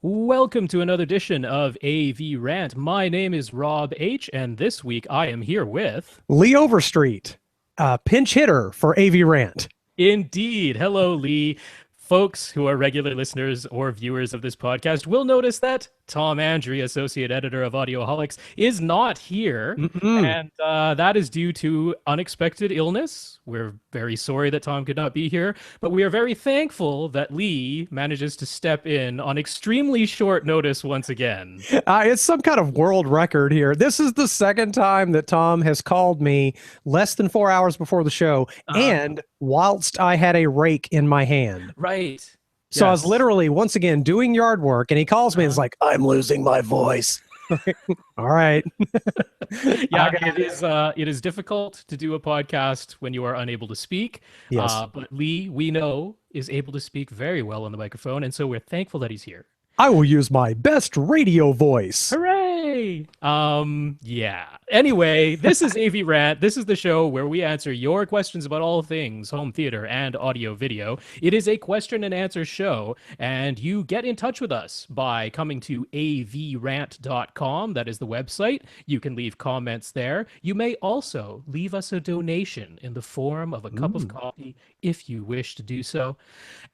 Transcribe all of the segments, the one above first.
Welcome to another edition of AV Rant. My name is Rob H, and this week I am here with... Lee Overstreet, pinch hitter for AV Rant. Indeed. Hello, Lee. Folks who are regular listeners or viewers of this podcast will notice that Tom Andry, associate editor of Audioholics, is not here. And that is due to unexpected illness. We're very sorry that Tom could not be here, but we are very thankful that Lee manages to step in on extremely short notice once again. It's some kind of world record here. This is the second time that Tom has called me less than 4 hours before the show, and whilst I had a rake in my hand. Right. So I was literally, once again, doing yard work, and he calls me and is like, I'm losing my voice. All right. Yeah, it is difficult to do a podcast when you are unable to speak. Yes. But Lee, we know, is able to speak very well on the microphone, and so we're thankful that he's here. I will use my best radio voice. Hooray! Yeah. Anyway, this is AV Rant. This is the show where we answer your questions about all things home theater and audio video. It is a question and answer show, and you get in touch with us by coming to avrant.com. That is the website. You can leave comments there. You may also leave us a donation in the form of a cup of coffee if you wish to do so.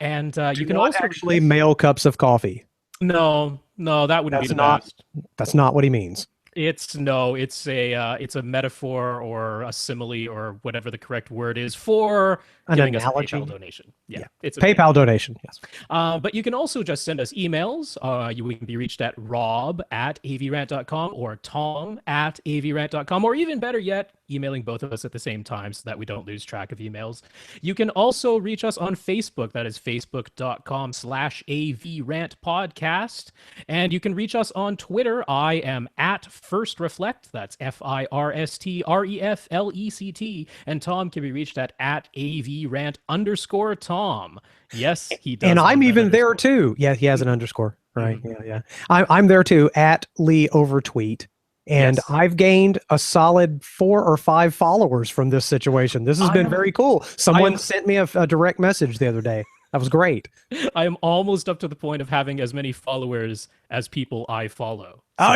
And you can also actually mail cups of coffee. No, that wouldn't be the best. That's not what he means. It's a metaphor or a simile or whatever the correct word is for giving us a PayPal donation. Yeah, it's a PayPal donation. Yes. But you can also just send us emails. We can be reached at rob@avrant.com or tom@avrant.com, or even better yet, emailing both of us at the same time so that we don't lose track of emails. You can also reach us on Facebook. That is facebook.com/avrantpodcast. And you can reach us on Twitter. I am at First Reflect. That's FIRSTREFLECT. And Tom can be reached at AVRant_Tom. Yes, he does. And I'm even there too. Yeah, he has an underscore. Right. Yeah. I'm there too, at Lee Overtweet. And I've gained a solid 4 or 5 followers from this situation. This has been very cool. Someone sent me a direct message the other day. That was great. I am almost up to the point of having as many followers as people I follow. So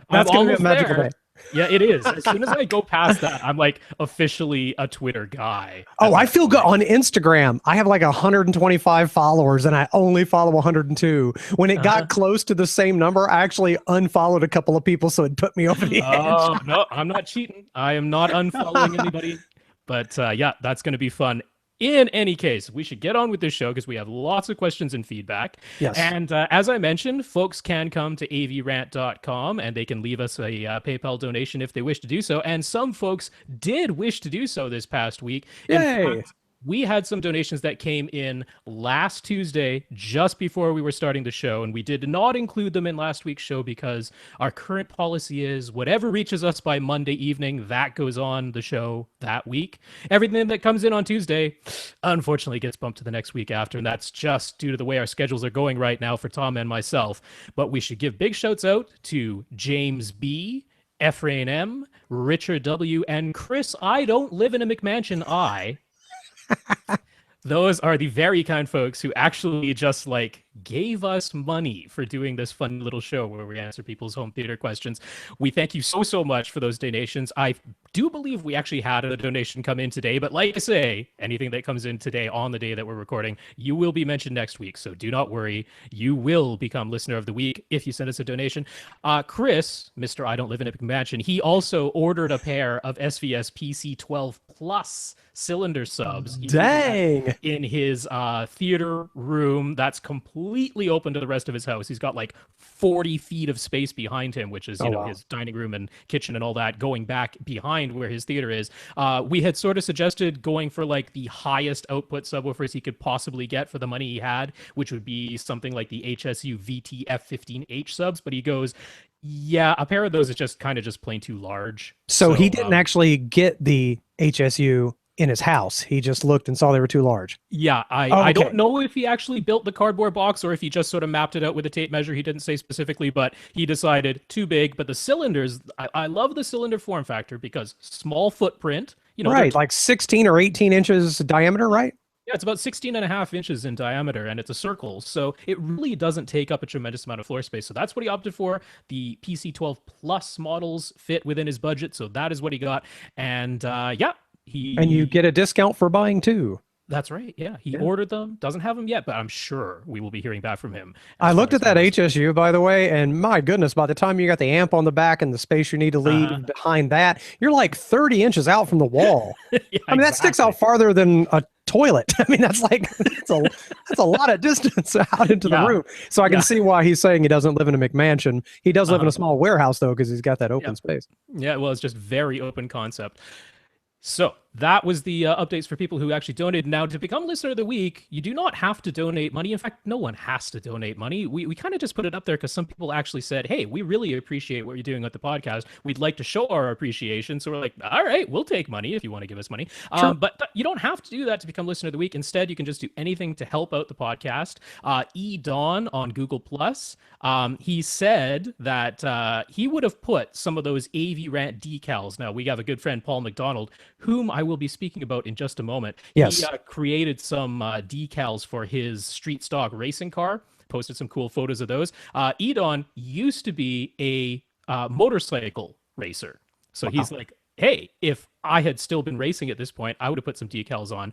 that's going to be a magical day. Yeah, it is. As soon as I go past that, I'm like officially a Twitter guy. Oh, I feel good on Instagram. I have like 125 followers and I only follow 102. When it got close to the same number, I actually unfollowed a couple of people, so it put me over the edge. Oh, no, I'm not cheating. I am not unfollowing anybody. But yeah, that's going to be fun. In any case, we should get on with this show because we have lots of questions and feedback. Yes. And as I mentioned, folks can come to avrant.com and they can leave us a PayPal donation if they wish to do so. And some folks did wish to do so this past week. Yay. In fact, we had some donations that came in last Tuesday, just before we were starting the show, and we did not include them in last week's show because our current policy is whatever reaches us by Monday evening, that goes on the show that week. Everything that comes in on Tuesday, unfortunately, gets bumped to the next week after, and that's just due to the way our schedules are going right now for Tom and myself. But we should give big shouts out to James B., Ephraim M., Richard W., and Chris I Don't Live in a McMansion I. Those are the very kind folks who actually just gave us money for doing this fun little show where we answer people's home theater questions. We thank you so much for those donations. I do believe we actually had a donation come in today, but like I say, anything that comes in today on the day that we're recording, you will be mentioned next week. So do not worry. You will become listener of the week if you send us a donation. Chris, Mr. I Don't Live in a Mansion, he also ordered a pair of SVS PC12 Plus cylinder subs. Dang. In his theater room that's completely open to the rest of his house. He's got 40 feet of space behind him, which is his dining room and kitchen and all that, going back behind where his theater is. We had sort of suggested going for the highest output subwoofers he could possibly get for the money he had, which would be something like the HSU VT-F15H subs, but he goes, yeah, a pair of those is just plain too large. So he didn't actually get the HSU in his house. He just looked and saw they were too large. Yeah, I don't know if he actually built the cardboard box or if he just sort of mapped it out with a tape measure. He didn't say specifically, but he decided too big. But the cylinders, I love the cylinder form factor because small footprint. Right, 16 or 18 inches diameter, right? Yeah, it's about 16 and a half inches in diameter and it's a circle. So it really doesn't take up a tremendous amount of floor space. So that's what he opted for. The PC-12 Plus models fit within his budget. So that is what he got. And yeah, And you he get a discount for buying two. that's right. Yeah, he Yeah. ordered them. Doesn't have them yet, but I'm sure we will be hearing back from him I as far looked as at that how his HSU, by the way, and my goodness, by the time you got the amp on the back and the space you need to leave behind that, you're like 30 inches out from the wall. yeah, I mean, that sticks out farther than a toilet. I mean, that's a lot of distance out into the Yeah, room. So I can yeah, see why he's saying he doesn't live in a McMansion. He does live in uh-huh. a small warehouse though, because he's got that Yeah, open space. yeah. Well, it's just very open concept. So that was the updates for people who actually donated. Now, to become listener of the week, you do not have to donate money. In fact, no one has to donate money. We kind of just put it up there because some people actually said, hey, we really appreciate what you're doing with the podcast. We'd like to show our appreciation. So we're like, all right, we'll take money if you want to give us money. Sure. But you don't have to do that to become listener of the week. Instead, you can just do anything to help out the podcast. Don on Google Plus, he said that he would have put some of those AV Rant decals. Now, we have a good friend, Paul McDonald, whom I will be speaking about in just a moment. Yes. He created some decals for his street stock racing car, posted some cool photos of those. Edon used to be a motorcycle racer. So he's like, hey, if I had still been racing at this point, I would have put some decals on.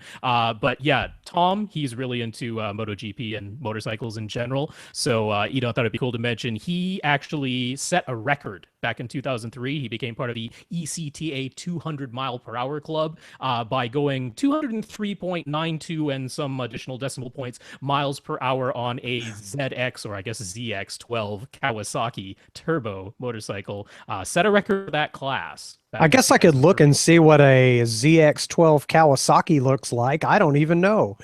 But yeah, Tom, he's really into MotoGP and motorcycles in general. So Edon thought it'd be cool to mention he actually set a record back in 2003. He became part of the ECTA 200 mile per hour club by going 203.92 and some additional decimal points miles per hour on a ZX, or I guess ZX12 Kawasaki turbo motorcycle. Set a record for that class. I guess I could look and see what a ZX12 Kawasaki looks like. I don't even know.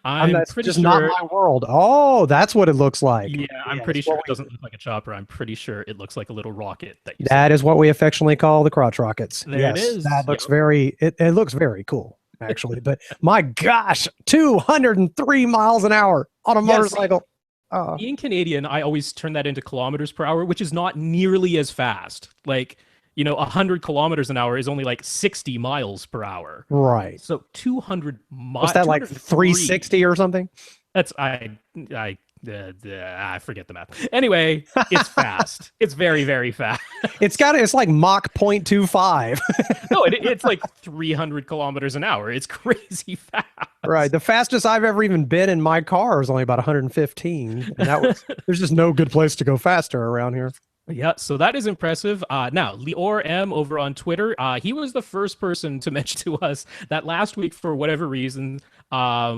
That's pretty just sure, not my world. Oh, that's what it looks like. yeah, I'm Yes, pretty sure what it doesn't look like a chopper. I'm pretty sure it looks like a little rocket that you see. that is what we affectionately call the crotch rockets. There it Yes, is. that looks Yep. very, it looks very cool, actually. But my gosh, 203 miles an hour on a Yes. motorcycle. Being Canadian, I always turn that into kilometers per hour, which is not nearly as fast. Like, 100 kilometers an hour is only like 60 miles per hour. Right. So 200 miles. What's that, like 360 or something? That's I forget the math. Anyway, it's fast. It's very, very fast. It's like Mach 0.25. No, it's like 300 kilometers an hour. It's crazy fast. Right. The fastest I've ever even been in my car is only about 115. And there's just no good place to go faster around here. Yeah, so that is impressive. Now, Lior M over on Twitter, he was the first person to mention to us that last week, for whatever reason,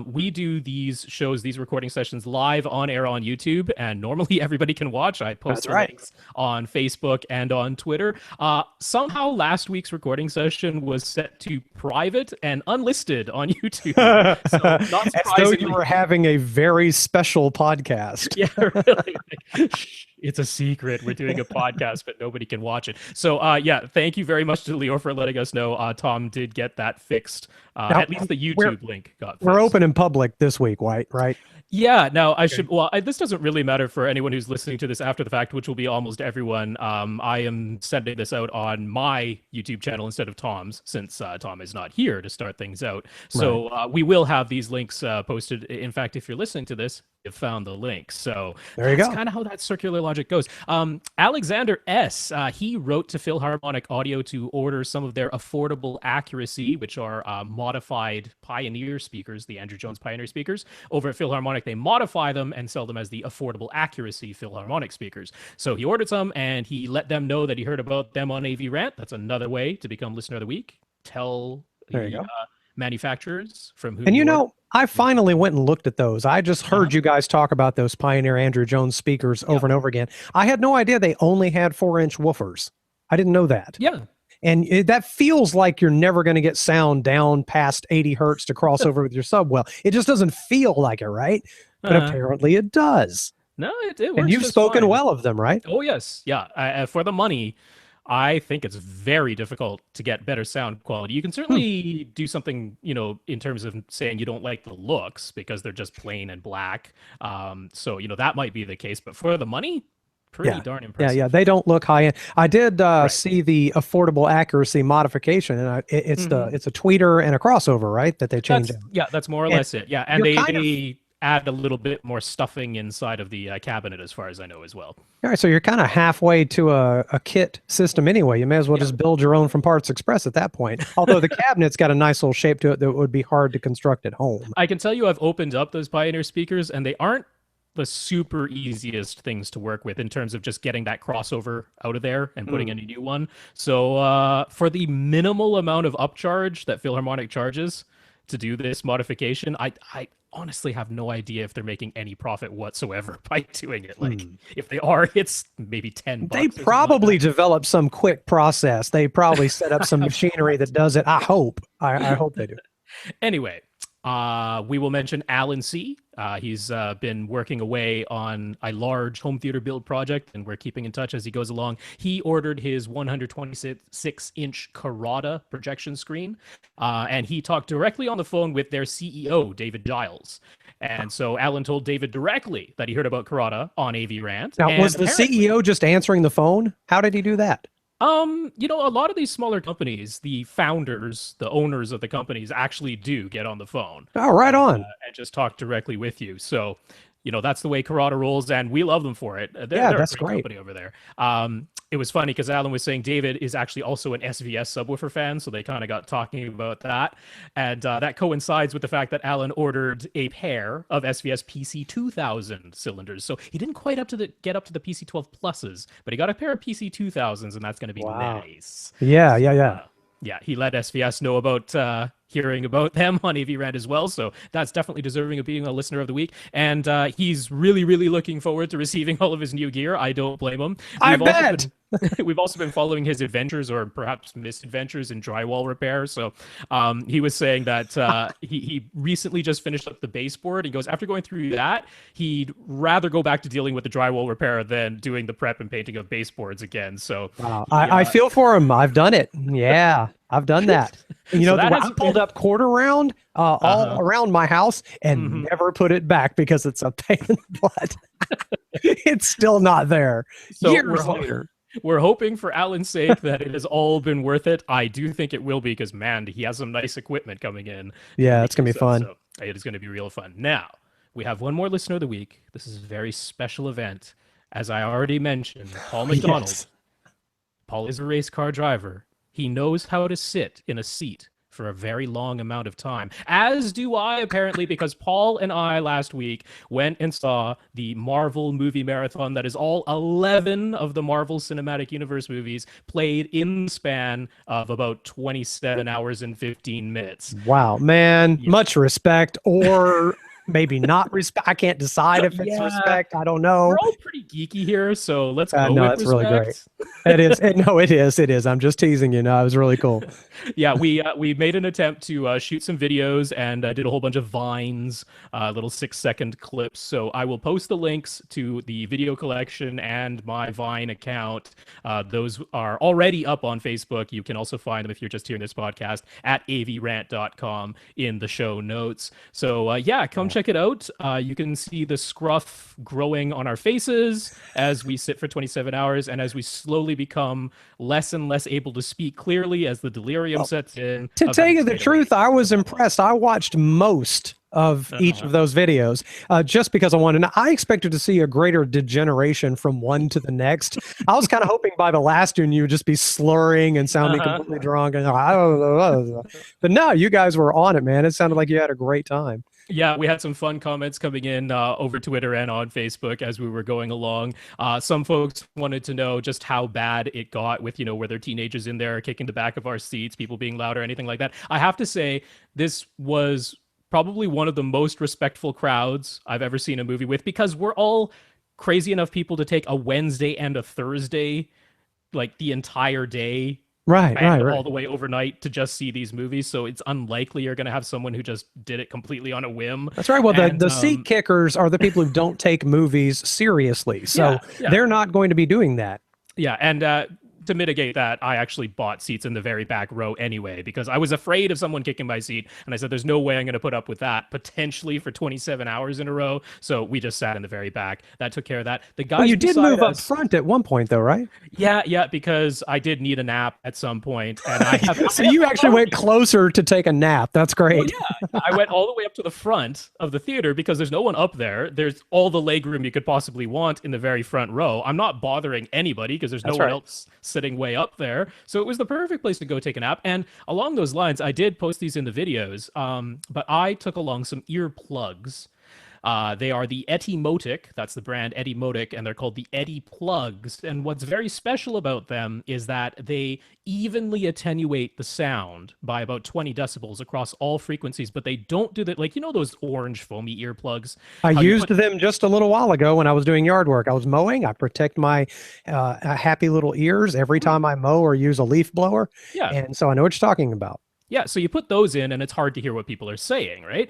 we do these shows, these recording sessions live on air on YouTube, and normally everybody can watch. I post the links on Facebook and on Twitter. Somehow last week's recording session was set to private and unlisted on YouTube. So not as though you were having a very special podcast. Yeah, really. It's a secret. We're doing a podcast, but nobody can watch it. So, yeah, thank you very much to Leo for letting us know. Tom did get that fixed. Now, at least the YouTube link got fixed. We're open in public this week, right? Yeah, now I should, well, this doesn't really matter for anyone who's listening to this after the fact, which will be almost everyone. I am sending this out on my YouTube channel instead of Tom's, since Tom is not here to start things out. So we will have these links posted. In fact, if you're listening to this, you've found the link. So there you go. That's kind of how that circular logic goes. Alexander S., he wrote to Philharmonic Audio to order some of their affordable accuracy, which are modified Pioneer speakers, the Andrew Jones Pioneer speakers. Over at Philharmonic, they modify them and sell them as the affordable accuracy Philharmonic speakers. So he ordered some and he let them know that he heard about them on AV Rant. That's another way to become listener of the week. Tell the manufacturers from whom. And I finally went and looked at those. I just heard you guys talk about those Pioneer Andrew Jones speakers over and over again. I had no idea they only had 4-inch woofers. I didn't know that. Yeah. And that feels like you're never going to get sound down past 80 hertz to cross over with your subwell. It just doesn't feel like it, right? But apparently it does. No, it works. And you've spoken well of them, right? Oh, yes. Yeah. For the money, I think it's very difficult to get better sound quality. You can certainly do something, in terms of saying you don't like the looks because they're just plain and black. So, that might be the case. But for the money, Pretty darn Yeah, impressive. they don't look high end. I did Right. see the affordable accuracy modification, and it's a tweeter and a crossover, right? That they change out. That's more or And less it. Yeah, and you're they kind of they add a little bit more stuffing inside of the cabinet, as far as I know, as well. all right, so you're kind of halfway to a kit system anyway. You may as well Yeah. just build your own from Parts Express at that point. Although the cabinet's got a nice little shape to it that would be hard to construct at home. I can tell you, I've opened up those Pioneer speakers, and they aren't the super easiest things to work with in terms of just getting that crossover out of there and putting Mm. in a new one. So for the minimal amount of upcharge that Philharmonic charges to do this modification, I honestly have no idea if they're making any profit whatsoever by doing it. Like, Hmm. if they are, it's maybe 10 They bucks or something like probably that. developed some quick process. They probably set up some machinery that does it. I hope. I hope they do. Anyway, we will mention Alan C. He's been working away on a large home theater build project, and we're keeping in touch as he goes along. He ordered his 126-inch Carrada projection screen, and he talked directly on the phone with their CEO, David Giles. And so Alan told David directly that he heard about Carrada on AV Rant. Now, And was the CEO just answering the phone? How did he do that? a lot of these smaller companies, the founders, the owners of the companies actually do get on the phone Oh, right on. and just talk directly with you. So, that's the way Carrada rolls, and we love them for it. They're That's a great great. company over there. It was funny because Alan was saying David is actually also an SVS subwoofer fan, so they kind of got talking about that, and that coincides with the fact that Alan ordered a pair of SVS PC 2000 cylinders. So he didn't quite get up to the PC 12 pluses, but he got a pair of PC 2000s, and that's going to be Wow. nice. Yeah, So, yeah, yeah. yeah, he let SVS know about hearing about them on AV Rant as well. So that's definitely deserving of being a listener of the week. And he's really, really looking forward to receiving all of his new gear. I don't blame him. I We've also bet. we've also been following his adventures, or perhaps misadventures, in drywall repair. So he was saying that he recently just finished up the baseboard. He goes, after going through that, he'd rather go back to dealing with the drywall repair than doing the prep and painting of baseboards again. So Wow. he, I feel for him. I've done it. Yeah, I've done that. And, So that I hasn't pulled been- up quarter round all around my house and Mhm. never put it back because it's a pain in the butt. It's still not there. So Years later. we're hoping for Alan's sake that it has all been worth it. I do think it will be, because man, he has some nice equipment coming in. Yeah, it's gonna be So- fun. So it is going to be real fun. Now, we have one more listener of the week. This is a very special event. As I already mentioned, Paul McDonald. Yes. Paul is a race car driver. He knows how to sit in a seat for a very long amount of time, as do I, apparently, because Paul and I last week went and saw the Marvel movie marathon that is all 11 of the Marvel Cinematic Universe movies played in the span of about 27 hours and 15 minutes. Wow, man. Yeah. Much respect, or maybe not respect. I can't decide if it's Yeah. respect. I don't know. We're all pretty geeky here, so let's go No, with that's really great. respect. It is. No, it is. It is. I'm just teasing you. No, it was really cool. Yeah, we made an attempt to shoot some videos and did a whole bunch of vines, little 6-second clips. So I will post the links to the video collection and my Vine account. Those are already up on Facebook. You can also find them if you're just hearing this podcast at avrant.com in the show notes. So yeah, come check it out. You can see the scruff growing on our faces as we sit for 27 hours, and as we slowly become less and less able to speak clearly as the delirium sets in. To tell you the truth, I was impressed. I watched most of each of those videos just because I wanted to. I expected to see a greater degeneration from one to the next. I was kind of hoping by the last one you would just be slurring and sounding completely drunk. And I don't know. But no, you guys were on it, man. It sounded like you had a great time. Yeah, we had some fun comments coming in over Twitter and on Facebook as we were going along. Some folks wanted to know just how bad it got with, were there teenagers in there kicking the back of our seats, people being loud or anything like that. I have to say, this was probably one of the most respectful crowds I've ever seen a movie with, because we're all crazy enough people to take a Wednesday and a Thursday, like the entire day, Right. all the way overnight to just see these movies. So it's unlikely you're going to have someone who just did it completely on a whim. That's right. Well, And, the seat kickers are the people who don't take movies seriously. So Yeah. they're not going to be doing that. Yeah, and to mitigate that, I actually bought seats in the very back row anyway, because I was afraid of someone kicking my seat. And I said, there's no way I'm going to put up with that potentially for 27 hours in a row. So we just sat in the very back. That took care of that. The guys Well, you did beside move up us, front at one point, though, right? yeah, because I did need a nap at some point, and I have. So you actually went closer to take a nap. That's Well, great. yeah, I went all the way up to the front of the theater because there's no one up there. There's all the leg room you could possibly want in the very front row. I'm not bothering anybody because there's no That's one right. else sitting way up there. So it was the perfect place to go take a nap. And along those lines, I did post these in the videos, but I took along some earplugs. They are the Etimotic, that's the brand Etimotic, and they're called the Eti Plugs. And what's very special about them is that they evenly attenuate the sound by about 20 decibels across all frequencies, but they don't do that. Like, you know, those orange foamy earplugs? I How you used put, them just a little while ago when I was doing yard work. I was mowing. I protect my happy little ears every time I mow or use a leaf blower. yeah, And so I know what you're talking about. yeah. So you put those in, and it's hard to hear what people are saying, right?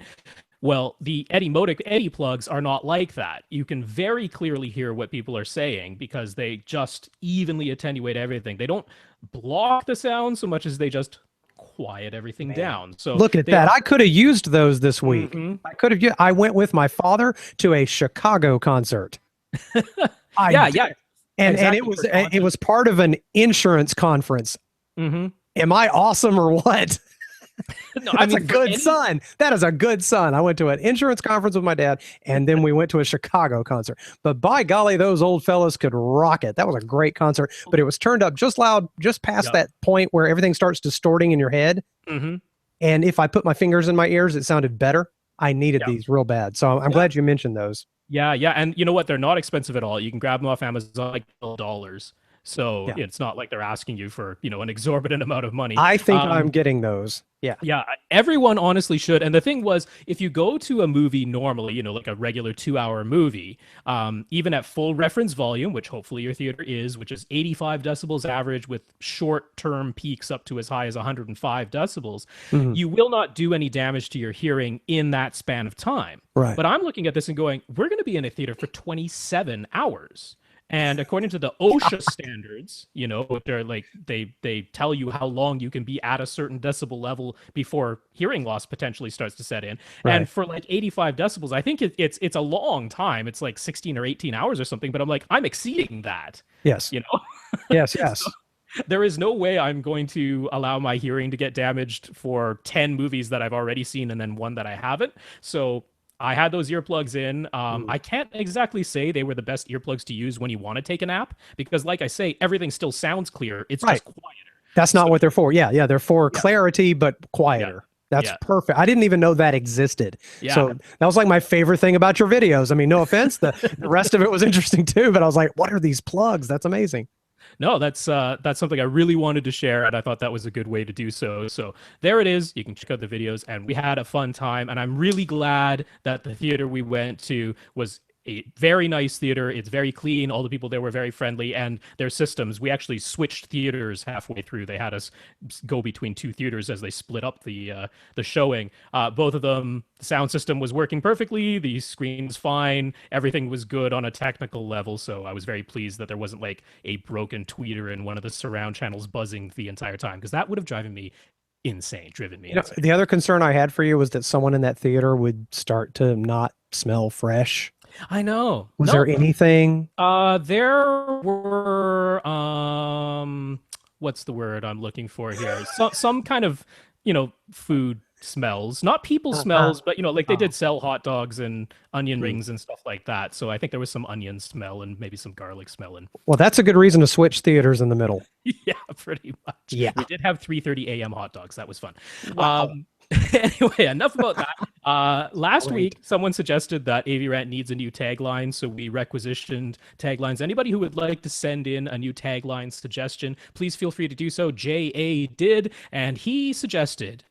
Well, the Etimotic Eti plugs are not like that. You can very clearly hear what people are saying because they just evenly attenuate everything. They don't block the sound so much as they just quiet everything down. So Look at they that. are. I could have used those this week. Mhm. I could have. I went with my father to a Chicago concert. I Yeah, did. yeah, And exactly. it was part of an insurance conference. Hmm. Am I awesome or what? No, That's a for good any- son. That is a good son. I went to an insurance conference with my dad, and then we went to a Chicago concert. But by golly, those old fellas could rock it. That was a great concert, but it was turned up just loud, just past Yeah. that point where everything starts distorting in your head. Mhm. And if I put my fingers in my ears, it sounded better. I needed Yeah. these real bad. So I'm glad you mentioned those. Yeah, yeah, and you know what? They're not expensive at all. You can grab them off Amazon like $12. So Yeah. it's not like they're asking you for, an exorbitant amount of money. I think I'm getting those. Yeah. Yeah, everyone honestly should. And the thing was, if you go to a movie normally, like a regular 2-hour movie, even at full reference volume, which hopefully your theater is, which is 85 decibels average with short-term peaks up to as high as 105 decibels, Mhm. you will not do any damage to your hearing in that span of time. Right. But I'm looking at this and going, we're going to be in a theater for 27 hours. And according to the OSHA standards, which are like they tell you how long you can be at a certain decibel level before hearing loss potentially starts to set in. Right. And for like 85 decibels, I think it's a long time. It's like 16 or 18 hours or something. But I'm like, I'm exceeding that. Yes. Yes. Yes. There is no way I'm going to allow my hearing to get damaged for 10 movies that I've already seen and then one that I haven't. So I had those earplugs in. I can't exactly say they were the best earplugs to use when you want to take a nap because, like I say, everything still sounds clear. It's Right. just quieter. That's not what they're for. Yeah. Yeah. They're for clarity, but quieter. That's Yeah. perfect. I didn't even know that existed. Yeah. So that was like my favorite thing about your videos. I mean, no offense. The rest of it was interesting too, but I was like, what are these plugs? That's amazing. No, that's something I really wanted to share, and I thought that was a good way to do so. So there it is. You can check out the videos, and we had a fun time. And I'm really glad that the theater we went to was a very nice theater. It's very clean. All the people there were very friendly, and their systems. We actually switched theaters halfway through. They had us go between two theaters as they split up the showing. Both of them, the sound system was working perfectly. The screen was fine. Everything was good on a technical level. So I was very pleased that there wasn't like a broken tweeter in one of the surround channels buzzing the entire time because that would have driven me insane. The other concern I had for you was that someone in that theater would start to not smell fresh. I know. Was there anything? There were what's the word I'm looking for here? Some kind of, food smells, not people smells, but like they did sell hot dogs and onion rings and stuff like that. So I think there was some onion smell and maybe some garlic smell and Well, that's a good reason to switch theaters in the middle. yeah, pretty much. Yeah. We did have 3:30 a.m. hot dogs. That was fun. Wow. Anyway, enough about that. Last week, someone suggested that AV Rant needs a new tagline, so we requisitioned taglines. Anybody who would like to send in a new tagline suggestion, please feel free to do so. JA did, and he suggested,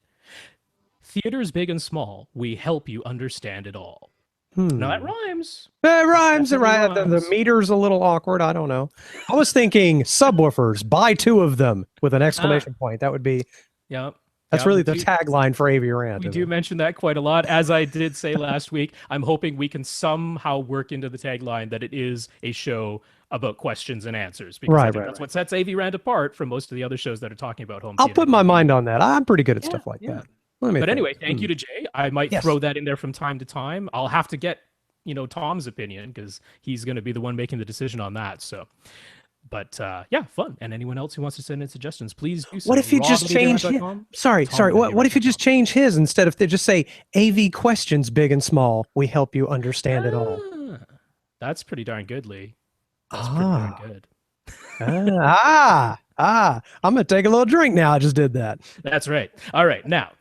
"Theaters big and small, we help you understand it all." Now that rhymes. It rhymes. It Definitely rhymes. The rhymes. meter's a little awkward. I don't know. I was thinking subwoofers, buy 2 of them with an exclamation point. That would be Yeah. That's Yeah, really the tagline for AV Rant, we isn't do it? mention that quite a lot. As I did say last week, I'm hoping we can somehow work into the tagline that it is a show about questions and answers, because I Right, think right, that's right. what sets AV Rant apart from most of the other shows that are talking about home I'll theater put and my TV. mind on that. I'm pretty good at Yeah, stuff like yeah. that. Let me But think. anyway, thank you to Jay. I might Yes. throw that in there from time to time. I'll have to get, Tom's opinion because he's going to be the one making the decision on that. So, but yeah, fun. And anyone else who wants to send in suggestions, please do What so. if you just change his? rob@avrant.com, Sorry. What if you just tom@avrant.com. change his instead of they just say AV questions big and small? We help you understand it all. Ah, that's pretty darn good, Lee. That's pretty darn Ah, good. I'm gonna take a little drink now. I just did that. That's right. All right. Now,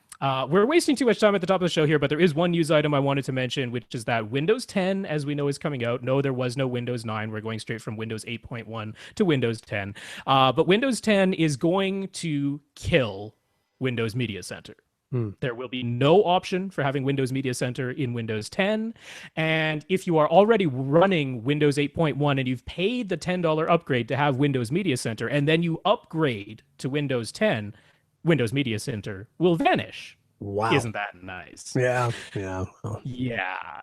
we're wasting too much time at the top of the show here, but there is one news item I wanted to mention, which is that Windows 10, as we know, is coming out. No, there was no Windows 9. We're going straight from Windows 8.1 to Windows 10. But Windows 10 is going to kill Windows Media Center. Hmm. There will be no option for having Windows Media Center in Windows 10. And if you are already running Windows 8.1 and you've paid the $10 upgrade to have Windows Media Center, and then you upgrade to Windows 10, Windows Media Center will vanish. Wow. Isn't that nice? Yeah. Yeah. Oh. Yeah.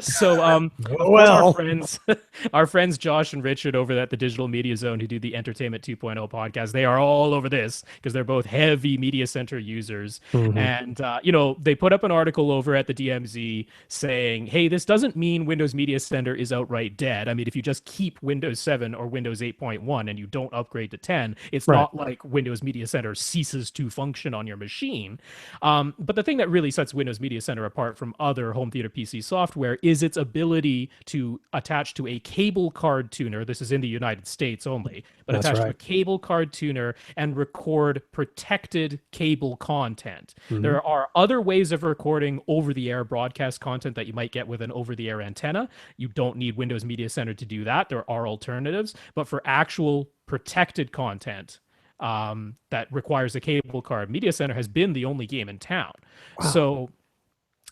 So of course Well. our friends Josh and Richard over at the Digital Media Zone, who do the Entertainment 2.0 podcast, they are all over this because they're both heavy media center users. Mhm. And they put up an article over at the DMZ saying, hey, this doesn't mean Windows Media Center is outright dead. I mean, if you just keep Windows 7 or Windows 8.1 and you don't upgrade to 10, it's Right. not like Windows Media Center ceases to function on your machine. But the thing that really sets Windows Media Center apart from other home theater PC software is its ability to attach to a cable card tuner. This is in the United States only, but That's attach to a right. cable card tuner and record protected cable content. Mhm. There are other ways of recording over-the-air broadcast content that you might get with an over-the-air antenna. You don't need Windows Media Center to do that. There are alternatives, but for actual protected content, that requires a cable card, Media Center has been the only game in town. Wow. So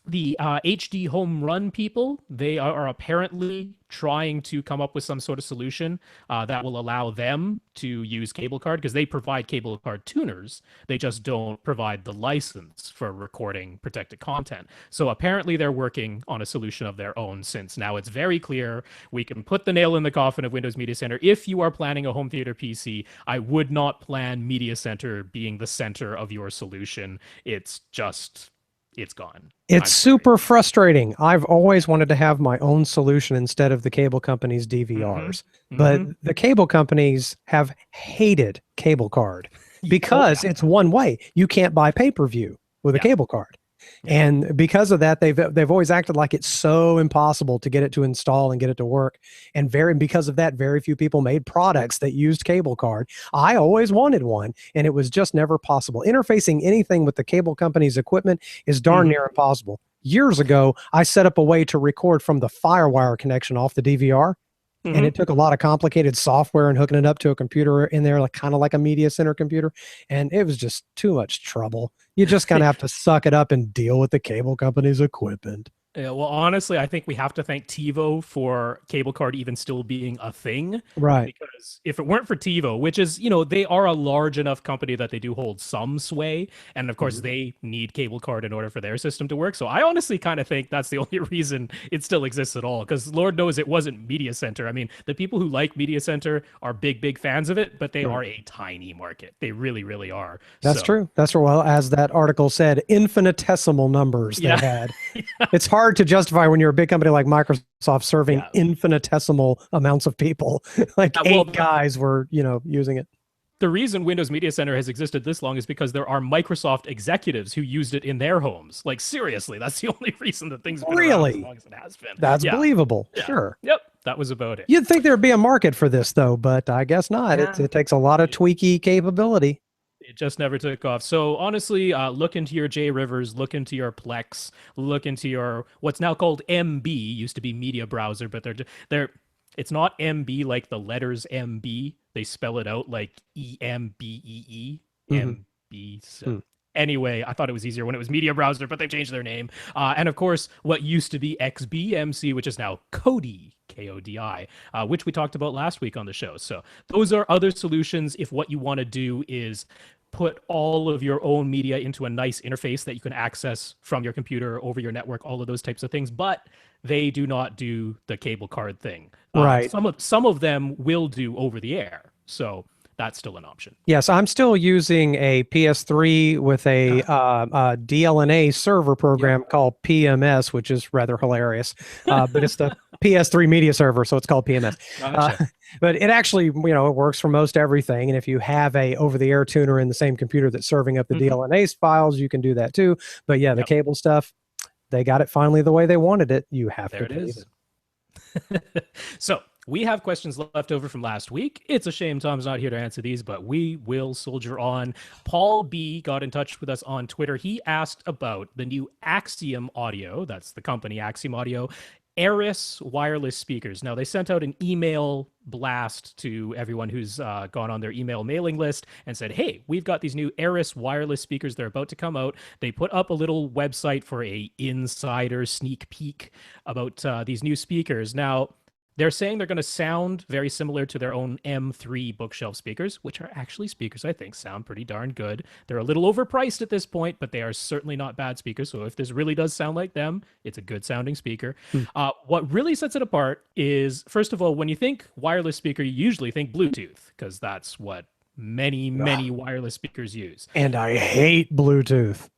the HD home run people, they are apparently trying to come up with some sort of solution that will allow them to use cable card, because they provide cable card tuners. They just don't provide the license for recording protected content. So apparently they're working on a solution of their own, since now it's very clear we can put the nail in the coffin of Windows Media Center. If you are planning a home theater PC, I would not plan Media Center being the center of your solution. It's gone. It's super frustrating. I've always wanted to have my own solution instead of the cable company's DVRs, but Mhm. the cable companies have hated cable card because yeah. it's one way. You can't buy pay-per-view with a Yeah. cable card. Yeah. And because of that, they've always acted like it's so impossible to get it to install and get it to work. And because of that, very few people made products that used cable card. I always wanted one, and it was just never possible. Interfacing anything with the cable company's equipment is darn near impossible. Years ago, I set up a way to record from the FireWire connection off the DVR. And it took a lot of complicated software and hooking it up to a computer in there, like kind of like a media center computer. And it was just too much trouble. You just kind of have to suck it up and deal with the cable company's equipment. Yeah, well, honestly, I think we have to thank TiVo for cable card even still being a thing. Right. Because if it weren't for TiVo, which is, they are a large enough company that they do hold some sway. And of course, they need cable card in order for their system to work. So I honestly kind of think that's the only reason it still exists at all. Because Lord knows it wasn't Media Center. I mean, the people who like Media Center are big, big fans of it, but they are a tiny market. They really, really are. That's true. That's true. Well, as that article said, infinitesimal numbers they had. It's hard to justify when you're a big company like Microsoft serving infinitesimal amounts of people. Like eight guys were, using it. The reason Windows Media Center has existed this long is because there are Microsoft executives who used it in their homes. Like, seriously, that's the only reason that things have been around as long as it has been. That's believable. Yeah. Sure. Yep. That was about it. You'd think there'd be a market for this, though, but I guess not. Yeah. It takes a lot of tweaky capability. It just never took off. So honestly, look into your J Rivers, look into your Plex, look into your what's now called MB, used to be Media Browser, but it's not MB like the letters MB. They spell it out like EMBEE, MB. So anyway, I thought it was easier when it was Media Browser, but they've changed their name. And of course, what used to be XBMC, which is now Kodi, KODI, which we talked about last week on the show. So those are other solutions if what you want to do is put all of your own media into a nice interface that you can access from your computer over your network, all of those types of things. But they do not do the cable card thing. Right. Some of them will do over the air, so that's still an option. Yes, I'm still using a PS3 with a DLNA server Yep. program called PMS, which is rather hilarious. But it's the PS3 media server, so it's called PMS. Gotcha. But it actually, it works for most everything. And if you have a over-the-air tuner in the same computer that's serving up the DLNA files, you can do that too. But yeah, the cable stuff, they got it finally the way they wanted it. You have There to it pay is. So we have questions left over from last week. It's a shame Tom's not here to answer these, but we will soldier on. Paul B got in touch with us on Twitter. He asked about the new Axiom Audio, that's the company Axiom Audio, Eris wireless speakers. Now, they sent out an email blast to everyone who's gone on their email mailing list and said, hey, we've got these new Eris wireless speakers. They're about to come out. They put up a little website for a insider sneak peek about these new speakers. Now, they're saying they're going to sound very similar to their own M3 bookshelf speakers, which are actually speakers I think sound pretty darn good. They're a little overpriced at this point, but they are certainly not bad speakers. So if this really does sound like them, it's a good sounding speaker. What really sets it apart is, first of all, when you think wireless speaker, you usually think Bluetooth, because that's what many wireless speakers use. And I hate Bluetooth.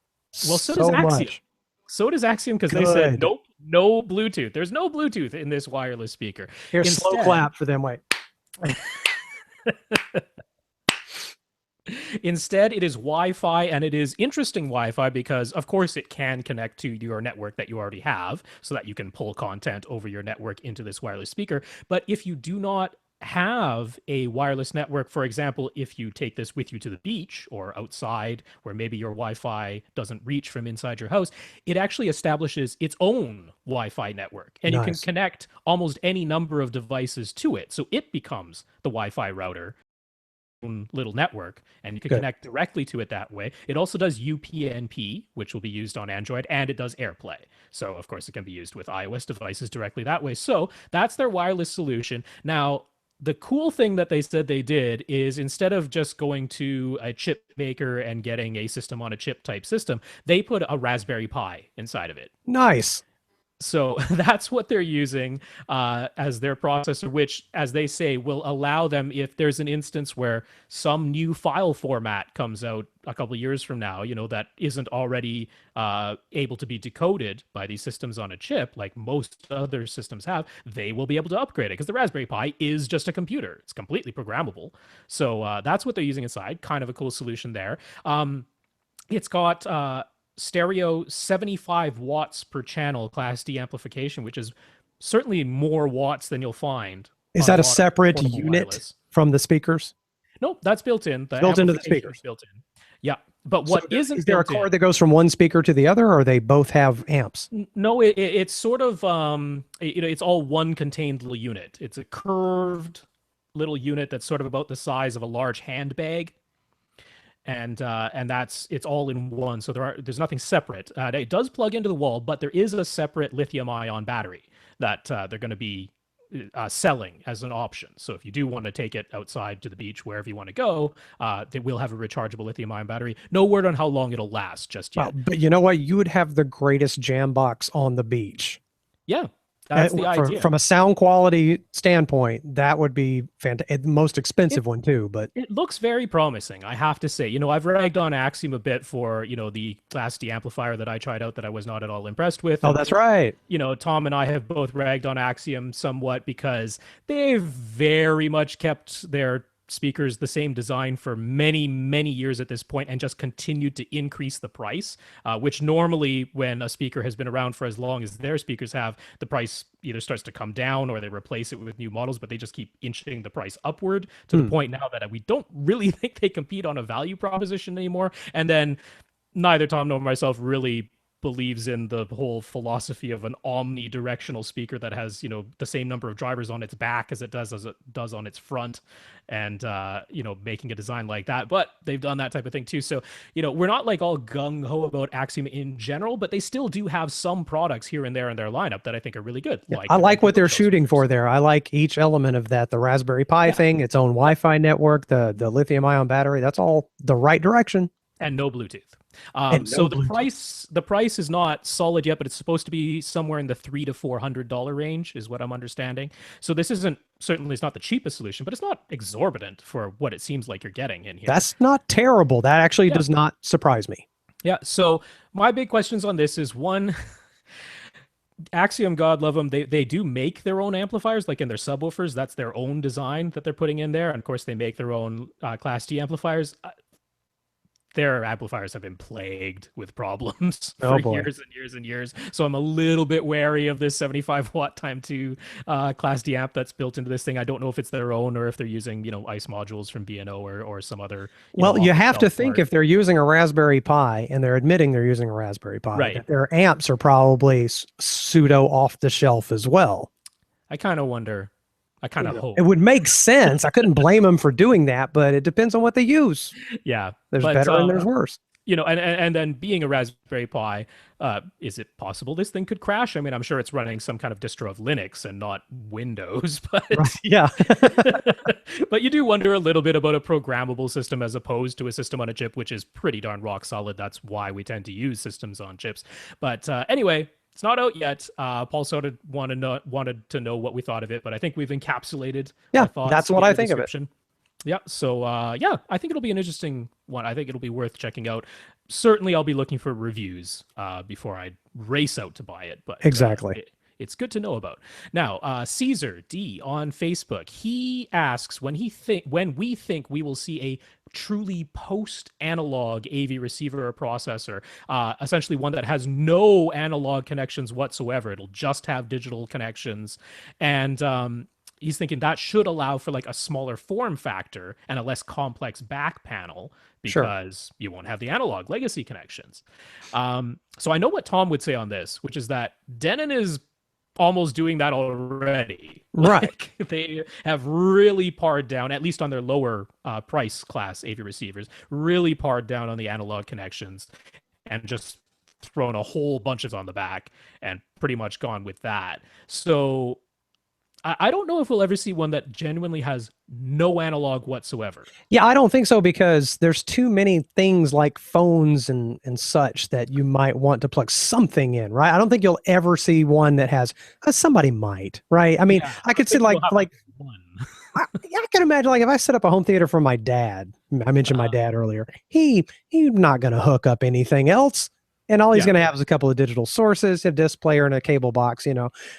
Well, so does Axiom. Much. So does Axiom, because they said, nope, no Bluetooth. There's no Bluetooth in this wireless speaker. Here's slow clap for them. Wait. Instead, it is Wi-Fi, and it is interesting Wi-Fi because, of course, it can connect to your network that you already have so that you can pull content over your network into this wireless speaker. But if you do not have a wireless network, for example, if you take this with you to the beach or outside where maybe your Wi-Fi doesn't reach from inside your house, it actually establishes its own Wi-Fi network, and you can connect almost any number of devices to it. So it becomes the Wi-Fi router, little network, and you can connect directly to it that way. It also does UPnP, which will be used on Android, and it does AirPlay. So of course it can be used with iOS devices directly that way. So that's their wireless solution. Now, the cool thing that they said they did is, instead of just going to a chip maker and getting a system on a chip type system, they put a Raspberry Pi inside of it. Nice. So that's what they're using as their processor, which, as they say, will allow them, if there's an instance where some new file format comes out a couple of years from now, that isn't already able to be decoded by these systems on a chip, like most other systems have, they will be able to upgrade it, because the Raspberry Pi is just a computer. It's completely programmable. So that's what they're using inside. Kind of a cool solution there. It's got stereo 75 watts per channel Class D amplification, which is certainly more watts than you'll find. Is that a separate unit from the speakers? Nope, that's built in. Built into the speakers. Built in. Yeah, but what isn't? Is there a cord that goes from one speaker to the other, or they both have amps? No, it's sort of it's all one contained little unit. It's a curved little unit that's sort of about the size of a large handbag. And it's all in one, so there's nothing separate. It does plug into the wall, but there is a separate lithium-ion battery that they're going to be selling as an option. So if you do want to take it outside to the beach, wherever you want to go, they will have a rechargeable lithium-ion battery. No word on how long it'll last just yet. Well, but you know what? You would have the greatest jam box on the beach. Yeah. That's the idea. From a sound quality standpoint, that would be fantastic. Most expensive one too, but it looks very promising, I have to say. I've ragged on Axiom a bit for, the Class D amplifier that I tried out that I was not at all impressed with. Oh, that's right. Tom and I have both ragged on Axiom somewhat because they've very much kept their speakers the same design for many years at this point, and just continued to increase the price, which normally, when a speaker has been around for as long as their speakers have, the price either starts to come down or they replace it with new models, but they just keep inching the price upward to the point now that we don't really think they compete on a value proposition anymore. And then neither Tom nor myself really believes in the whole philosophy of an omnidirectional speaker that has, the same number of drivers on its back as it does on its front, and making a design like that. But they've done that type of thing too. So, we're not like all gung ho about Axiom in general, but they still do have some products here and there in their lineup that I think are really good. Yeah, Like I the like what Red they're Duo shooting for speakers. there. I like each element of that. The Raspberry Pi Yeah. thing, its own Yep. Wi-Fi network, the lithium ion battery. That's all the right direction. And no Bluetooth. And So no the Bluetooth. price is not solid yet, but it's supposed to be somewhere in the $300 to $400 range, is what I'm understanding. So this isn't certainly it's not the cheapest solution, but it's not exorbitant for what it seems like you're getting in here. That's not terrible. That actually Yeah, does not surprise me. yeah. So my big questions on this is one, Axiom, God love them, they do make their own amplifiers, like in their subwoofers. That's their own design that they're putting in there, and of course they make their own Class D amplifiers. Their amplifiers have been plagued with problems Oh for boy. years and years and years. So I'm a little bit wary of this 75 watt time to Class D amp that's built into this thing. I don't know if it's their own or if they're using, ICE modules from B&O or some other, Well, you off the have to shelf think part. if they're using a Raspberry Pi and they're admitting they're using a Raspberry Pi, Right. that their amps are probably pseudo off the shelf as well. I kind of wonder. I kind of It hope. would make sense. I couldn't blame them for doing that, but it depends on what they use. Yeah. There's But better and there's worse. and then being a Raspberry Pi, is it possible this thing could crash? I mean, I'm sure it's running some kind of distro of Linux and not Windows, but Right. Yeah. but you do wonder a little bit about a programmable system as opposed to a system on a chip, which is pretty darn rock solid. That's why we tend to use systems on chips. But anyway, it's not out yet. Paul sort of wanted to know what we thought of it, but I think we've encapsulated our Yeah. thoughts That's what in I the think of it. description. Yeah. So yeah, I think it'll be an interesting one. I think it'll be worth checking out. Certainly, I'll be looking for reviews before I race out to buy it. But Exactly. it's good to know about. Now, Caesar D on Facebook, he asks when we think we will see a truly post-analog AV receiver or processor, essentially one that has no analog connections whatsoever. It'll just have digital connections, and he's thinking that should allow for like a smaller form factor and a less complex back panel Sure. because you won't have the analog legacy connections. So I know what Tom would say on this, which is that Denon is almost doing that already. Right. Like they have really pared down, at least on their lower price class AV receivers, really pared down on the analog connections and just thrown a whole bunch of on the back and pretty much gone with that. So I don't know if we'll ever see one that genuinely has no analog whatsoever. Yeah, I don't think so because there's too many things like phones and such that you might want to plug something in, right? I don't think you'll ever see one that has somebody might, right? I mean, Yeah, I could see we'll have like one. I can imagine like if I set up a home theater for my dad, I mentioned my dad earlier, he's not going to hook up anything else. And all he's going to have is a couple of digital sources, a disc player, and a cable box,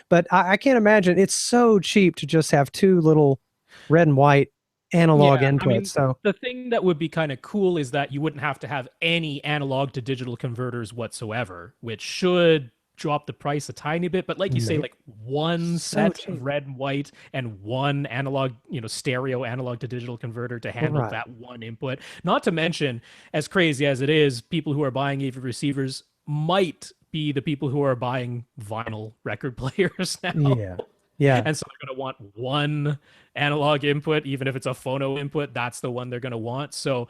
But I can't imagine it's so cheap to just have two little red and white analog inputs. I mean, So the thing that would be kind of cool is that you wouldn't have to have any analog to digital converters whatsoever, which should drop the price a tiny bit. But like you say, like one set cheap. of red and white and one analog, stereo analog to digital converter to handle that one input. Not to mention, as crazy as it is, people who are buying AV receivers might be the people who are buying vinyl record players now. Yeah. Yeah. And so they're going to want one analog input, even if it's a phono input, that's the one they're going to want. So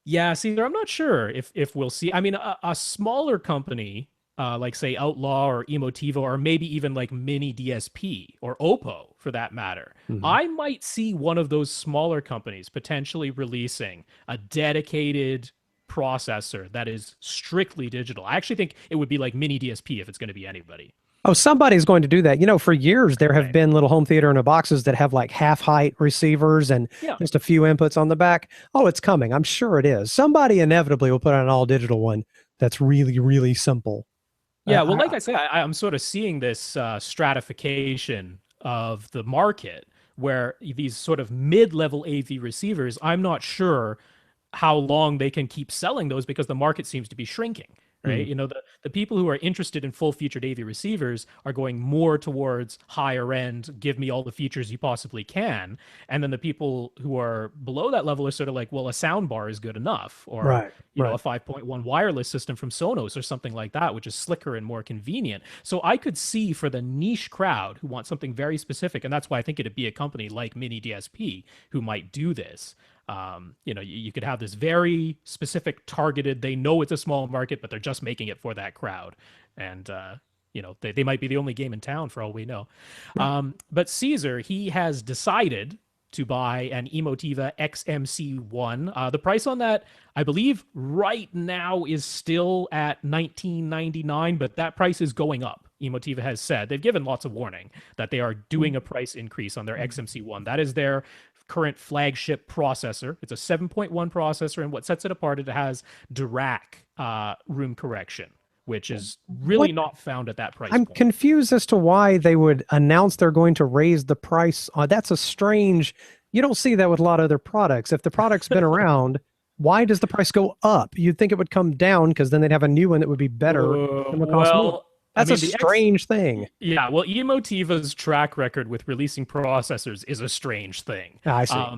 yeah, see, I'm not sure if we'll see. I mean, a smaller company, like say Outlaw or Emotivo, or maybe even like Mini DSP or Oppo for that matter, I might see one of those smaller companies potentially releasing a dedicated processor that is strictly digital. I actually think it would be like Mini DSP if it's going to be anybody. Oh, somebody's going to do that. For years there have been little home theater in a boxes that have like half height receivers and just a few inputs on the back. Oh, it's coming. I'm sure it is. Somebody inevitably will put out an all digital one that's really, really simple. Yeah, well, like I say, I'm sort of seeing this stratification of the market where these sort of mid-level AV receivers, I'm not sure how long they can keep selling those because the market seems to be shrinking. right? The people who are interested in full-featured AV receivers are going more towards higher end, give me all the features you possibly can. And then the people who are below that level are sort of like, well, a sound bar is good enough, or Right. a Right. 5.1 wireless system from Sonos or something like that, which is slicker and more convenient. So I could see for the niche crowd who wants something very specific, and that's why I think it'd be a company like Mini DSP who might do this. You could have this very specific targeted, they know it's a small market, but they're just making it for that crowd. And, they might be the only game in town for all we know. But Caesar, he has decided to buy an Emotiva XMC1. The price on that, I believe, right now is still at $19.99, but that price is going up. Emotiva has said they've given lots of warning that they are doing a price increase on their XMC1. That is their current flagship processor. It's a 7.1 processor, and what sets it apart, it has Dirac room correction, which is really not found at that price I'm point. confused as to why they would announce they're going to raise the price. That's a strange, you don't see that with a lot of other products. If the product's been around, why does the price go up? You'd think it would come down because then they'd have a new one that would be better and would cost more. That's a strange thing. Yeah, well, Emotiva's track record with releasing processors is a strange thing. I see.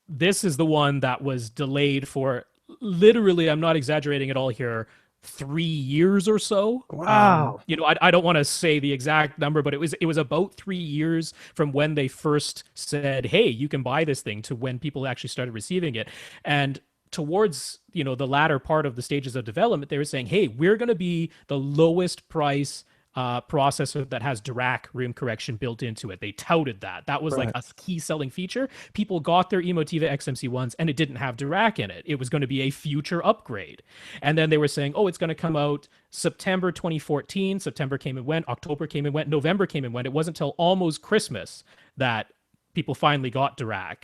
This is the one that was delayed for literally, I'm not exaggerating at all here, 3 years or so. Wow. I don't want to say the exact number, but it was about 3 years from when they first said, hey, you can buy this thing, to when people actually started receiving it. And towards the latter part of the stages of development, they were saying, hey, we're going to be the lowest price processor that has Dirac room correction built into it. They touted that. That was like a key selling feature. People got their Emotiva XMC1s and it didn't have Dirac in it. It was going to be a future upgrade. And then they were saying, oh, it's going to come out September 2014. September came and went. October came and went. November came and went. It wasn't until almost Christmas that people finally got Dirac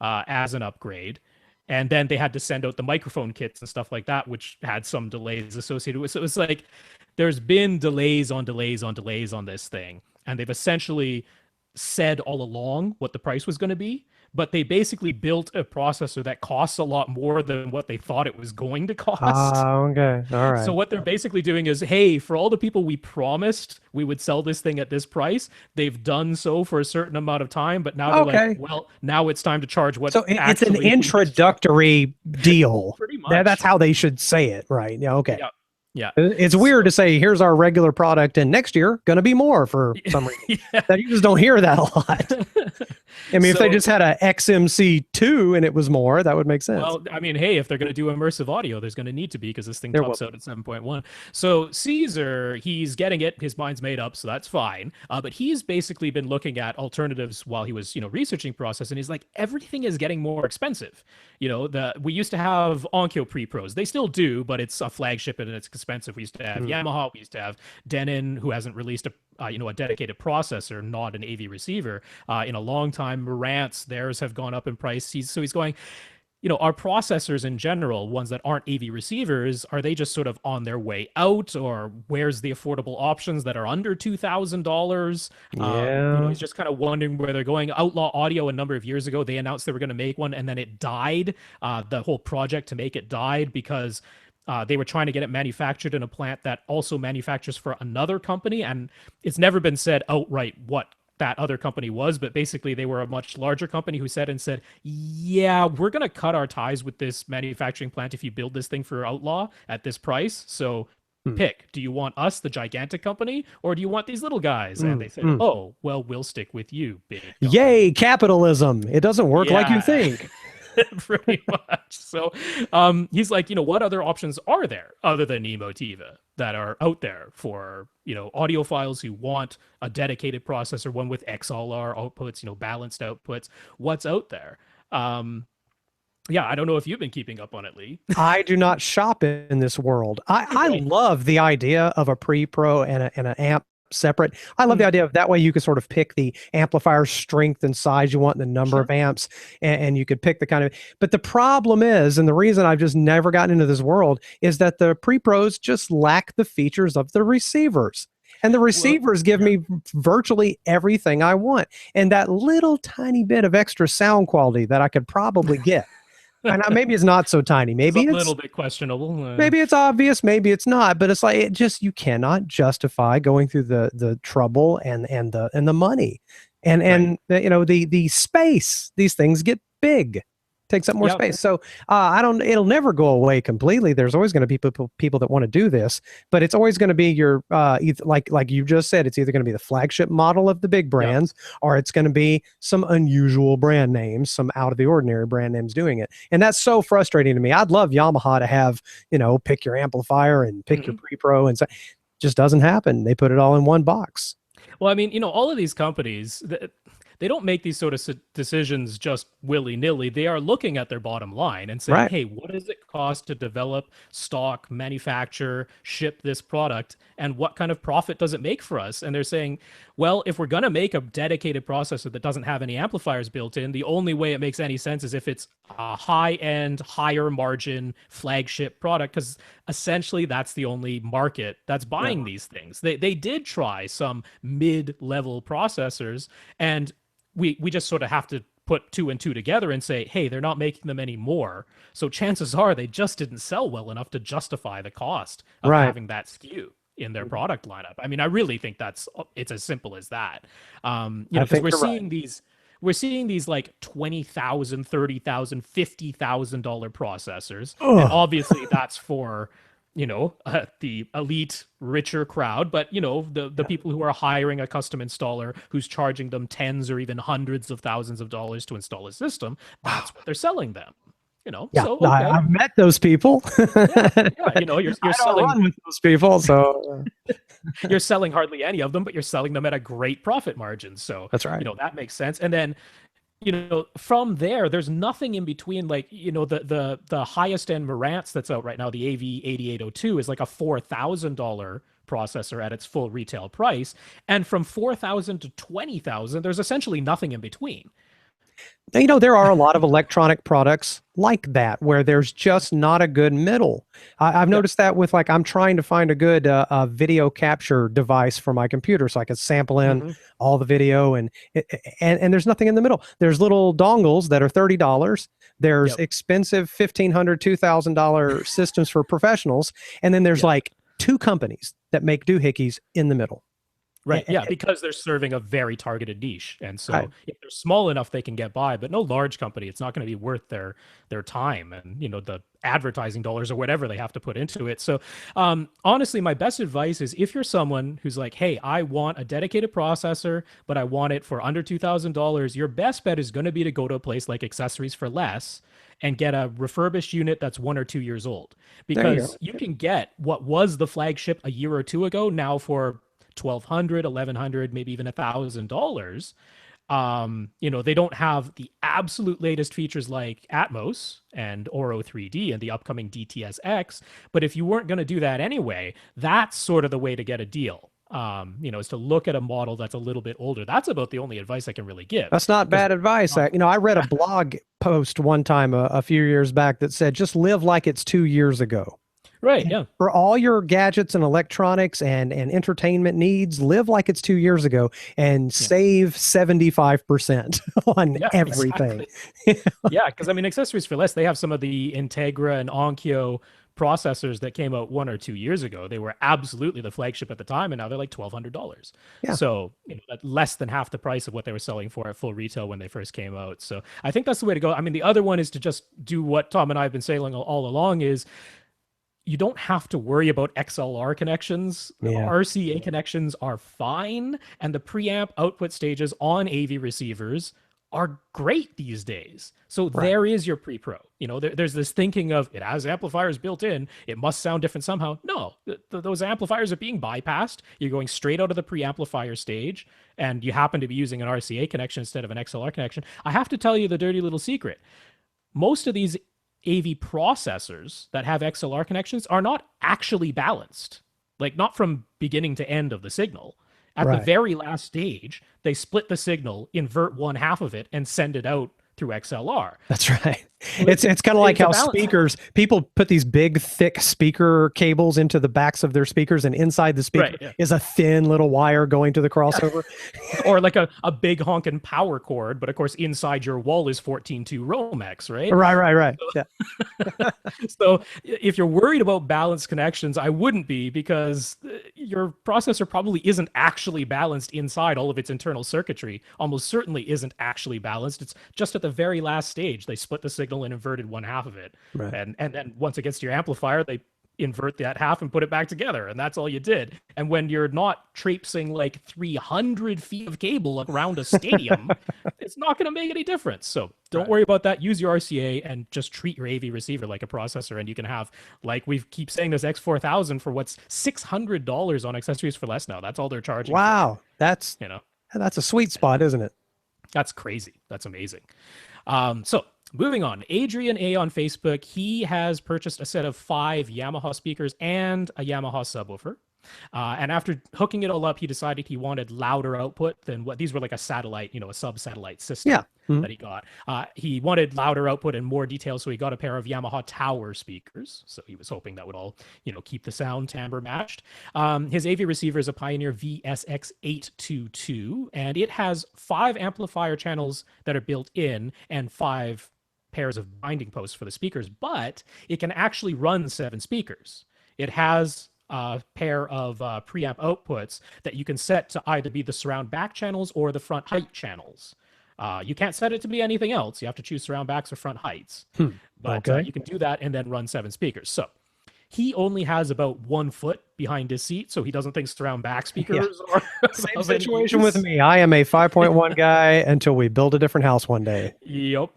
as an upgrade. And then they had to send out the microphone kits and stuff like that, which had some delays associated with it. So it was like, there's been delays on delays on delays on this thing. And they've essentially said all along what the price was going to be, but they basically built a processor that costs a lot more than what they thought it was going to cost. Okay. All right. So what they're basically doing is, hey, for all the people we promised we would sell this thing at this price, they've done so for a certain amount of time, but now they're like, well, now it's time to charge what. So it's an introductory deal. Pretty much. That's how they should say it, right? Yeah. Okay. Yeah. Yeah. It's weird to say, here's our regular product, and next year going to be more for some reason. That you just don't hear that a lot. I mean, if they just had a XMC2 and it was more, that would make sense. Well, I mean, hey, if they're going to do immersive audio, there's going to need to be, because this thing tops out at 7.1. So Caesar, he's getting it. His mind's made up, so that's fine. But he's basically been looking at alternatives while he was, researching process, and he's like, everything is getting more expensive. We used to have Onkyo Pre-Pros. They still do, but it's a flagship and it's expensive. We used to have Yamaha. We used to have Denon, who hasn't released a dedicated processor, not an AV receiver, in a long time. Rant's, theirs have gone up in price. So he's going, our processors in general, ones that aren't AV receivers, are they just sort of on their way out, or where's the affordable options that are under $2,000? He's just kind of wondering where they're going. Outlaw Audio, a number of years ago, they announced they were going to make one, and then it died. The whole project to make it died because they were trying to get it manufactured in a plant that also manufactures for another company, and it's never been said outright what that other company was, but basically they were a much larger company who said, yeah, we're going to cut our ties with this manufacturing plant if you build this thing for Outlaw at this price. So pick, do you want us, the gigantic company, or do you want these little guys? And they said, oh, well, we'll stick with you, big company. Yay, capitalism. It doesn't work like you think. Pretty much. So he's like, what other options are there other than Emotiva that are out there for, audiophiles who want a dedicated processor, one with XLR outputs, balanced outputs? What's out there? Yeah, I don't know if you've been keeping up on it, Lee. I do not shop in this world. I love the idea of a pre-pro and an amp separate. I love the idea of that way you could sort of pick the amplifier strength and size you want, and the number of amps, and you could pick the kind of, but the problem is, and the reason I've just never gotten into this world, is that the pre-pros just lack the features of the receivers. And the receivers give me virtually everything I want. And that little tiny bit of extra sound quality that I could probably get And maybe it's not so tiny. It's a little bit questionable. Maybe it's obvious, maybe it's not, but it's like it just you cannot justify going through the trouble and the money. And the space. These things get big. Takes up more space. So it'll never go away completely. There's always going to be people that want to do this, but it's always going to be your like you just said, it's either going to be the flagship model of the big brands, or it's going to be some unusual brand names, some out of the ordinary brand names doing it. And that's so frustrating to me. I'd love Yamaha to have, pick your amplifier and pick your pre-pro, and so just doesn't happen. They put it all in one box. Well, I mean, all of these companies, they don't make these sort of decisions just willy-nilly. They are looking at their bottom line and saying, hey, what does it cost to develop, stock, manufacture, ship this product? And what kind of profit does it make for us? And they're saying, well, if we're going to make a dedicated processor that doesn't have any amplifiers built in, the only way it makes any sense is if it's a high-end, higher margin flagship product, because essentially that's the only market that's buying these things. They did try some mid-level processors, and we just sort of have to put 2 and 2 together and say, hey, they're not making them anymore. So chances are they just didn't sell well enough to justify the cost of having that SKU in their product lineup. I mean, I really think it's as simple as that. Because we're seeing these like $20,000, $30,000, $50,000 processors. And obviously that's for the elite, richer crowd, but the people who are hiring a custom installer who's charging them tens or even hundreds of thousands of dollars to install a system, that's what they're selling them. So okay. I've met those people. You're selling run with those people, so you're selling hardly any of them, but you're selling them at a great profit margin. So that's right. That makes sense. And then from there, there's nothing in between. Like, the highest end Rants that's out right now, the AV8802, is like a $4,000 processor at its full retail price. And from $4,000 to $20,000, there's essentially nothing in between. There are a lot of electronic products like that where there's just not a good middle. I've noticed that with I'm trying to find a good video capture device for my computer so I can sample in all the video and there's nothing in the middle. There's little dongles that are $30. There's expensive $1,500, $2,000 systems for professionals, and then there's like 2 companies that make doohickeys in the middle. Right. Yeah, because they're serving a very targeted niche. And so if they're small enough, they can get by, but no large company, it's not going to be worth their time and, the advertising dollars or whatever they have to put into it. So honestly, my best advice is if you're someone who's like, hey, I want a dedicated processor, but I want it for under $2,000, your best bet is going to be to go to a place like Accessories for Less and get a refurbished unit that's 1 or 2 years old, because you can get what was the flagship a year or 2 ago now for $1,200, $1,100, maybe even $1,000. They don't have the absolute latest features like Atmos and Oro 3D and the upcoming DTS-X. But if you weren't going to do that anyway, that's sort of the way to get a deal. Is to look at a model that's a little bit older. That's about the only advice I can really give. That's not bad advice. I read a blog post one time a few years back that said, just live like it's 2 years ago. Right. Yeah. For all your gadgets and electronics and entertainment needs, live like it's 2 years ago and save 75% on everything. Exactly. Because Accessories for Less, they have some of the Integra and Onkyo processors that came out 1 or 2 years ago. They were absolutely the flagship at the time, and now they're like $1,200. So less than half the price of what they were selling for at full retail when they first came out. So I think that's the way to go. The other one is to just do what Tom and I have been saying all along is, you don't have to worry about XLR connections. RCA connections are fine, and the preamp output stages on AV receivers are great these days. So there is your pre-pro. There's this thinking of it has amplifiers built in, it must sound different somehow. No, those amplifiers are being bypassed. You're going straight out of the preamplifier stage, and you happen to be using an RCA connection instead of an XLR connection. I have to tell you the dirty little secret. Most of these AV processors that have XLR connections are not actually balanced, like not from beginning to end of the signal. At the very last stage, they split the signal, invert one half of it, and send it out through XLR. That's right. So It's kind of like it's a how balance. speakers, people put these big, thick speaker cables into the backs of their speakers, and inside the speaker Right. Yeah. is a thin little wire going to the crossover. Or like a big honking power cord, but of course inside your wall is 14.2 Romex, right? Right. Yeah. So if you're worried about balanced connections, I wouldn't be, because your processor probably isn't actually balanced inside. All of its internal circuitry almost certainly isn't actually balanced. It's just at the very last stage. They split the signal and inverted one half of it. Right. And then once it gets to your amplifier, they invert that half and put it back together, and that's all you did. And when you're not traipsing like 300 feet of cable around a stadium, it's not going to make any difference. So don't worry about that. Use your RCA and just treat your AV receiver like a processor, and you can have, like we keep saying, this X4000 for what's $600 on accessories for less now. That's all they're charging. Wow, that's a sweet spot, isn't it? That's crazy. That's amazing. So moving on, Adrian A on Facebook, he has purchased a set of 5 Yamaha speakers and a Yamaha subwoofer. And after hooking it all up, he decided he wanted louder output than what these were, like a satellite, a sub-satellite system. Yeah. That he got. He wanted louder output and more details, so he got a pair of Yamaha Tower speakers. So he was hoping that would all, keep the sound timbre matched. His AV receiver is a Pioneer VSX822, and it has 5 amplifier channels that are built in and 5 pairs of binding posts for the speakers, but it can actually run 7 speakers. It has a pair of preamp outputs that you can set to either be the surround back channels or the front height channels. You can't set it to be anything else. You have to choose surround backs or front heights. But you can do that and then run 7 speakers. So he only has about 1 foot behind his seat, so he doesn't think surround back speakers are same situation with me. I am a 5.1 guy until we build a different house one day. Yep.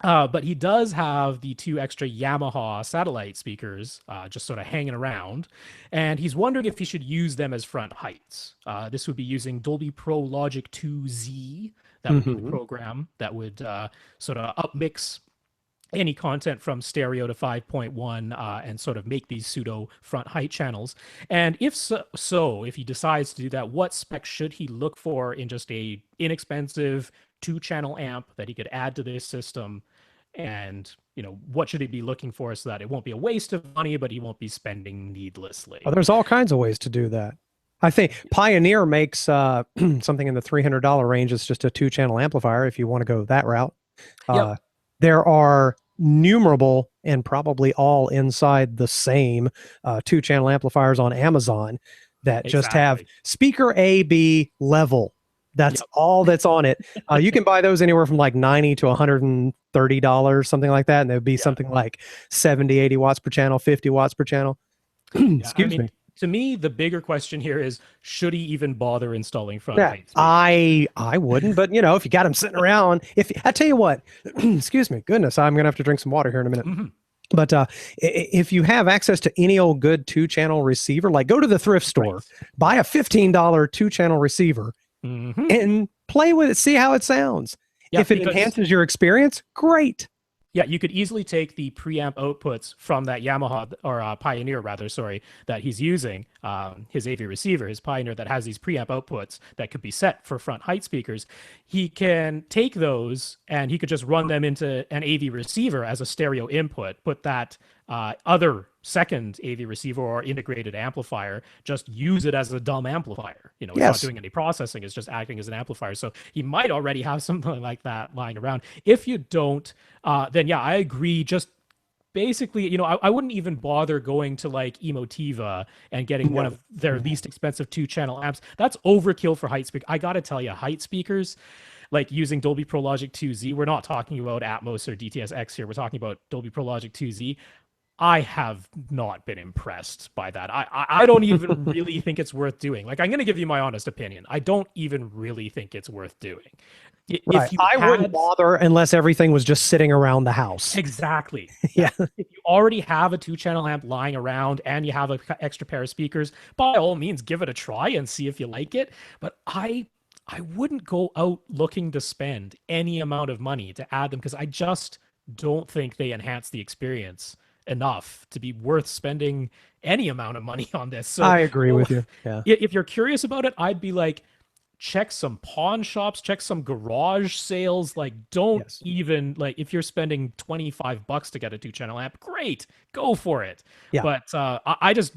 But he does have the 2 extra Yamaha satellite speakers just sort of hanging around, and he's wondering if he should use them as front heights. This would be using Dolby Pro Logic 2Z. That would be the program that would sort of upmix any content from stereo to 5.1 and sort of make these pseudo front height channels. And if so, if he decides to do that, what specs should he look for in just a inexpensive 2-channel amp that he could add to this system? And what should he be looking for so that it won't be a waste of money, but he won't be spending needlessly? Oh, there's all kinds of ways to do that. I think Pioneer makes something in the $300 range. It's just a 2-channel amplifier if you want to go that route. There are numerable, and probably all inside the same 2-channel amplifiers on Amazon that just have speaker A, B level. That's all that's on it. You can buy those anywhere from like $90 to $130, something like that. And there would be something like 70, 80 watts per channel, 50 watts per channel. Excuse me. To me, the bigger question here is, should he even bother installing front heights? I wouldn't, but if you got them sitting around, I tell you what, excuse me, goodness, I'm going to have to drink some water here in a minute. But if you have access to any old good 2-channel receiver, like go to the thrift store, buy a $15 2-channel receiver and play with it, see how it sounds. If it enhances your experience, great. Yeah, you could easily take the preamp outputs from that Yamaha, or Pioneer rather, sorry, that he's using, his AV receiver, his Pioneer that has these preamp outputs that could be set for front height speakers. He can take those and he could just run them into an AV receiver as a stereo input, put that other second AV receiver or integrated amplifier, just use it as a dumb amplifier. It's not doing any processing, it's just acting as an amplifier. So he might already have something like that lying around. If you don't, then yeah, I agree. Just basically, I wouldn't even bother going to like Emotiva and getting one of their least expensive 2-channel amps. That's overkill for height speakers. I gotta tell you, height speakers, like using Dolby Pro Logic 2Z, we're not talking about Atmos or DTS-X here. We're talking about Dolby Pro Logic 2Z. I have not been impressed by that. I don't even really think it's worth doing. Like, I'm going to give you my honest opinion. I don't even really think it's worth doing. Right. I wouldn't bother unless everything was just sitting around the house. Exactly. Yeah. If you already have a 2-channel amp lying around and you have an extra pair of speakers, by all means, give it a try and see if you like it. But I wouldn't go out looking to spend any amount of money to add them, because I just don't think they enhance the experience enough to be worth spending any amount of money on this. So I agree with you. Yeah. If you're curious about it, I'd be like, check some pawn shops, check some garage sales. Like, don't Yes. even like if you're spending $25 to get a 2-channel amp, great, go for it. Yeah. But I just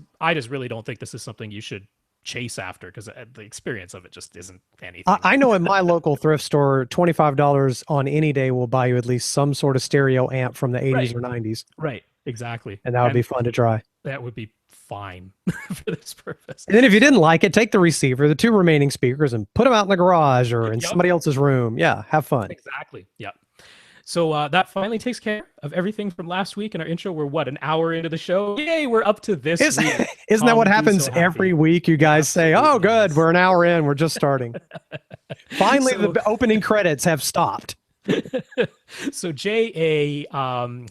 really don't think this is something you should chase after because the experience of it just isn't anything. I know in my local thrift store, $25 on any day will buy you at least some sort of stereo amp from the 80s Right, or 90s, right, exactly, and that would be fun to try. that would be fine for this purpose. And then if you didn't like it, take the receiver, the two remaining speakers, and put them out in the garage or in Yep, somebody else's room. Yeah, have fun. exactly. Yep. So that finally takes care of everything from last week in our intro. We're what, an hour into the show? Yay, we're up to this week. Isn't that what Be happens so every happy. week? You guys say, "Oh, Absolutely good, is. we're an hour in, we're just starting." Finally, So- the opening credits have stopped. So JA,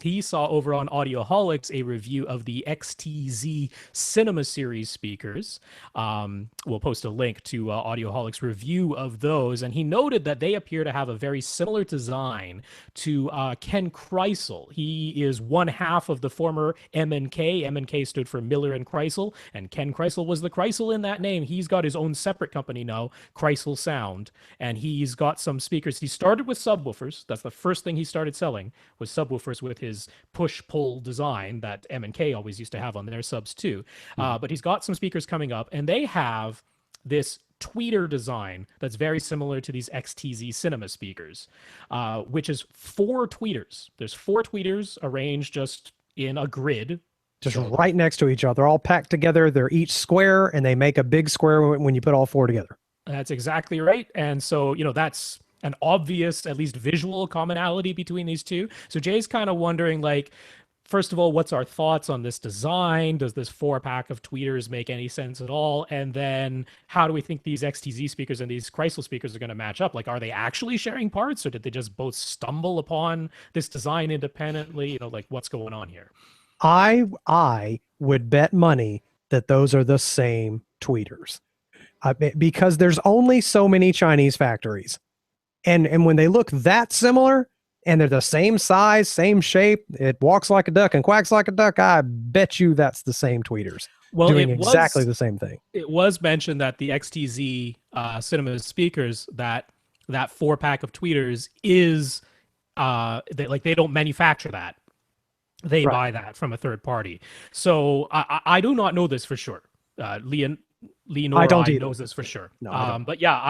he saw over on Audioholics a review of the XTZ Cinema Series speakers. We'll post a link to Audioholics' review of those, and he noted that they appear to have a very similar design to Ken Kreisel. He is one half of the former M&K. M&K stood for Miller and Kreisel, and Ken Kreisel was the Kreisel in that name. He's got his own separate company now, Kreisel Sound, and he's got some speakers. He started with subwoofers. That's the first thing he started selling was subwoofers with his push-pull design that M&K always used to have on their subs too. But he's got some speakers coming up, and they have this tweeter design that's very similar to these XTZ Cinema speakers, which is 4 tweeters. There's 4 tweeters arranged just in a grid. Just right next to each other, all packed together. They're each square, and they make a big square when you put all 4 together. That's exactly right. And so, that's an obvious, at least visual commonality between these two. So Jay's kind of wondering, like, first of all, what's our thoughts on this design? Does this 4-pack of tweeters make any sense at all? And then how do we think these XTZ speakers and these Kreisel speakers are going to match up? Like, are they actually sharing parts, or did they just both stumble upon this design independently? Like, what's going on here? I would bet money that those are the same tweeters, because there's only so many Chinese factories. And when they look that similar and they're the same size, same shape, it walks like a duck and quacks like a duck, I bet you that's the same tweeters doing exactly the same thing. It was mentioned that the XTZ Cinema speakers, that 4-pack of tweeters is, they don't manufacture that. They buy that from a third party. So I do not know this for sure. Leonora knows this for sure. No, but yeah,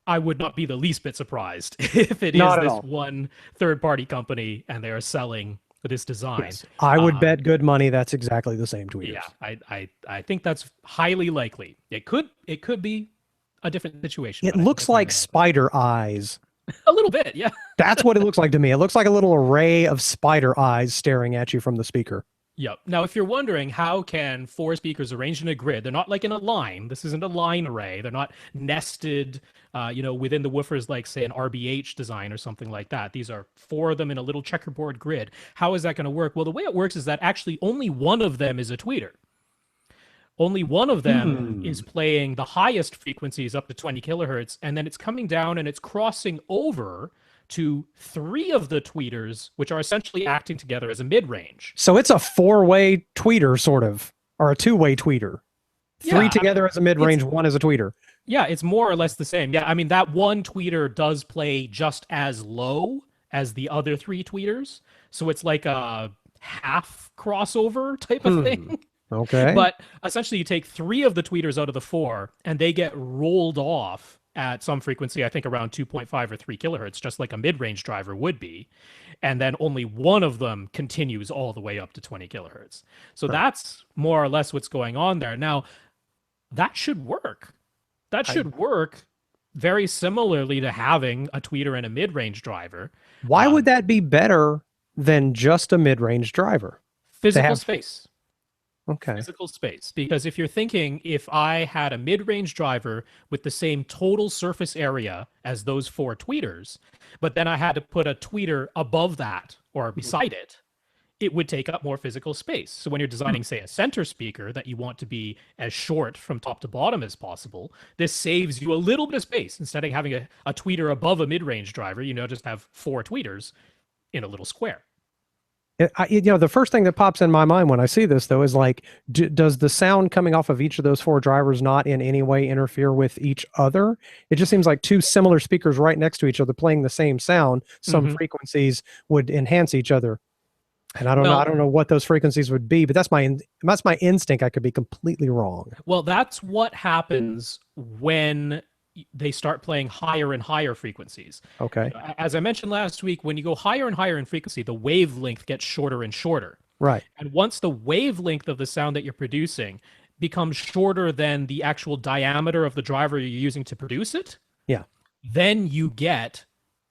I would not be the least bit surprised if it is this one third-party company and they are selling this design. Yes. I would bet good money that's exactly the same tweeters. Yeah, I think that's highly likely. It could be a different situation. It looks like spider eyes. A little bit, yeah. That's what it looks like to me. It looks like a little array of spider eyes staring at you from the speaker. Yep. Now, if you're wondering how can 4 speakers arranged in a grid, they're not like in a line. This isn't a line array. They're not nested, within the woofers like, say, an RBH design or something like that. These are 4 of them in a little checkerboard grid. How is that going to work? Well, the way it works is that actually only one of them is a tweeter. Only one of them is playing the highest frequencies up to 20 kilohertz, and then it's coming down and it's crossing over to 3 of the tweeters, which are essentially acting together as a mid-range. So it's a 4-way tweeter, sort of, or a 2-way tweeter. 3 together as a mid-range, 1 as a tweeter. Yeah, it's more or less the same. Yeah, I mean, that one tweeter does play just as low as the other 3 tweeters. So it's like a half crossover type of thing. Okay. But essentially, you take 3 of the tweeters out of the 4, and they get rolled off at some frequency, I think around 2.5 or 3 kilohertz, just like a mid-range driver would be. And then only one of them continues all the way up to 20 kilohertz. So that's more or less what's going on there. Now, that should work. That should work very similarly to having a tweeter and a mid-range driver. Why would that be better than just a mid-range driver? Physical space. Okay. Physical space. Because if you're thinking, if I had a mid-range driver with the same total surface area as those 4 tweeters, but then I had to put a tweeter above that or beside it, it would take up more physical space. So when you're designing, say, a center speaker that you want to be as short from top to bottom as possible, this saves you a little bit of space. Instead of having a tweeter above a mid-range driver, just have 4 tweeters in a little square. The first thing that pops in my mind when I see this, though, is like, does the sound coming off of each of those four drivers not in any way interfere with each other? It just seems like two similar speakers right next to each other playing the same sound. Some Mhm. frequencies would enhance each other, and I don't know. I Well, don't know what those frequencies would be, but that's my instinct. I could be completely wrong. well, that's what happens when they start playing higher and higher frequencies. Okay, As I mentioned last week, when you go higher and higher in frequency, the wavelength gets shorter and shorter. right. And once the wavelength of the sound that you're producing becomes shorter than the actual diameter of the driver you're using to produce it, Yeah. then you get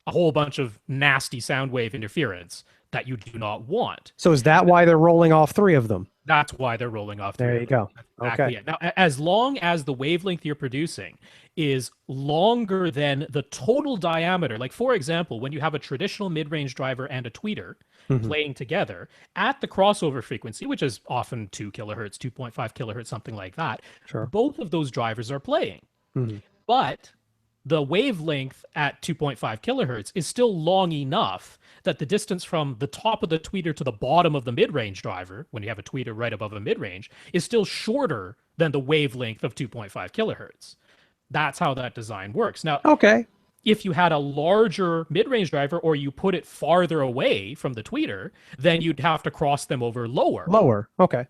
a whole bunch of nasty sound wave interference that you do not want. So is that why they're rolling off three of them? That's why they're rolling off three There of you them. go. That's Okay. exactly it. Now, as long as the wavelength you're producing is longer than the total diameter, like for example, when you have a traditional mid-range driver and a tweeter Hmm. playing together at the crossover frequency, which is often 2 kilohertz, 2.5 kilohertz, something like that, Sure. both of those drivers are playing. Hmm. But the wavelength at 2.5 kilohertz is still long enough that the distance from the top of the tweeter to the bottom of the mid-range driver, when you have a tweeter right above a mid-range, is still shorter than the wavelength of 2.5 kilohertz. That's how that design works. Now, Okay. if you had a larger mid-range driver or you put it farther away from the tweeter, then you'd have to cross them over lower. Lower. Okay.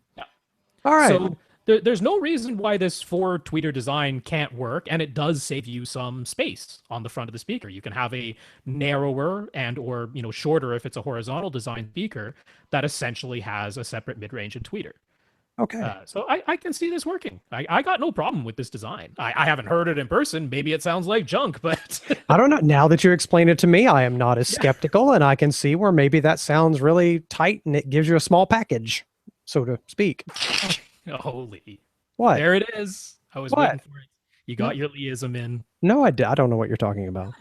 All right. So there's no reason why this four tweeter design can't work, and it does save you some space on the front of the speaker. You can have a narrower and or shorter if it's a horizontal design speaker that essentially has a separate mid-range and tweeter. Okay. So I can see this working. I got no problem with this design. I haven't heard it in person. Maybe it sounds like junk, but I don't know. Now that you explain it to me, I am not as skeptical, and I can see where maybe that sounds really tight and it gives you a small package, so to speak. holy, What? there it is. I was What? waiting for it. You got your Leism in. No, I don't know what you're talking about.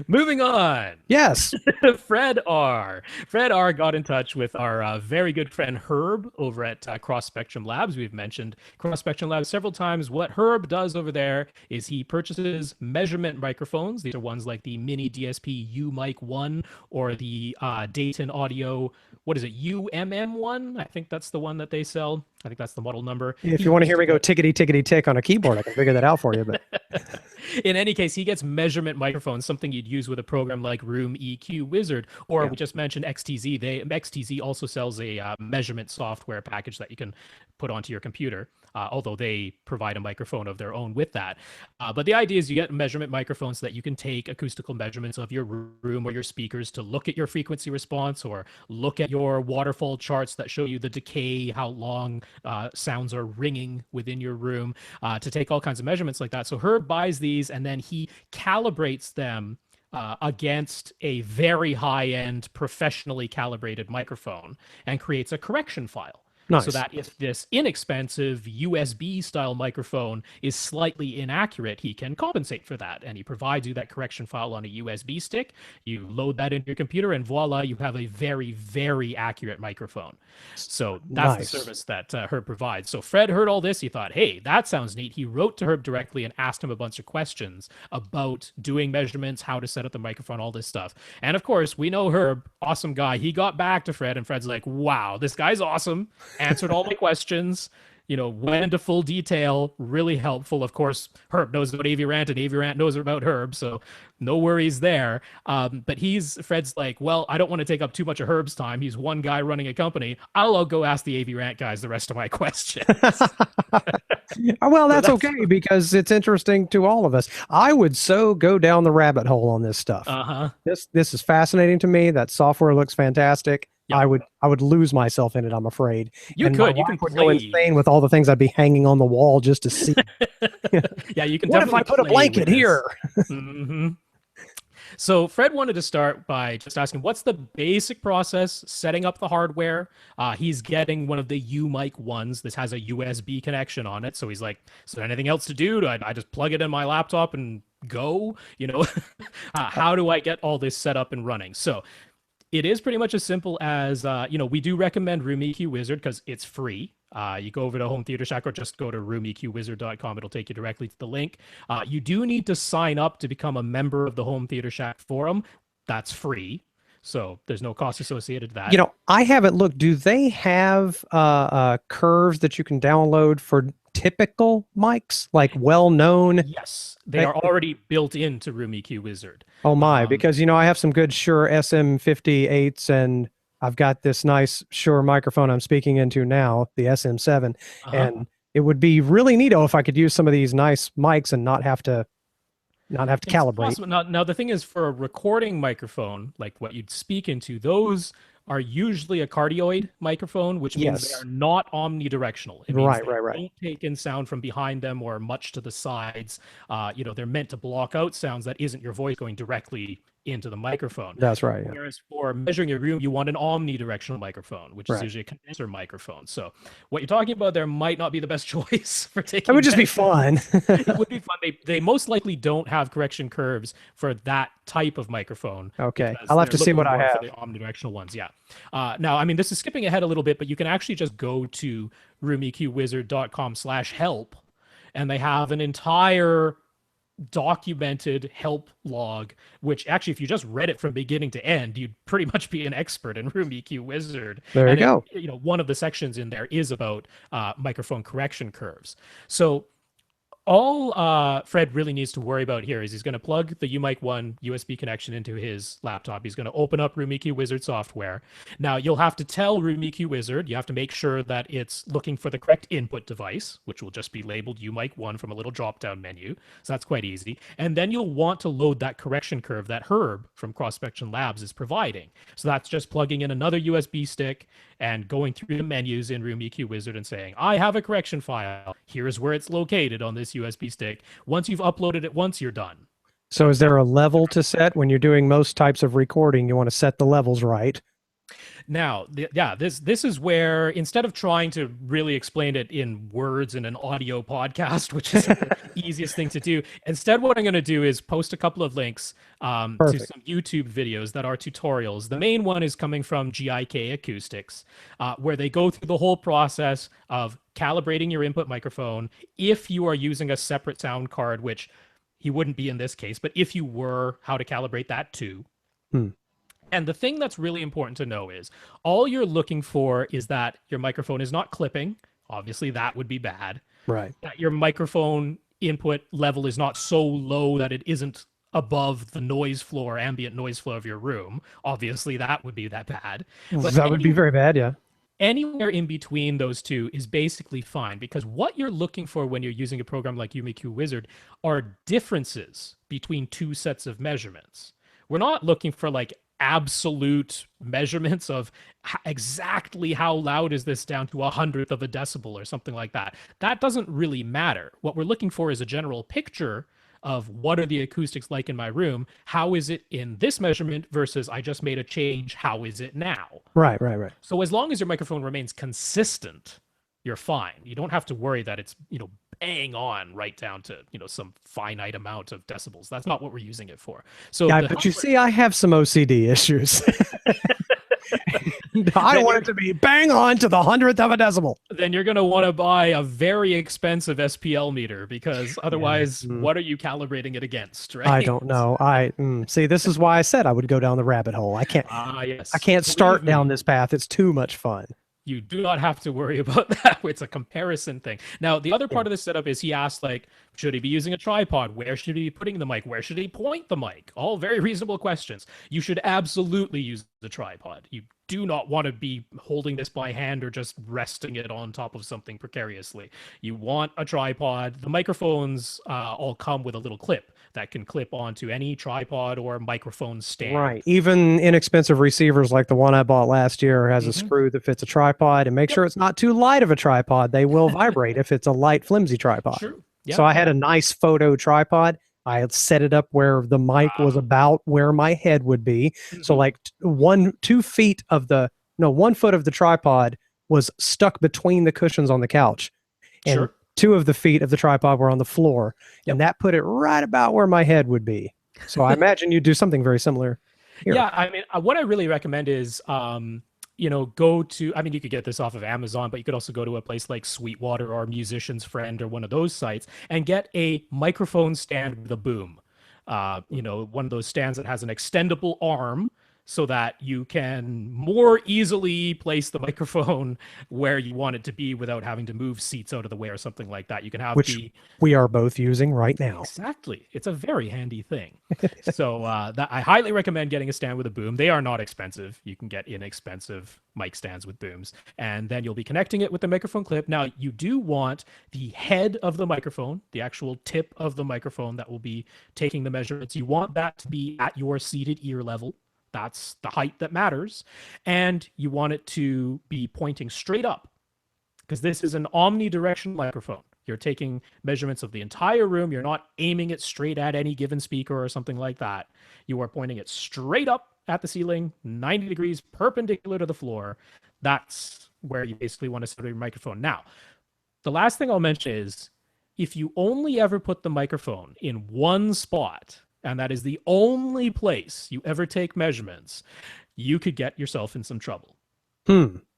Moving on. Yes. Fred R. Fred R. got in touch with our very good friend Herb over at Cross Spectrum Labs. We've mentioned Cross Spectrum Labs several times. What Herb does over there is he purchases measurement microphones. These are ones like the Mini DSP U Mic 1 or the Dayton Audio, what is it, UMM1? I think that's the one that they sell. I think that's the model number. If you want to hear me go tickety tickety tick on a keyboard, I can figure that out for you. But In any case, he gets measurement microphones, something you'd use with a program like Room EQ Wizard, or yeah. we just mentioned XTZ. XTZ also sells a measurement software package that you can put onto your computer, although they provide a microphone of their own with that. But the idea is you get measurement microphones so that you can take acoustical measurements of your room or your speakers to look at your frequency response or look at your waterfall charts that show you the decay, how long sounds are ringing within your room, to take all kinds of measurements like that. So Herb buys these and then he calibrates them against a very high-end, professionally calibrated microphone and creates a correction file. Nice. So that if this inexpensive USB style microphone is slightly inaccurate, he can compensate for that. And he provides you that correction file on a USB stick. You load that into your computer, and voila, you have a very, very accurate microphone. So that's Nice. the service that Herb provides. So Fred heard all this. He thought, hey, that sounds neat. He wrote to Herb directly and asked him a bunch of questions about doing measurements, how to set up the microphone, all this stuff. And of course, we know Herb, awesome guy. He got back to Fred, and Fred's like, wow, this guy's awesome. Answered all my questions, went into full detail, really helpful. Of course, Herb knows about AV Rant and AV Rant knows about Herb, so no worries there. But Fred's like, well, I don't want to take up too much of Herb's time. He's one guy running a company. I'll go ask the AV Rant guys the rest of my questions. Well, that's okay because it's interesting to all of us. I would so go down the rabbit hole on this stuff. Uh-huh. This is fascinating to me. That software looks fantastic. Yep. I would lose myself in it, I'm afraid. You and could. My You can wife would go play. insane with all the things I'd be hanging on the wall just to see. Yeah, you can. What if I put a play blanket with here? Mm-hmm. So Fred wanted to start by just asking, what's the basic process setting up the hardware? He's getting one of the U Mic ones. This has a USB connection on it. So he's like, is there anything else to do? Do I just plug it in my laptop and go? How do I get all this set up and running? So it is pretty much as simple as, we do recommend Room EQ Wizard because it's free. You go over to Home Theater Shack or just go to roomeqwizard.com. It'll take you directly to the link. You do need to sign up to become a member of the Home Theater Shack forum. That's free. So there's no cost associated to You that. know, I haven't looked. Do they have curves that you can download for typical mics, like well-known? Yes, they are already built into Room EQ Wizard. Oh my, Um, because I have some good Shure SM58s, and I've got this nice Shure microphone I'm speaking into now, the SM7, uh-huh. and it would be really neato if I could use some of these nice mics and not have to It's calibrate. possible. Now, the thing is, for a recording microphone, like what you'd speak into, those are usually a cardioid microphone, which means they are Yes. not omnidirectional. It means Right, they right, right. don't take in sound from behind them or much to the sides. They're meant to block out sounds that isn't your voice going directly into the microphone. That's right. Yeah. Whereas for measuring your room, you want an omnidirectional microphone, which is Right. usually a condenser microphone. So what you're talking about there might not be the best choice for That would taking just be measurements. fun. It would be fun. They most likely don't have correction curves for that type of microphone Okay. because I'll have they're to see looking what I more for have. the omnidirectional ones. Yeah. Now, I mean, this is skipping ahead a little bit, but you can actually just go to roomeqwizard.com/help, and they have an entire documented help log, which actually, if you just read it from beginning to end, you'd pretty much be an expert in Room EQ Wizard. There you And go. one of the sections in there is about microphone correction curves. So all Fred really needs to worry about here is he's going to plug the UMic 1 USB connection into his laptop. He's going to open up Room EQ Wizard software. Now, you'll have to tell Room EQ Wizard, you have to make sure that it's looking for the correct input device, which will just be labeled UMic 1 from a little drop down menu. So that's quite easy. And then you'll want to load that correction curve that Herb from Cross Spectrum Labs is providing. So that's just plugging in another USB stick and going through the menus in Room EQ Wizard and saying, I have a correction file. Here's where it's located on this USB stick. Once you've uploaded it once, you're done. So is there a level to set when you're doing most types of recording? You want to set the levels right. Now, this is where instead of trying to really explain it in words in an audio podcast, which is the easiest thing to do, instead what I'm going to do is post a couple of links to Perfect. some YouTube videos that are tutorials. The main one is coming from GIK Acoustics, where they go through the whole process of calibrating your input microphone if you are using a separate sound card, which he wouldn't be in this case, but if you were, how to calibrate that too. Hmm. And the thing that's really important to know is all you're looking for is that your microphone is not clipping. Obviously, that would be bad. Right. That your microphone input level is not so low that it isn't above the noise floor, ambient noise flow of your room. Obviously, that would be that bad. But That would be very bad. Yeah. anywhere in between those two is basically fine because what you're looking for when you're using a program like UMiQ Wizard are differences between two sets of measurements. We're not looking for like absolute measurements of exactly how loud is this down to 100th of a decibel or something like that. That doesn't really matter. What we're looking for is a general picture of what are the acoustics like in my room? How is it in this measurement versus I just made a change? How is it now? Right. Right. Right. So as long as your microphone remains consistent, you're fine. You don't have to worry that it's, bang on right down to, some finite amount of decibels. That's not what we're using it for. So Yeah, but you see, I have some OCD issues. I want it to be bang on to the 100th of a decibel. Then you're going to want to buy a very expensive SPL meter because otherwise, what are you calibrating it against, right? I don't know. See, this is why I said I would go down the rabbit hole. I can't. Yes. I can't start down this path. It's too much fun. You do not have to worry about that. It's a comparison thing. Now, the other part of the setup is he asked, like, should he be using a tripod? Where should he be putting the mic? Where should he point the mic? All very reasonable questions. You should absolutely use the tripod. You do not want to be holding this by hand or just resting it on top of something precariously. You want a tripod. The microphones all come with a little clip that can clip onto any tripod or microphone stand. Right. Even inexpensive receivers like the one I bought last year has a screw that fits a tripod, and make sure it's not too light of a tripod. They will vibrate if it's a light, flimsy tripod. True. Yep. So I had a nice photo tripod. I had set it up where the mic was about where my head would be. So like 1 foot of the tripod was stuck between the cushions on the couch. And 2 of the feet of the tripod were on the floor. And that put it right about where my head would be. So I imagine you'd do something very similar here. Yeah, I mean, what I really recommend is go to, I mean, you could get this off of Amazon, but you could also go to a place like Sweetwater or Musician's Friend or one of those sites and get a microphone stand with a boom. One of those stands that has an extendable arm so that you can more easily place the microphone where you want it to be without having to move seats out of the way or something like that. You can have Which the we are both using right now. Exactly. It's a very handy thing. So that I highly recommend getting a stand with a boom. They are not expensive. You can get inexpensive mic stands with booms, and then you'll be connecting it with the microphone clip. Now, you do want the head of the microphone, the actual tip of the microphone that will be taking the measurements. You want that to be at your seated ear level. That's the height that matters. And you want it to be pointing straight up, because this is an omnidirectional microphone. You're taking measurements of the entire room. You're not aiming it straight at any given speaker or something like that. You are pointing it straight up at the ceiling, 90 degrees perpendicular to the floor. That's where you basically want to set your microphone. Now, the last thing I'll mention is if you only ever put the microphone in one spot, and that is the only place you ever take measurements, you could get yourself in some trouble.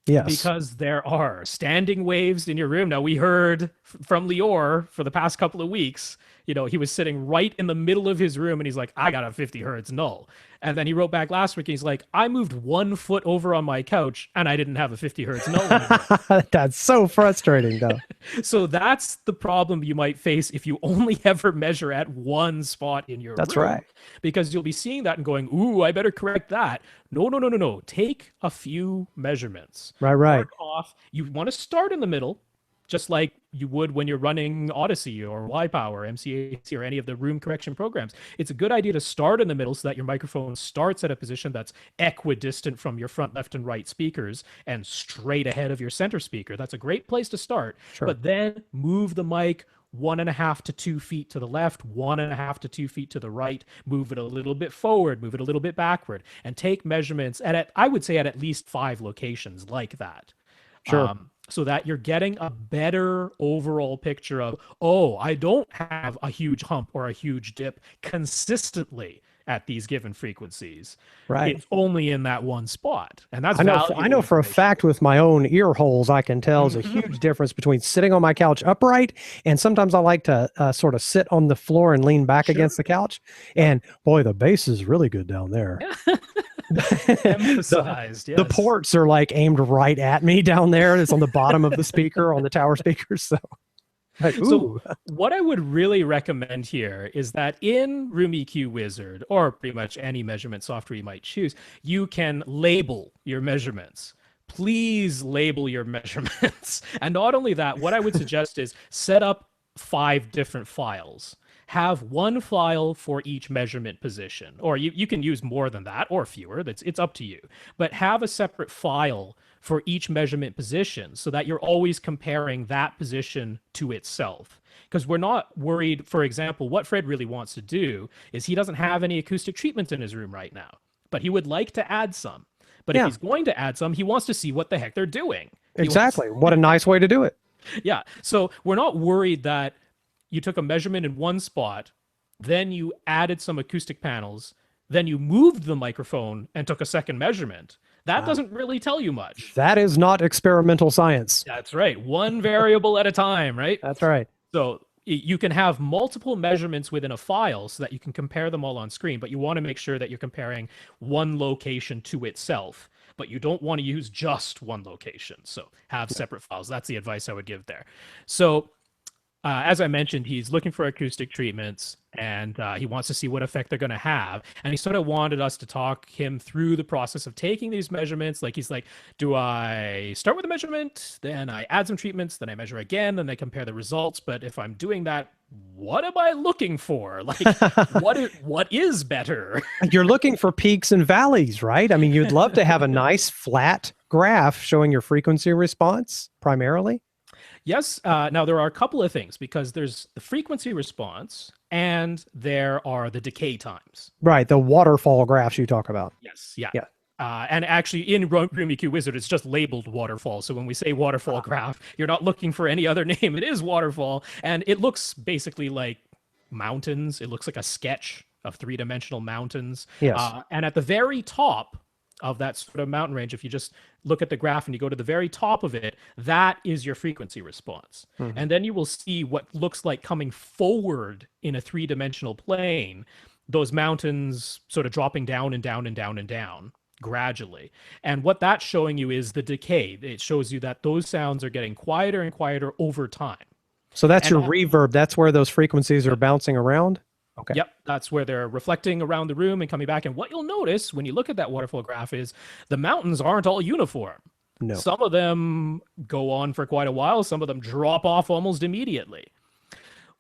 Yes. Because there are standing waves in your room. Now, we heard from Lior for the past couple of weeks, he was sitting right in the middle of his room and he's like, I got a 50 hertz null. And then he wrote back last week and he's like, I moved 1 foot over on my couch and I didn't have a 50 hertz null. That's so frustrating, though. So that's the problem you might face if you only ever measure at one spot in your room. That's right. Because you'll be seeing that and going, ooh, I better correct that. No. Take a few measurements. Right. Mark off. You want to start in the middle, just like you would when you're running Odyssey or YPower, MCAC, or any of the room correction programs. It's a good idea to start in the middle so that your microphone starts at a position that's equidistant from your front, left, and right speakers and straight ahead of your center speaker. That's a great place to start. Sure. But then move the mic 1.5 to 2 feet to the left, 1.5 to 2 feet to the right, move it a little bit forward, move it a little bit backward, and take measurements I would say at least 5 locations like that. Sure. So that you're getting a better overall picture of, oh, I don't have a huge hump or a huge dip consistently at these given frequencies. Right. It's only in that one spot. And that's I know for a fact with my own ear holes, I can tell there's a huge difference between sitting on my couch upright, and sometimes I like to sort of sit on the floor and lean back against the couch. And boy, the bass is really good down there. Emphasized, yes. The ports are like aimed right at me down there. It's on the bottom of the speaker on the tower speakers. So, so what I would really recommend here is that in Room EQ Wizard, or pretty much any measurement software you might choose, you can label your measurements. Please label your measurements. And not only that, what I would suggest is set up 5 different files. Have one file for each measurement position, or you can use more than that or fewer. It's up to you. But have a separate file for each measurement position so that you're always comparing that position to itself. Because we're not worried, for example, what Fred really wants to do is he doesn't have any acoustic treatment in his room right now, but he would like to add some. But if he's going to add some, he wants to see what the heck they're doing. Exactly. What a nice way to do it. Yeah. So we're not worried that you took a measurement in one spot, then you added some acoustic panels, then you moved the microphone and took a second measurement. That doesn't really tell you much. That is not experimental science. That's right. One variable at a time, right? That's right. So you can have multiple measurements within a file so that you can compare them all on screen, but you want to make sure that you're comparing one location to itself. But you don't want to use just one location. So have separate files. That's the advice I would give there. So as I mentioned, he's looking for acoustic treatments, and he wants to see what effect they're going to have. And he sort of wanted us to talk him through the process of taking these measurements. Like, he's like, do I start with a measurement, then I add some treatments, then I measure again, then I compare the results? But if I'm doing that, what am I looking for? Like, what is better? You're looking for peaks and valleys, right? I mean, you'd love to have a nice flat graph showing your frequency response primarily. Yes. Now, there are a couple of things, because there's the frequency response and there are the decay times. Right. The waterfall graphs you talk about. Yes. Yeah. Yeah. And actually, in Room EQ Wizard, it's just labeled waterfall. So when we say waterfall graph, you're not looking for any other name. It is waterfall. And it looks basically like mountains. It looks like a sketch of 3-dimensional mountains. Yes. And at the very top of that sort of mountain range, if you just look at the graph and you go to the very top of it, that is your frequency response. And then you will see what looks like coming forward in a 3-dimensional plane, those mountains sort of dropping down and down and down and down. gradually. And what that's showing you is the decay. It shows you that those sounds are getting quieter and quieter over time. So that's And your reverb. That's where those frequencies are bouncing around. Okay. yep, that's where they're reflecting around the room and coming back. And what you'll notice when you look at that waterfall graph is the mountains aren't all uniform. No. Some of them go on for quite a while, some of them drop off almost immediately.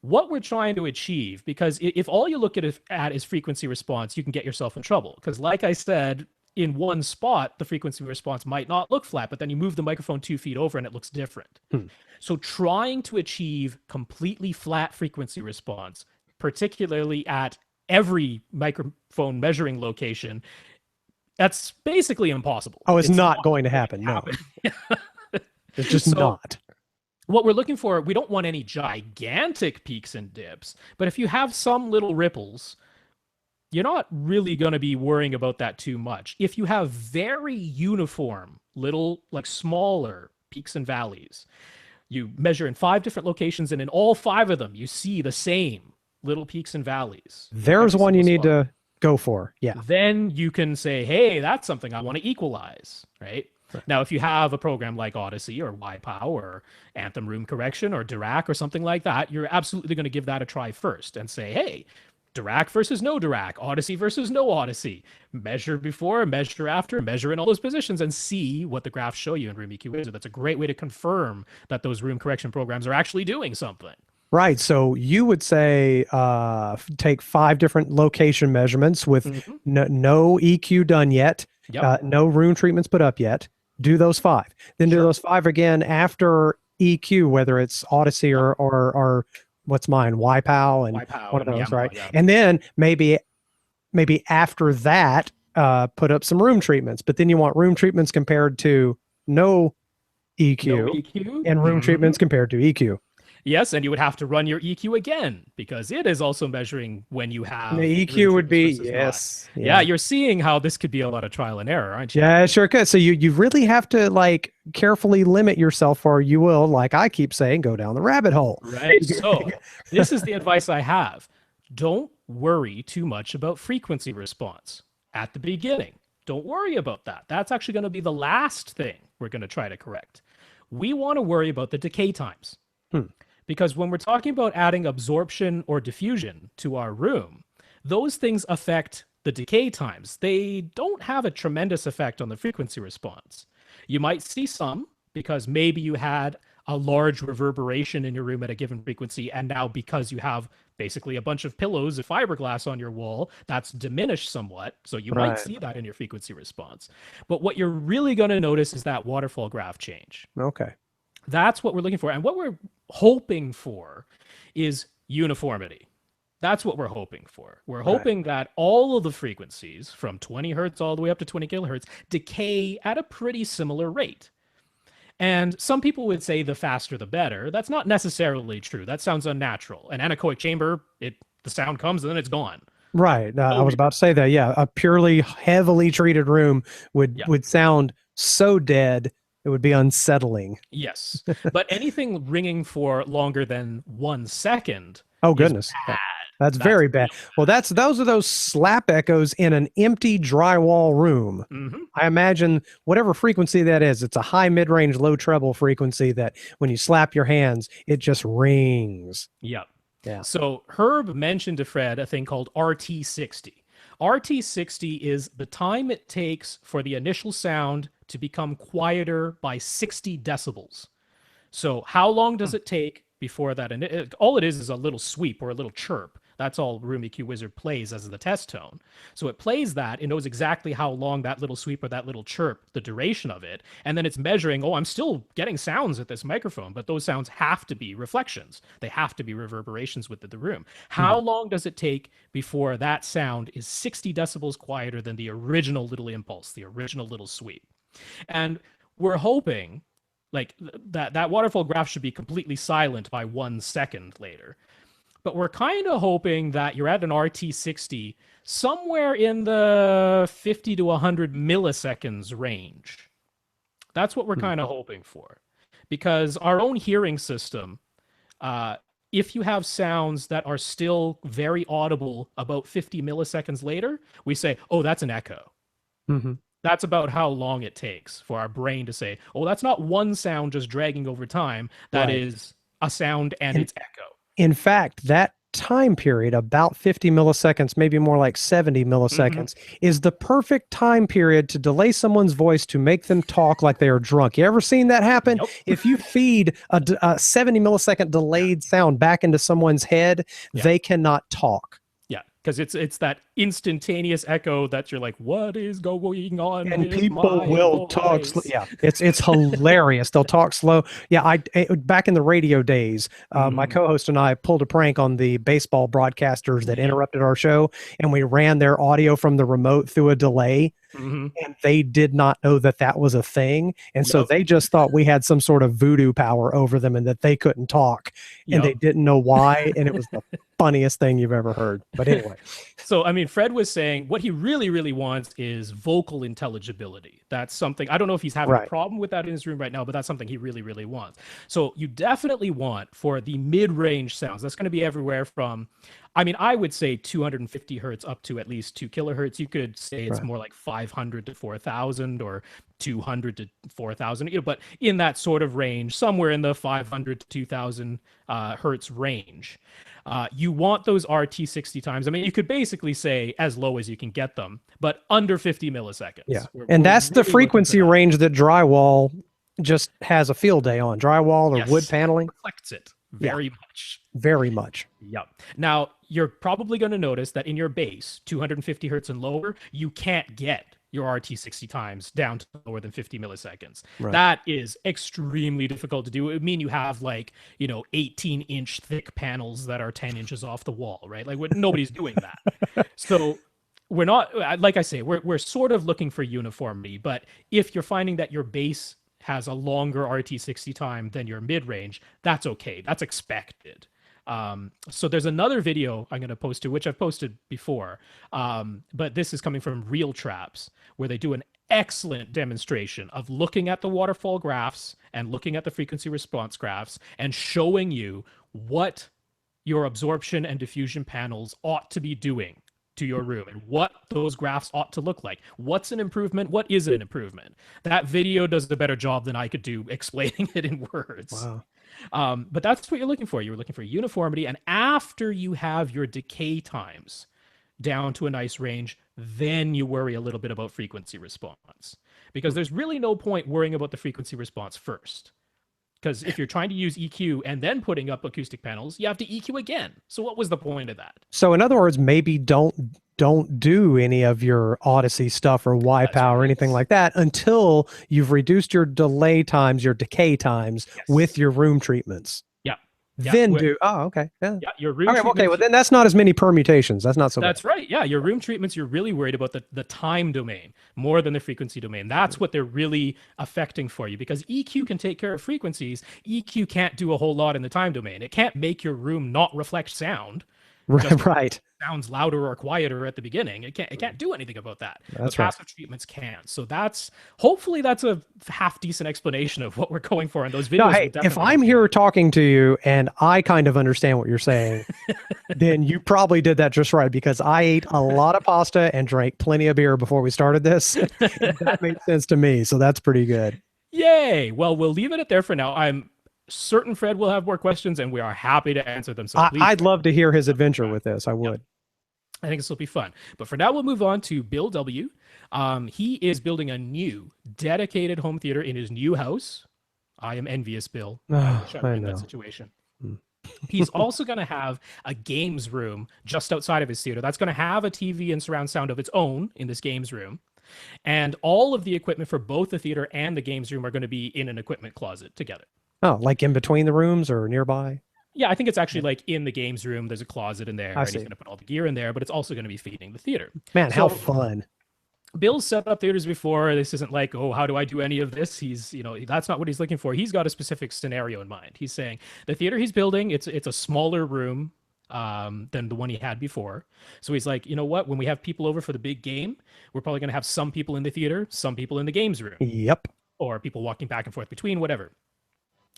What we're trying to achieve, because if all you look at is frequency response, you can get yourself in trouble. Because, like I said, in one spot, the frequency response might not look flat, but then you move the microphone 2 feet over and it looks different. So, trying to achieve completely flat frequency response, particularly at every microphone measuring location, that's basically impossible. Oh, it's not going to happen. No. It's just not. What we're looking for, we don't want any gigantic peaks and dips, but if you have some little ripples, you're not really going to be worrying about that too much. If you have very uniform, little, like smaller peaks and valleys, you measure in 5 different locations, and in all 5 of them, you see the same little peaks and valleys. There's one you need to go for. Yeah. Then you can say, hey, that's something I want to equalize, right? Now, if you have a program like Odyssey or YPOW or Anthem Room Correction or Dirac or something like that, you're absolutely going to give that a try first and say, hey, Dirac versus no Dirac, Odyssey versus no Odyssey. Measure before, measure after, measure in all those positions and see what the graphs show you in Room EQ Wizard. That's a great way to confirm that those room correction programs are actually doing something. Right. So you would say take 5 different location measurements with no EQ done yet, no room treatments put up yet. Do those 5. Then do those 5 again after EQ, whether it's Odyssey or what's mine, YPOW and one of those, right? Yeah. And then maybe after that, put up some room treatments. But then you want room treatments compared to no EQ, and room treatments compared to EQ. Yes, and you would have to run your EQ again because it is also measuring when you have the EQ would be yes. Yeah, you're seeing how this could be a lot of trial and error, aren't you? Yeah, sure could. So you really have to like carefully limit yourself, or you will, like I keep saying, go down the rabbit hole. Right. So this is the advice I have. Don't worry too much about frequency response at the beginning. Don't worry about that. That's actually going to be the last thing we're going to try to correct. We want to worry about the decay times. Because when we're talking about adding absorption or diffusion to our room, those things affect the decay times. They don't have a tremendous effect on the frequency response. You might see some because maybe you had a large reverberation in your room at a given frequency, and now because you have basically a bunch of pillows and fiberglass on your wall, that's diminished somewhat. So you might see that in your frequency response. But what you're really going to notice is that waterfall graph change. Okay. That's what we're looking for. And what we're hoping for is uniformity. That's what we're hoping for. We're hoping that all of the frequencies from 20 hertz all the way up to 20 kilohertz decay at a pretty similar rate. And some people would say the faster the better. That's not necessarily true. That sounds unnatural. An anechoic chamber, the sound comes and then it's gone. Right. I was about to say that. Yeah, a purely heavily treated room would sound so dead. It would be unsettling. Yes. But anything ringing for longer than 1 second. Oh, goodness. That's very bad. Well, those are those slap echoes in an empty drywall room. I imagine whatever frequency that is, it's a high mid-range, low treble frequency that when you slap your hands, it just rings. Yep. Yeah. So Herb mentioned to Fred a thing called RT60. RT60 is the time it takes for the initial sound to become quieter by 60 decibels. So how long does it take before that? And all it is a little sweep or a little chirp. That's all Room EQ Wizard plays as the test tone. So it plays that. It knows exactly how long that little sweep or that little chirp, the duration of it. And then it's measuring, I'm still getting sounds at this microphone, but those sounds have to be reflections. They have to be reverberations within the room. How long does it take before that sound is 60 decibels quieter than the original little impulse, the original little sweep? And we're hoping like that waterfall graph should be completely silent by 1 second later. But we're kind of hoping that you're at an RT60 somewhere in the 50 to 100 milliseconds range. That's what we're kind of hoping for. Because our own hearing system, if you have sounds that are still very audible about 50 milliseconds later, we say, oh, that's an echo. That's about how long it takes for our brain to say, oh, that's not one sound just dragging over time. That Right. is a sound and In its echo. in fact, that time period, about 50 milliseconds, maybe more like 70 Hmm. milliseconds, is the perfect time period to delay someone's voice to make them talk like they are drunk. You ever seen that happen? Yep. If you feed a 70 millisecond Yeah. delayed sound back into someone's head, Yeah. they cannot talk. Yeah. Because it's that instantaneous echo that you're like, what is going on And with people my will talk voice? yeah, it's hilarious. They'll talk slow. Yeah, back in the radio days, my Hmm. co-host and I pulled a prank on the baseball broadcasters that Yep. interrupted our show, and we ran their audio from the remote through a delay, Hmm. and they did not know that that was a thing, and so Yep. they just thought we had some sort of voodoo power over them and that they couldn't talk, and they Yep. didn't know why, and it was the funniest thing you've ever heard. But anyway, So, I mean, Fred was saying what he really, really wants is vocal intelligibility. That's something, I don't know if he's having a right, problem with that in his room right now, but that's something he really, really wants. So, you definitely want for the mid range sounds, that's going to be everywhere from, I mean, I would say 250 hertz up to at least 2 kilohertz. You could say it's right. more like 500 to 4,000 or 200 to 4,000, but in that sort of range, somewhere in the 500 to 2,000 hertz range. You want those RT60 times. I mean, you could basically say as low as you can get them, but under 50 Yeah. milliseconds. And We're that's the really looking for frequency that. range that drywall just has a field day on. Drywall or wood Yes, it paneling. reflects it Yeah, very much. very much. Yep. Now, you're probably going to notice that in your base, 250 hertz and lower, you can't get your RT60 times down to lower than 50 milliseconds. Right. That is extremely difficult to do. It would mean you have like, 18-inch thick panels that are 10 inches off the wall, right? Like nobody's doing that. So we're not, like I say, we're sort of looking for uniformity, but if you're finding that your base has a longer RT60 time than your mid range, that's okay. That's expected. So there's another video I'm going to post to, which I've posted before, but this is coming from Real Traps, where they do an excellent demonstration of looking at the waterfall graphs and looking at the frequency response graphs and showing you what your absorption and diffusion panels ought to be doing to your room and what those graphs ought to look like. What's an improvement? What is an improvement? That video does a better job than I could do explaining it in words. Wow. But that's what you're looking for. You're looking for uniformity. And after you have your decay times down to a nice range, then you worry a little bit about frequency response. Because there's really no point worrying about the frequency response first. Because if you're trying to use EQ and then putting up acoustic panels, you have to EQ again. So what was the point of that? So in other words, maybe don't do any of your Odyssey stuff or That's YPow or right. anything like that until you've reduced your delay times, your decay times with Yes. your room treatments. Yeah. Yeah. Then do okay. Yeah. Yeah. Your room Okay, well treatments. then that's not as many permutations. That's not so bad. That's right. Yeah. Your room treatments, you're really worried about the time domain more than the frequency domain. That's what they're really affecting for you because EQ can take care of frequencies. EQ can't do a whole lot in the time domain. It can't make your room not reflect sound. Just Right, right. sounds louder or quieter at the beginning. It can't do anything about that. But That's right. passive treatments can. So hopefully that's a half decent explanation of what we're going for in those videos. No, Will hey, if definitely I'm help you here out. talking to you and I kind of understand what you're saying, then you probably did that just right because I ate a lot of pasta and drank plenty of beer before we started this. And that made sense to me. So that's pretty good. Yay! Well, we'll leave it at there for now. I'm certain Fred will have more questions, and we are happy to answer them. So please, I'd love to hear his adventure with this. I yep, would. I think this will be fun. But for now, we'll move on to Bill W. He is building a new dedicated home theater in his new house. I am envious, Bill. I Oh, wish I were I in that know. situation. Mm. He's also going to have a games room just outside of his theater. That's going to have a TV and surround sound of its own in this games room. And all of the equipment for both the theater and the games room are going to be in an equipment closet together. Oh, like in between the rooms or nearby? Yeah, I think it's actually like in the games room. There's a closet in there, I and he's see. going to put all the gear in there, but it's also going to be feeding the theater. Man, how So fun. Bill's set up theaters before. This isn't like, oh, how do I do any of this? That's not what he's looking for. He's got a specific scenario in mind. He's saying the theater he's building, it's a smaller room than the one he had before. So he's like, you know what? When we have people over for the big game, we're probably going to have some people in the theater, some people in the games room, Yep. or people walking back and forth between, whatever.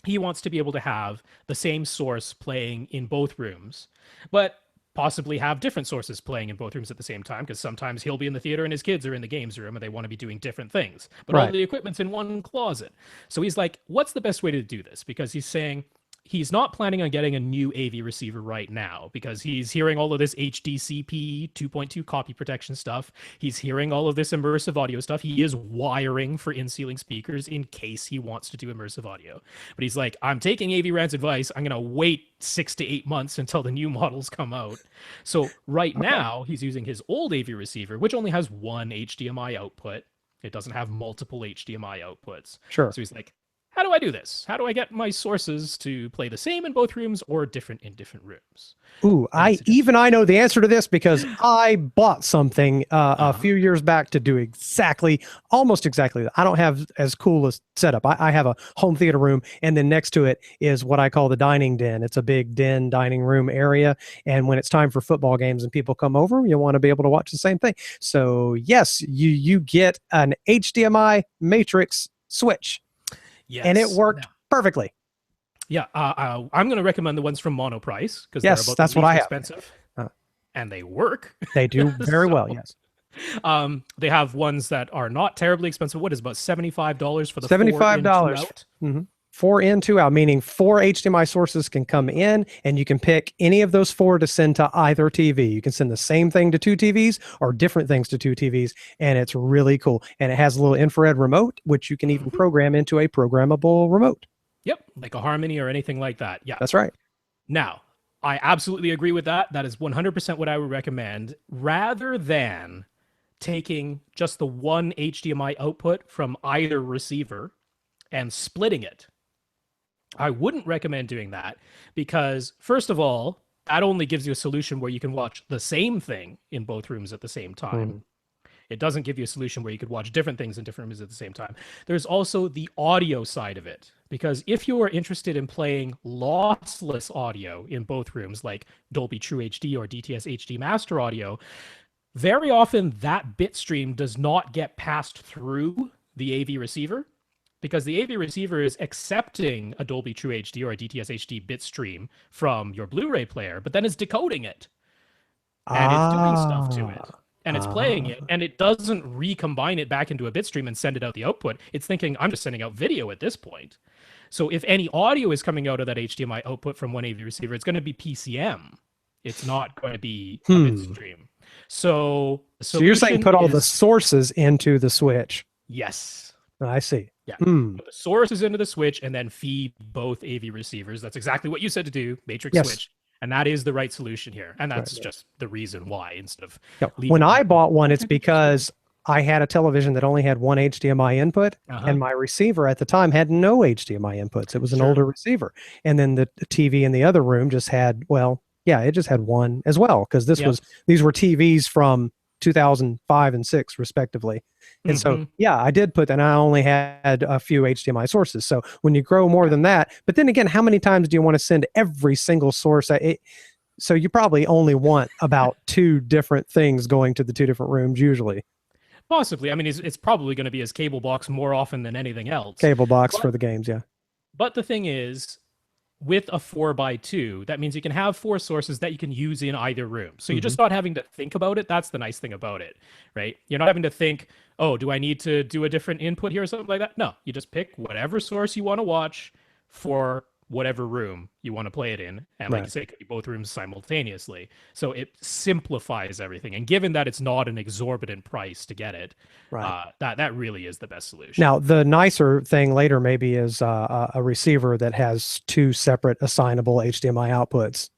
He wants to be able to have the same source playing in both rooms. But possibly have different sources playing in both rooms at the same time, because sometimes he'll be in the theater and his kids are in the games room and they want to be doing different things, but all Right. the equipment's in one closet. So he's like, what's the best way to do this? Because he's saying he's not planning on getting a new AV receiver right now because he's hearing all of this HDCP 2.2 copy protection stuff. He's hearing all of this immersive audio stuff. He is wiring for in-ceiling speakers in case he wants to do immersive audio. But he's like, I'm taking AV Rant's advice. I'm going to wait 6 to 8 months until the new models come out. So right now, he's using his old AV receiver, which only has one HDMI output. It doesn't have multiple HDMI outputs. Sure. So he's like, how do I do this? How do I get my sources to play the same in both rooms or different in different rooms? Ooh, I know the answer to this because I bought something a few years back to do almost exactly that. I don't have as cool a setup. I have a home theater room, and then next to it is what I call the dining den. It's a big den dining room area, and when it's time for football games and people come over, you want to be able to watch the same thing. So yes, you get an HDMI matrix switch. Yes. And it worked perfectly. Yeah, I'm going to recommend the ones from Monoprice because yes, they're about that's the what I least have. expensive, and they work. They do very well. Yes. They have ones that are not terribly expensive. What is about $75 for the $75? 4 in, 2 out, meaning 4 HDMI sources can come in, and you can pick any of those 4 to send to either TV. You can send the same thing to 2 TVs or different things to 2 TVs, and it's really cool. And it has a little infrared remote, which you can even program into a programmable remote. Yep, like a Harmony or anything like that. Yeah, that's right. Now, I absolutely agree with that. That is 100% what I would recommend. Rather than taking just the one HDMI output from either receiver and splitting it, I wouldn't recommend doing that because, first of all, that only gives you a solution where you can watch the same thing in both rooms at the same time. It doesn't give you a solution where you could watch different things in different rooms at the same time. There's also the audio side of it, because if you are interested in playing lossless audio in both rooms, like Dolby True HD or DTS HD Master Audio, very often that bit stream does not get passed through the AV receiver, because the AV receiver is accepting a Dolby True HD or a DTS HD bit stream from your Blu-ray player, but then it's decoding it. And it's doing stuff to it. And it's playing it, and it doesn't recombine it back into a bit stream and send it out the output. It's thinking, I'm just sending out video at this point. So if any audio is coming out of that HDMI output from one AV receiver, it's going to be PCM. It's not going to be a bit stream. So you're saying put all the sources into the switch? Yes. I see. Yeah. Put the sources into the switch and then feed both AV receivers. That's exactly what you said to do, matrix switch. And that is the right solution here. And that's just the reason why, instead of when I bought one, it's because I had a television that only had one HDMI input, and my receiver at the time had no HDMI inputs. It was an older receiver. And then the TV in the other room just had, it just had one as well, because these were TVs from 2005 and 6 respectively. And so, I did put that. And I only had a few HDMI sources. So when you grow more than that, but then again, how many times do you want to send every single source? So you probably only want about 2 different things going to the 2 different rooms usually. Possibly. I mean, it's probably going to be his cable box more often than anything else. Cable box for the games, yeah. But the thing is, with a 4x2, that means you can have 4 sources that you can use in either room. So you're just not having to think about it. That's the nice thing about it, right? You're not having to think, oh, do I need to do a different input here or something like that? No, you just pick whatever source you want to watch for whatever room you want to play it in. And like you say, it could be both rooms simultaneously. So it simplifies everything. And given that it's not an exorbitant price to get it, that really is the best solution. Now, the nicer thing later maybe is a receiver that has 2 separate assignable HDMI outputs.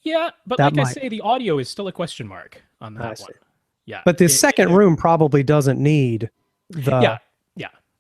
Yeah, but like I say, the audio is still a question mark on that one. Yeah. But the second room probably doesn't need the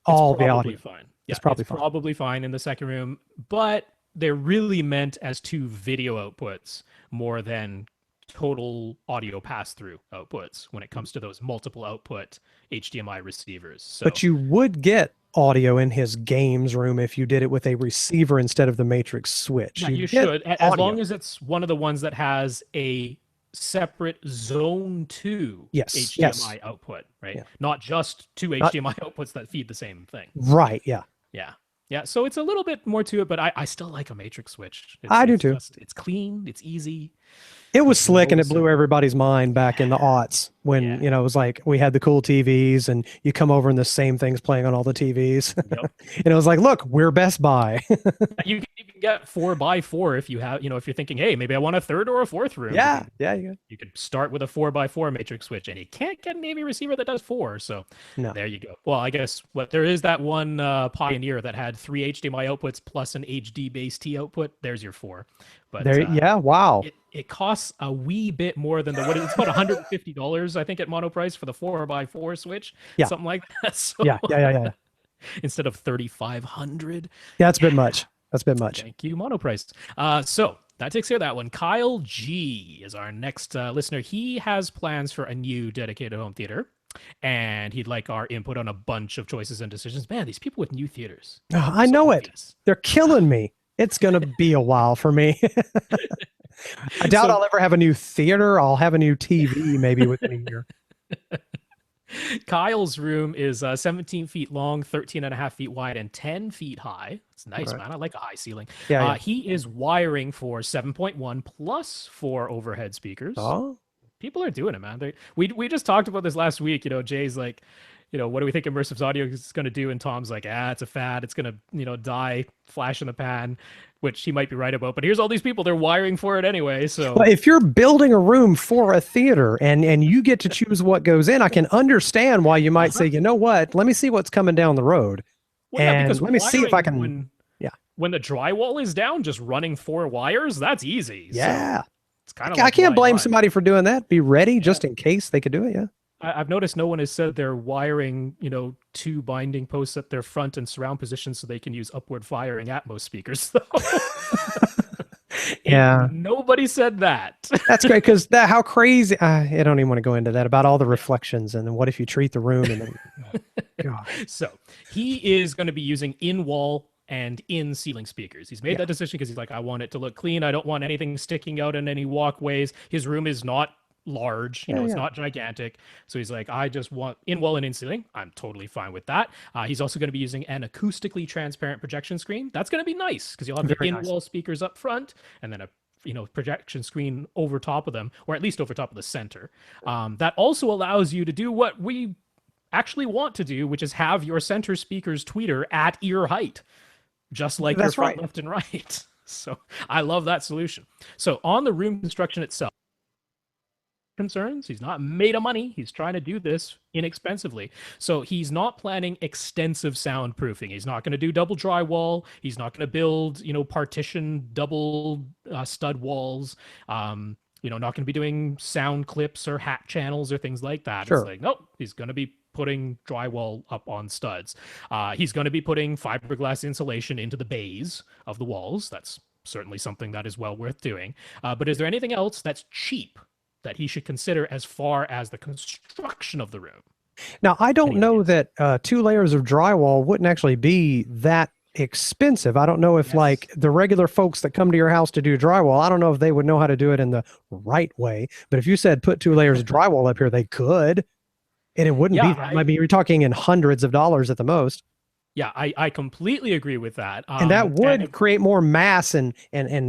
all the audio. Fine. Yeah, it's probably fine in the second room, but they're really meant as 2 video outputs more than total audio pass-through outputs when it comes to those multiple output HDMI receivers. So, but you would get audio in his games room if you did it with a receiver instead of the matrix switch. Yeah, you should, as long as it's one of the ones that has a separate zone 2 HDMI output, right? Yeah. Not just 2 HDMI outputs that feed the same thing. Right, yeah. Yeah, so it's a little bit more to it, but I still like a matrix switch. I do too. It's clean, it's easy. It was It's slick and it blew noticeable. everybody's mind back in the aughts when, Yeah. you know, it was like we had the cool TVs and you come over and the same thing's playing on all the TVs. Yep. And it was like, look, we're Best Buy. You can even get 4x4 if you have, if you're thinking, hey, maybe I want a third or a fourth room. You Yeah. can Yeah. Yeah. you could start with a 4x4 matrix switch, and you can't get an AV receiver that does four. So No. there you go. Well, I guess what there is that one Pioneer that had three HDMI outputs plus an HD base T output. There's your four. But There. Yeah. Wow. it costs a wee bit more than it's about $150, I think, at mono price for the 4x4 switch, Yeah. something like that. So Yeah. Yeah. Yeah. Yeah. instead of 3,500. Yeah. That's a bit much. That's a bit much. Thank you, Monoprice. So that takes care of that one. Kyle G is our next listener. He has plans for a new dedicated home theater, and he'd like our input on a bunch of choices and decisions. Man, these people with new theaters. Oh, I So know it. obvious. They're killing me. It's going to be a while for me. I doubt So I'll ever have a new theater. I'll have a new TV maybe within a year. Kyle's room is 17 feet long, 13 and a half feet wide, and 10 feet high. It's nice, Right. man. I like a high ceiling. Yeah. Yeah. He is wiring for 7.1 plus four overhead speakers. Oh, People are doing it, man. We just talked about this last week. Jay's like, what do we think immersive audio is going to do? And Tom's like, it's a fad. It's going to, die, flash in the pan, which he might be right about. But here's all these people. They're wiring for it anyway. So well, if you're building a room for a theater and you get to choose what goes in, I can understand why you might say, you know what? Let me see what's coming down the road. well, yeah, And because let me see if I wiring can. Yeah. when the drywall is down, just running four wires, that's easy. Yeah. So it's kind of I like can't blame why. somebody for doing that. Be ready just in case they could do it. Yeah. I've noticed no one has said they're wiring, two binding posts at their front and surround position so they can use upward firing Atmos speakers. Yeah. Nobody said that. That's great because how crazy. I don't even want to go into that about all the reflections and then what if you treat the room and then. God. So he is going to be using in-wall and in-ceiling speakers. He's made that decision because he's like, I want it to look clean. I don't want anything sticking out in any walkways. His room is not large, it's not gigantic. So he's like, I just want in-wall and in-ceiling. I'm totally fine with that. He's also going to be using an acoustically transparent projection screen. That's going to be nice because you'll have the in-wall speakers up front and then a projection screen over top of them, or at least over top of the center. That also allows you to do what we actually want to do, which is have your center speakers tweeter at ear height, just like your front, left, and right. So I love that solution. So on the room construction itself, concerns, he's not made of money. He's trying to do this inexpensively. So he's not planning extensive soundproofing. He's not going to do double drywall. He's not going to build, partition double stud walls. Not going to be doing sound clips or hat channels or things like that. Sure. It's like, nope, he's going to be putting drywall up on studs. He's going to be putting fiberglass insulation into the bays of the walls. That's certainly something that is well worth doing. But is there anything else that's cheap that he should consider as far as the construction of the room? Now, I don't know that 2 layers of drywall wouldn't actually be that expensive. I don't know if like the regular folks that come to your house to do drywall, I don't know if they would know how to do it in the right way. But if you said put 2 layers of drywall up here, they could. And it wouldn't be that. I mean, you're talking in hundreds of dollars at the most. Yeah, I completely agree with that. And that would create more mass and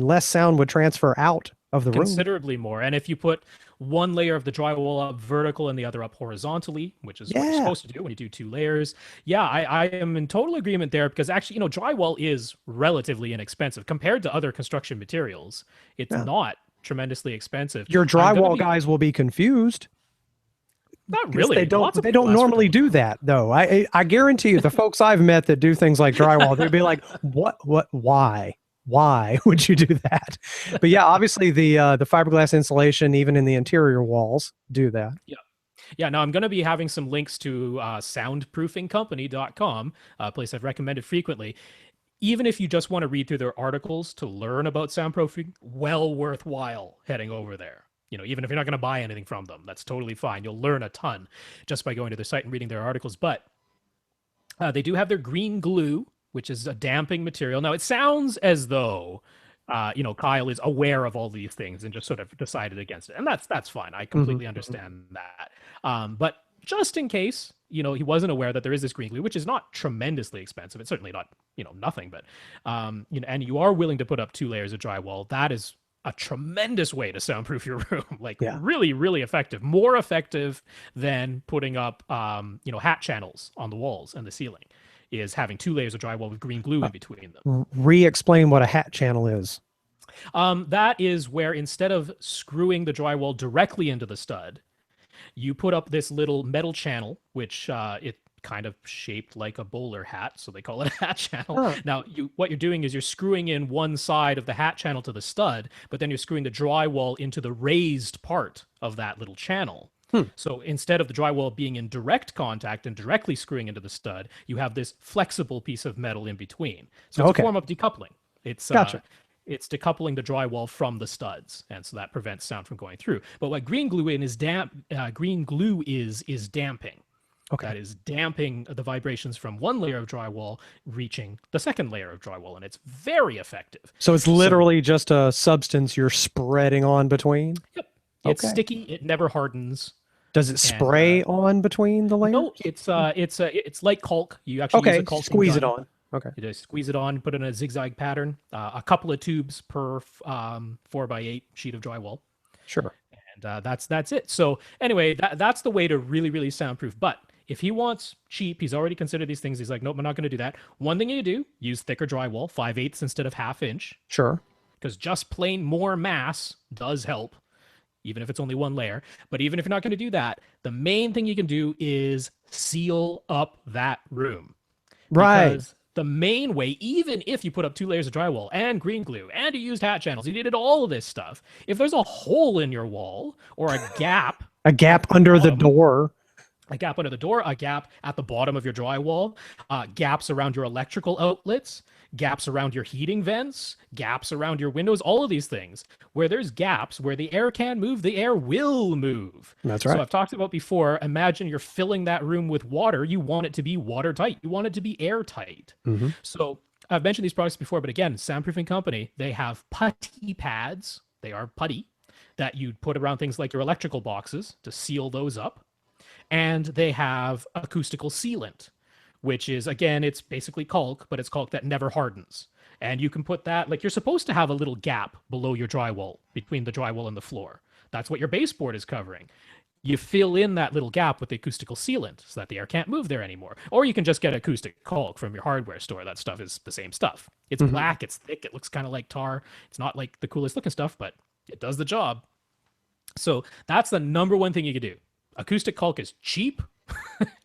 less sound would transfer out of the room. Considerably more. And if you put 1 layer of the drywall up vertical and the other up horizontally, which is what you're supposed to do when you do 2 layers. Yeah, I am in total agreement there because actually, drywall is relatively inexpensive compared to other construction materials. It's not tremendously expensive. Your drywall guys will be confused. Not really. They don't normally do that though. I guarantee you the folks I've met that do things like drywall, they'd be like, why would you do that? But yeah, obviously the fiberglass insulation, even in the interior walls, do that. Yeah, now I'm going to be having some links to soundproofingcompany.com, a place I've recommended frequently. Even if you just want to read through their articles to learn about soundproofing, well worthwhile heading over there. Even if you're not going to buy anything from them, that's totally fine. You'll learn a ton just by going to their site and reading their articles. But they do have their green glue, which is a damping material. Now, it sounds as though, Kyle is aware of all these things and just sort of decided against it. And that's fine. I completely understand that. But just in case, he wasn't aware that there is this green glue, which is not tremendously expensive. It's certainly not, nothing. But, and you are willing to put up 2 layers of drywall. That is a tremendous way to soundproof your room. Like Yeah. really, really effective. More effective than putting up, hat channels on the walls and the ceiling. Is having 2 layers of drywall with green glue in between them. Re-explain what a hat channel is. That is where instead of screwing the drywall directly into the stud, you put up this little metal channel, which it kind of shaped like a bowler hat, so they call it a hat channel. Huh. Now, what you're doing is you're screwing in one side of the hat channel to the stud, but then you're screwing the drywall into the raised part of that little channel. Hmm. So instead of the drywall being in direct contact and directly screwing into the stud, you have this flexible piece of metal in between. So it's Okay. a form of decoupling. It's Gotcha. It's decoupling the drywall from the studs, and so that prevents sound from going through. But what green glue is green glue is damping. Okay. That is damping the vibrations from one layer of drywall reaching the second layer of drywall, and it's very effective. So it's literally just a substance you're spreading on between? Yep. It's Okay. sticky. It never hardens. Does it spray on between the layers? No, it's like caulk. You actually use a Okay, caulking squeeze it gun. on. Okay. You just squeeze it on, put it in a zigzag pattern, a couple of tubes per 4x8 sheet of drywall, Sure. and that's it. So anyway, that's the way to really, really soundproof. But if he wants cheap, he's already considered these things. He's like, nope, I'm not going to do that. One thing you do, use thicker drywall, 5/8 instead of 1/2 inch, Sure. because just plain more mass does help, even if it's only one layer. But even if you're not going to do that, the main thing you can do is seal up that room. Right. Because the main way, even if you put up 2 layers of drywall and green glue and you used hat channels, you did all of this stuff. If there's a hole in your wall or a gap, A gap under the door. a gap under the door, a gap at the bottom of your drywall, gaps around your electrical outlets, gaps around your heating vents, gaps around your windows, all of these things. Where there's gaps where the air can move, the air will move. That's right. So I've talked about before, imagine you're filling that room with water. You want it to be watertight. You want it to be airtight. Mm-hmm. So I've mentioned these products before, but again, soundproofing company, they have putty pads. They are putty that you'd put around things like your electrical boxes to seal those up. And they have acoustical sealant, which is, again, it's basically caulk, but it's caulk that never hardens. And you can put that, like you're supposed to have a little gap below your drywall, between the drywall and the floor. That's what your baseboard is covering. You fill in that little gap with the acoustical sealant so that the air can't move there anymore. Or you can just get acoustic caulk from your hardware store. That stuff is the same stuff. It's black, it's thick, it looks kind of like tar. It's not like the coolest looking stuff, but it does the job. So that's the number one thing you can do. Acoustic caulk is cheap,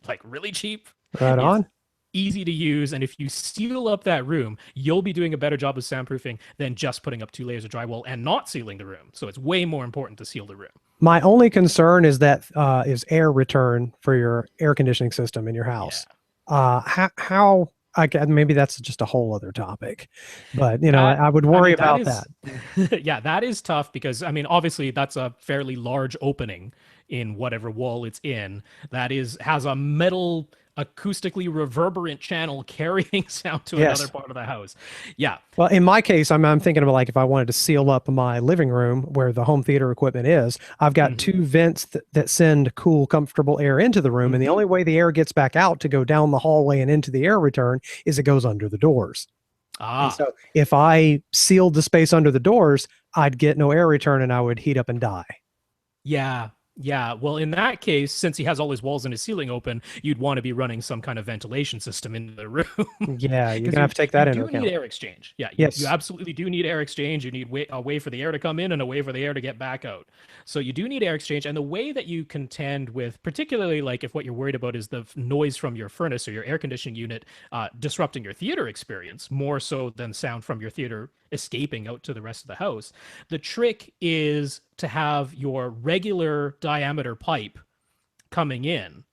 like really cheap. Right on. It's easy to use, and if you seal up that room, you'll be doing a better job of soundproofing than just putting up 2 layers of drywall and not sealing the room. So it's way more important to seal the room. My only concern is that is air return for your air conditioning system in your house. How maybe that's just a whole other topic, but I would worry about that. Yeah, that is tough because obviously that's a fairly large opening in whatever wall it's in. That has a metal acoustically reverberant channel carrying sound to another part of the house. Yeah. Well, in my case, I'm thinking about like if I wanted to seal up my living room where the home theater equipment is, I've got 2 vents that send cool, comfortable air into the room. And the only way the air gets back out to go down the hallway and into the air return is it goes under the doors. And so if I sealed the space under the doors, I'd get no air return and I would heat up and die. Yeah. Yeah, well, in that case, since he has all his walls and his ceiling open, you'd want to be running some kind of ventilation system in the room. Yeah, you're gonna have to take that into account. You do need air exchange. Yeah, yes, you absolutely do need air exchange. You need a way for the air to come in and a way for the air to get back out. So you do need air exchange, and the way that you contend with, particularly like if what you're worried about is the noise from your furnace or your air conditioning unit disrupting your theater experience more so than sound from your theater escaping out to the rest of the house. The trick is to have your regular diameter pipe coming in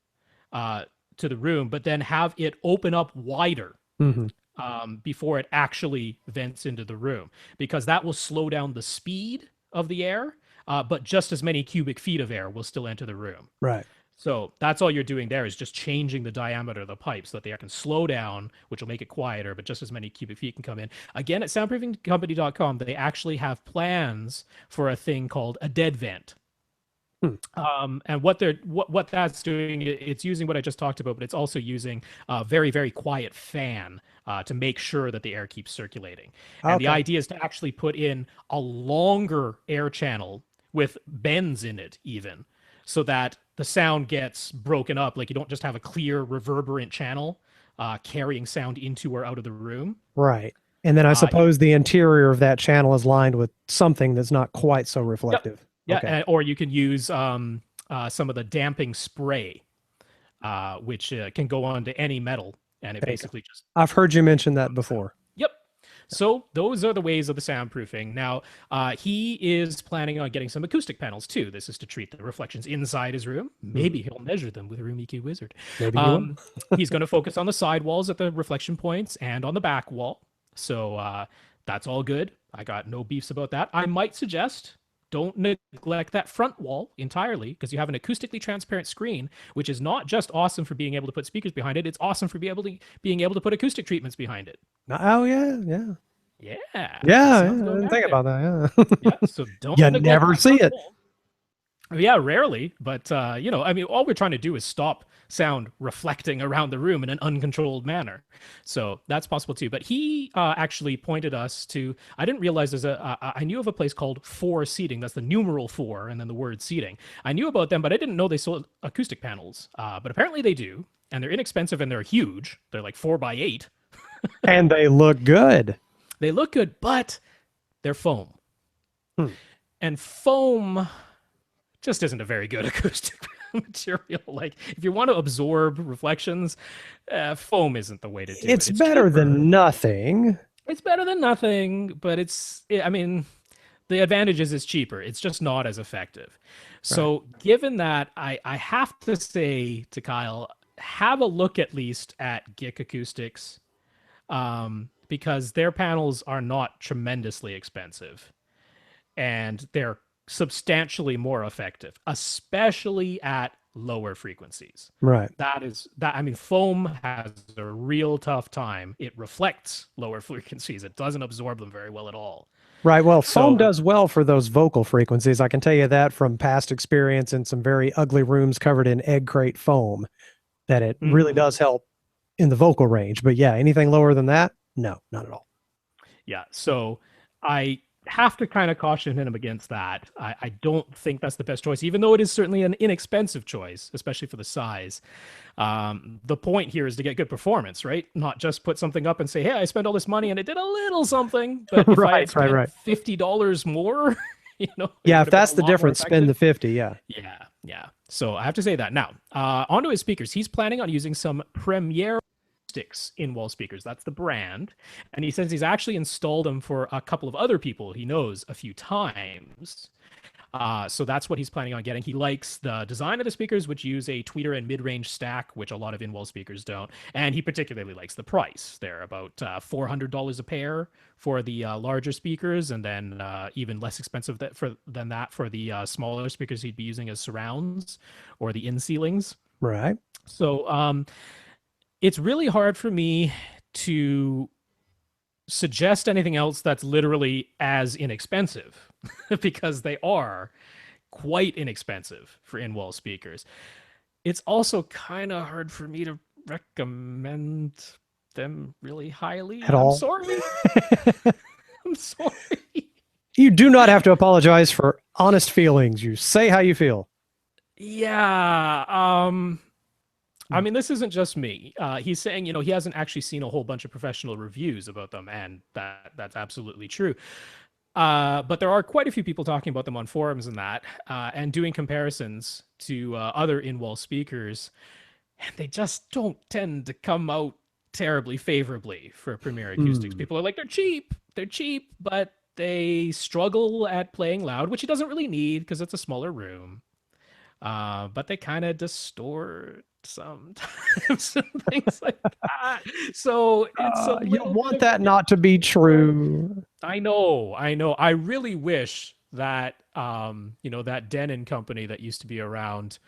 to the room, but then have it open up wider before it actually vents into the room, because that will slow down the speed of the air, but just as many cubic feet of air will still enter the room. Right. So that's all you're doing there is just changing the diameter of the pipe so that the air can slow down, which will make it quieter, but just as many cubic feet can come in. Again, at soundproofingcompany.com, they actually have plans for a thing called a dead vent. Hmm. And what that's doing, it's using what I just talked about, but it's also using a very, very quiet fan to make sure that the air keeps circulating. And the Okay. idea is to actually put in a longer air channel with bends in it, even, so that the sound gets broken up. Like you don't just have a clear reverberant channel carrying sound into or out of the room. Right. And then I Uh, it, suppose the interior of that channel is lined with something that's not quite so yep. reflective. Yeah. Okay. Or you can use some of the damping spray which can go onto any metal, and it There you go. basically just I've heard you mention that before. yep. So those are the ways of the soundproofing. Now he is planning on getting some acoustic panels too. This is to treat the reflections inside his room. Mhm. Maybe he'll measure them with Room EQ Wizard. Maybe he will. Um, he's going to focus on the side walls at the reflection points and on the back wall. So that's all good. I got no beefs about that. I might suggest don't neglect that front wall entirely because you have an acoustically transparent screen, which is not just awesome for being able to put speakers behind it. It's awesome for being able to put acoustic treatments behind it. Oh yeah, yeah. Yeah, Yeah, the yeah. I sound's going didn't back think there. about that. Yeah. Yeah, so don't You neglect never that see front it. wall. Yeah, rarely, but I mean, all we're trying to do is stop sound reflecting around the room in an uncontrolled manner. So that's possible too. But he actually pointed us to. I didn't realize I knew of a place called Four Seating. That's the numeral four, and then the word seating. I knew about them, but I didn't know they sold acoustic panels. But apparently they do, and they're inexpensive and they're huge. They're like 4x8. And they look good. They look good, but they're foam, Hmm. and foam just isn't a very good acoustic material. Like if you want to absorb reflections, foam isn't the way to do it. It's It's better cheaper. than nothing. It's better than nothing, but I mean, the advantage is it's cheaper. It's just not as effective. Right. So given that, I have to say to Kyle, have a look at least at Gick Acoustics because their panels are not tremendously expensive and they're substantially more effective, especially at lower frequencies. Right. I mean, foam has a real tough time. It reflects lower frequencies. It doesn't absorb them very well at all. Right. Well, foam So, does well for those vocal frequencies. I can tell you that from past experience in some very ugly rooms covered in egg crate foam, that it really mhm. does help in the vocal range. But yeah, anything lower than that, no, not at all. Yeah. So I have to kind of caution him against that. I don't think that's the best choice, even though it is certainly an inexpensive choice, especially for the size. The point here is to get good performance, right? Not just put something up and say, hey, I spent all this money and it did a little something. But if I had Right, right, spent right. $50 more, it Yeah, would if have been a that's the lot more difference, spend effective. the 50. Yeah. Yeah, yeah. So I have to say that. Now, onto his speakers. He's planning on using some Premiere sticks in wall speakers. That's the brand. And he says he's actually installed them for a couple of other people he knows a few times. So that's what he's planning on getting. He likes the design of the speakers, which use a tweeter and mid-range stack, which a lot of in-wall speakers don't. And he particularly likes the price. They're about $400 a pair for the larger speakers, and then even less expensive than that for the smaller speakers he'd be using as surrounds or the in-ceilings. Right. So it's really hard for me to suggest anything else that's literally as inexpensive because they are quite inexpensive for in-wall speakers. It's also kind of hard for me to recommend them really highly. At I'm all. sorry. I'm sorry. You do not have to apologize for honest feelings. You say how you feel. Yeah. I mean, this isn't just me. He's saying, he hasn't actually seen a whole bunch of professional reviews about them, and that's absolutely true. But there are quite a few people talking about them on forums and that, and doing comparisons to other in-wall speakers, and they just don't tend to come out terribly favorably for Premier Acoustics. Hmm. People are like, they're cheap, but they struggle at playing loud, which he doesn't really need because it's a smaller room. But they kind of distort sometimes and things like that. So it's a You little bit want of a that not to be true. I know, I know. I really wish that that Denon company that used to be around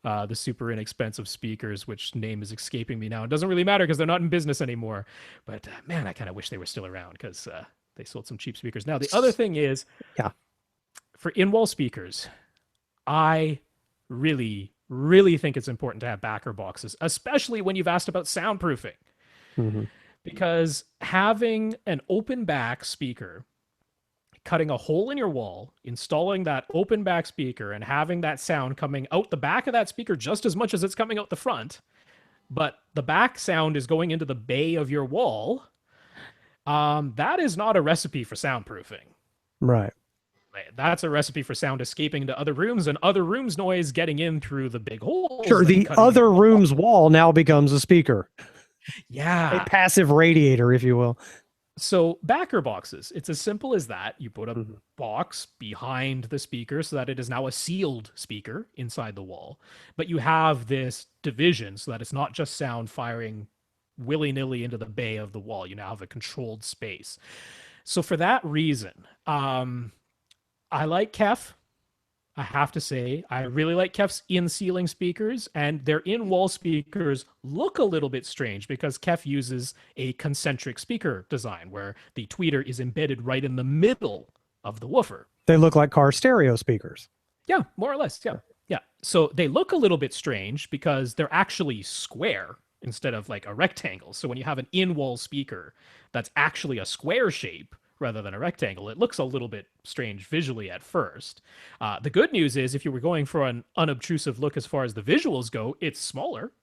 the super inexpensive speakers, which name is escaping me now. It doesn't really matter because they're not in business anymore. But man, I kind of wish they were still around because they sold some cheap speakers. Now, the other thing is Yeah. for in-wall speakers, I really, really think it's important to have backer boxes, especially when you've asked about soundproofing, Hmm. because having an open back speaker, cutting a hole in your wall, installing that open back speaker, and having that sound coming out the back of that speaker just as much as it's coming out the front, but the back sound is going into the bay of your wall, that is not a recipe for soundproofing. Right. That's a recipe for sound escaping to other rooms and other rooms' noise getting in through the big holes Sure. that you The cut in other your wall. room's wall now becomes a speaker, a Yeah. passive radiator, if you will. So backer boxes, it's as simple as that. You put a Mhm. box behind the speaker so that it is now a sealed speaker inside the wall. But you have this division so that it's not just sound firing willy-nilly into the bay of the wall. You now have a controlled space. So for that reason, I like Kef. I have to say, I really like Kef's in-ceiling speakers, and their in-wall speakers look a little bit strange because Kef uses a concentric speaker design where the tweeter is embedded right in the middle of the woofer. They look like car stereo speakers. Yeah, more or less. Yeah. Yeah. So they look a little bit strange because they're actually square instead of like a rectangle. So when you have an in-wall speaker that's actually a square shape rather than a rectangle, it looks a little bit strange visually at first. The good news is if you were going for an unobtrusive look as far as the visuals go, it's smaller.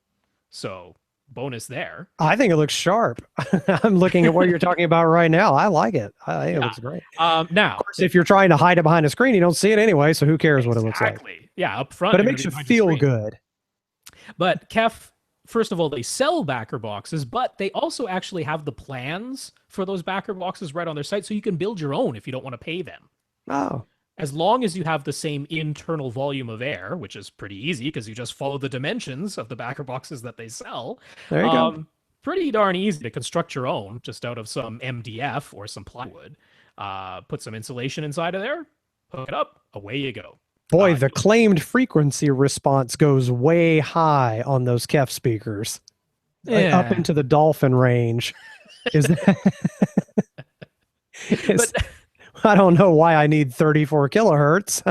So bonus there. I think it looks sharp. I'm looking at what you're talking about right now. I like it. I think it Yeah. looks great. Now, Of course, if you're trying to hide it behind a screen, you don't see it anyway. So who cares what it looks like? exactly. Yeah, up front. But it you're makes you gonna be behind your feel screen. good. But Kef, first of all, they sell backer boxes, but they also actually have the plans for those backer boxes right on their site, so you can build your own if you don't want to pay them. Oh, As long as you have the same internal volume of air, which is pretty easy because you just follow the dimensions of the backer boxes that they sell. there you go. Pretty darn easy to construct your own just out of some MDF or some plywood. Put some insulation inside of there, hook it up, away you go. Boy, the claimed frequency response goes way high on those Kef speakers, up into the dolphin range. Is that? But I don't know why I need 34 kilohertz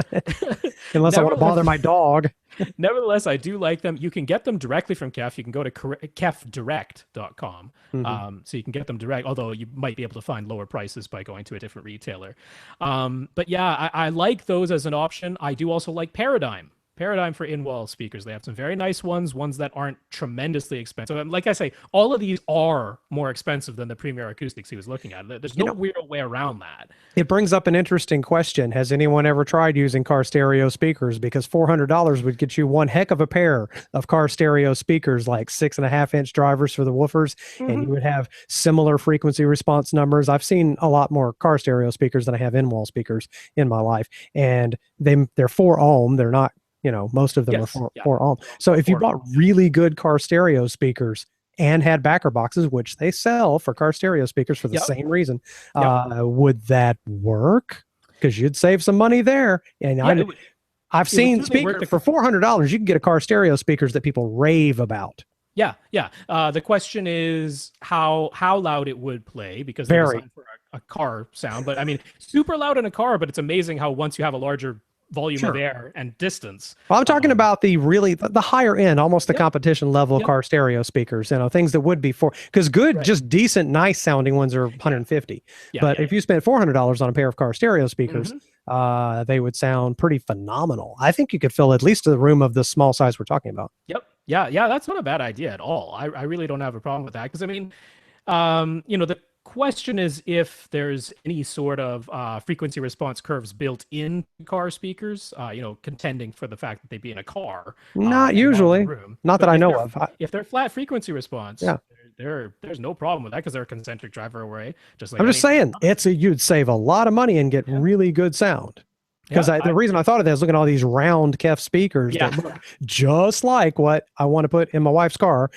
unless I want to bother my dog. nevertheless, I do like them. You can get them directly from Kef. You can go to kefdirect.com. So you can get them direct, although you might be able to find lower prices by going to a different retailer. But yeah, I like those as an option. I do also like Paradigm for in-wall speakers. They have some very nice ones that aren't tremendously expensive. And like I say, all of these are more expensive than the Premier Acoustics he was looking at. There's no real way around that. It brings up an interesting question. Has anyone ever tried using car stereo speakers? Because $400 would get you one heck of a pair of car stereo speakers, like 6.5-inch drivers for the woofers, and you would have similar frequency response numbers. I've seen a lot more car stereo speakers than I have in-wall speakers in my life, and they're 4 ohm. They're not, most of them are 4 ohm. So if you bought really good car stereo speakers and had backer boxes, which they sell for car stereo speakers for the same reason, would that work? Because you'd save some money there. And I've seen speakers for $400. You can get a car stereo speakers that people rave about. Yeah. The question is how loud it would play, because they're designed for a car sound. But I mean, super loud in a car, but it's amazing how once you have a larger volume of air and distance. Well, I'm talking about the higher end, almost the competition level car stereo speakers, things that would be because just decent, nice sounding ones are 150. But if you spent $400 on a pair of car stereo speakers, they would sound pretty phenomenal. I think you could fill at least the room of the small size we're talking about. Yep. Yeah. That's not a bad idea at all. I really don't have a problem with that, because I mean, the question is if there's any sort of frequency response curves built in car speakers, contending for the fact that they be in a car. Not usually. Not that I know of. If they're flat frequency response, there's no problem with that, because they're a concentric driver array. Just like I'm just saying, you'd save a lot of money and get really good sound. Because the reason I thought of that is looking at all these round Kef speakers that look just like what I want to put in my wife's car.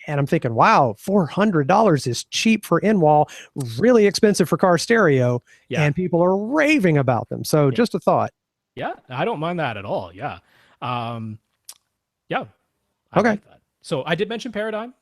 And I'm thinking, wow, $400 is cheap for in-wall, really expensive for car stereo, and people are raving about them. So just a thought. Yeah, I don't mind that at all. Yeah. I okay. like that. So I did mention Paradigm.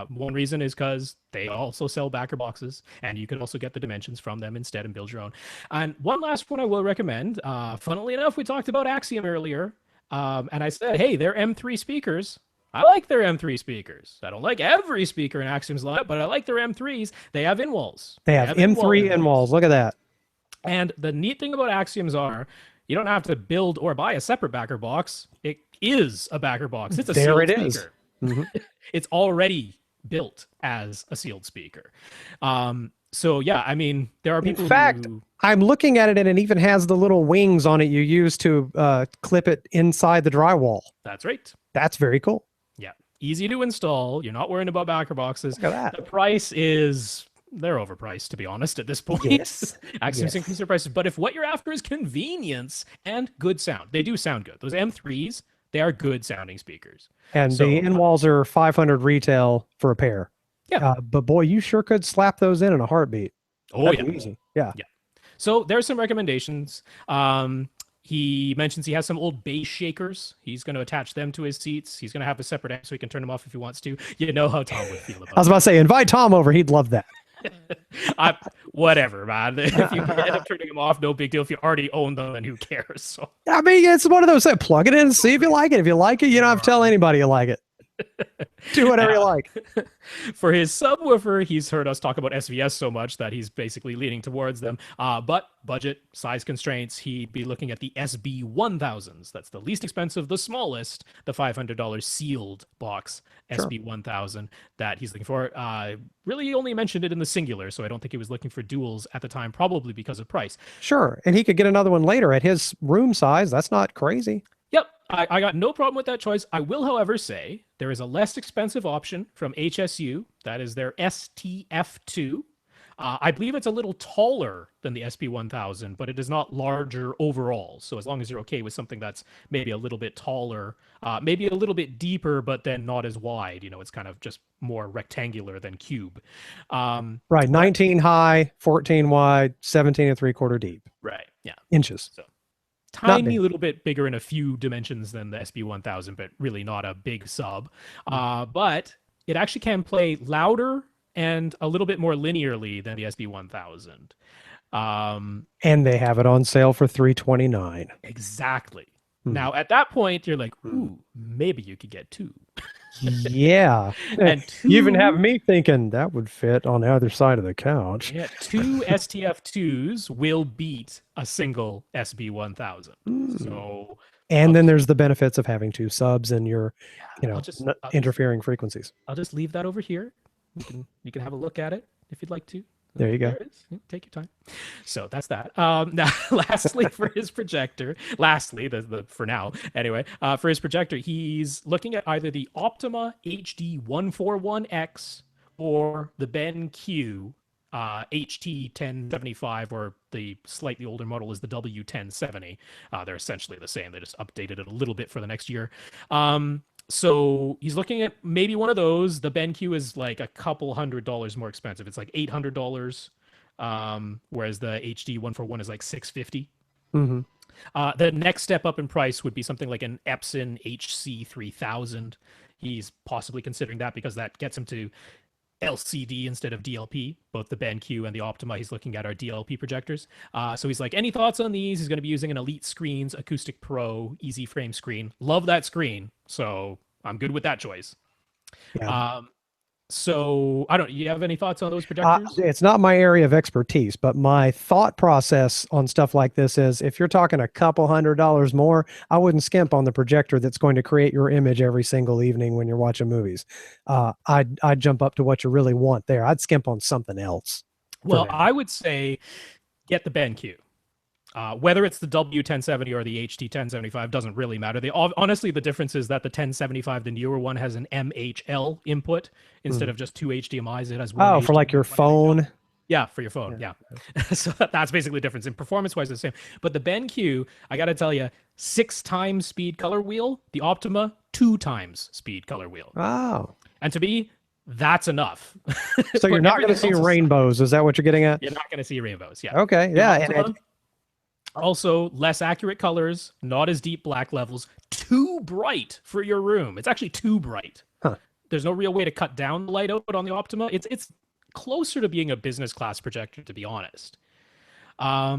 One reason is because they also sell backer boxes, and you can also get the dimensions from them instead and build your own. And one last one I will recommend. Funnily enough, we talked about Axiom earlier, and I said, hey, they're M3 speakers. I like their M3 speakers. I don't like every speaker in Axiom's lineup, but I like their M3s. They have in-walls. They have M3 in-walls. Look at that. And the neat thing about Axioms are you don't have to build or buy a separate backer box. It is a backer box. It's a sealed speaker. Mm-hmm. It's already built as a sealed speaker. So yeah, I mean, there are people. In fact, I'm looking at it and it even has the little wings on it you use to clip it inside the drywall. That's right. That's very cool. Yeah, easy to install. You're not worrying about backer boxes. Look at that. The price is, they're overpriced, to be honest, at this point. Yes. Axioms increase their prices. But if what you're after is convenience and good sound, they do sound good. Those M3s, they are good sounding speakers. And the in-walls are 500 retail for a pair. Yeah. But boy, you sure could slap those in a heartbeat. Oh, That'd yeah. be easy. Yeah. Yeah. So there's some recommendations. He mentions he has some old bass shakers. He's going to attach them to his seats. He's going to have a separate amp so he can turn them off if he wants to. You know how Tom would feel about it. I was about to say, invite Tom over. He'd love that. Whatever, man. If you end up turning them off, no big deal. If you already own them, then who cares? So I mean, it's one of those that plug it in and see if you like it. If you like it, you don't have to tell anybody you like it. Do whatever you like. For his subwoofer, he's heard us talk about SVS so much that he's basically leaning towards them. But budget, size constraints, he'd be looking at the SB1000s. That's the least expensive, the smallest, the $500 sealed box SB1000 that he's looking for. Really only mentioned it in the singular, so I don't think he was looking for duals at the time, probably because of price. Sure, and he could get another one later at his room size. That's not crazy. Yep, I got no problem with that choice. I will, however, say there is a less expensive option from HSU. That is their STF2. I believe it's a little taller than the SB1000, but it is not larger overall. So as long as you're okay with something that's maybe a little bit taller, maybe a little bit deeper, but then not as wide, you know, it's kind of just more rectangular than cube. Right, 19 high, 14 wide, 17 3/4 deep. Right, yeah. Inches. So tiny little bit bigger in a few dimensions than the SB1000, but really not a big sub. But it actually can play louder and a little bit more linearly than the SB1000. And they have it on sale for $329. Exactly. Now, at that point, you're like, ooh, maybe you could get two. Yeah. And you even have me thinking that would fit on the other side of the couch. Yeah, two STF2s will beat a single SB1000. So, and then there's the benefits of having two subs and your, interfering frequencies. I'll just leave that over here. You can have a look at it if you'd like to. There you go. Take your time. So that's that. Now, lastly, for his projector, for now, anyway, for his projector, he's looking at either the Optima HD141X or the BenQ HT1075, or the slightly older model is the W1070. They're essentially the same. They just updated it a little bit for the next year. So he's looking at maybe one of those. The BenQ is like a couple $100 more expensive. It's like $800, whereas the HD141 is like $650. The next step up in price would be something like an Epson HC3000. He's possibly considering that because that gets him to LCD instead of DLP. Both the BenQ and the Optima he's looking at are DLP projectors. So he's like, any thoughts on these? He's going to be using an Elite Screens Acoustic Pro Easy Frame screen. Love that screen. So I'm good with that choice. Yeah. So you have any thoughts on those projectors? It's not my area of expertise, but my thought process on stuff like this is if you're talking a couple $100 more, I wouldn't skimp on the projector that's going to create your image every single evening when you're watching movies. I'd jump up to what you really want there. I'd skimp on something else. Well, I would say get the BenQ. Whether it's the W1070 or the HT1075 doesn't really matter. Honestly, the difference is that the 1075, the newer one, has an MHL input instead of just two HDMIs. It has one. For like your phone. Yeah, for your phone. Yeah. So that's basically the difference. In performance-wise, the same. But the BenQ, I got to tell you, 6 times speed color wheel. The Optima, 2 times speed color wheel. Oh. And to me, that's enough. So you're not going to see rainbows. Is that what you're getting at? You're not going to see rainbows. Yeah. Okay. Yeah. Also, less accurate colors, not as deep black levels, too bright for your room. It's actually too bright. Huh. there's no real way to cut down the light output on the Optima. It's closer to being a business class projector, to be honest.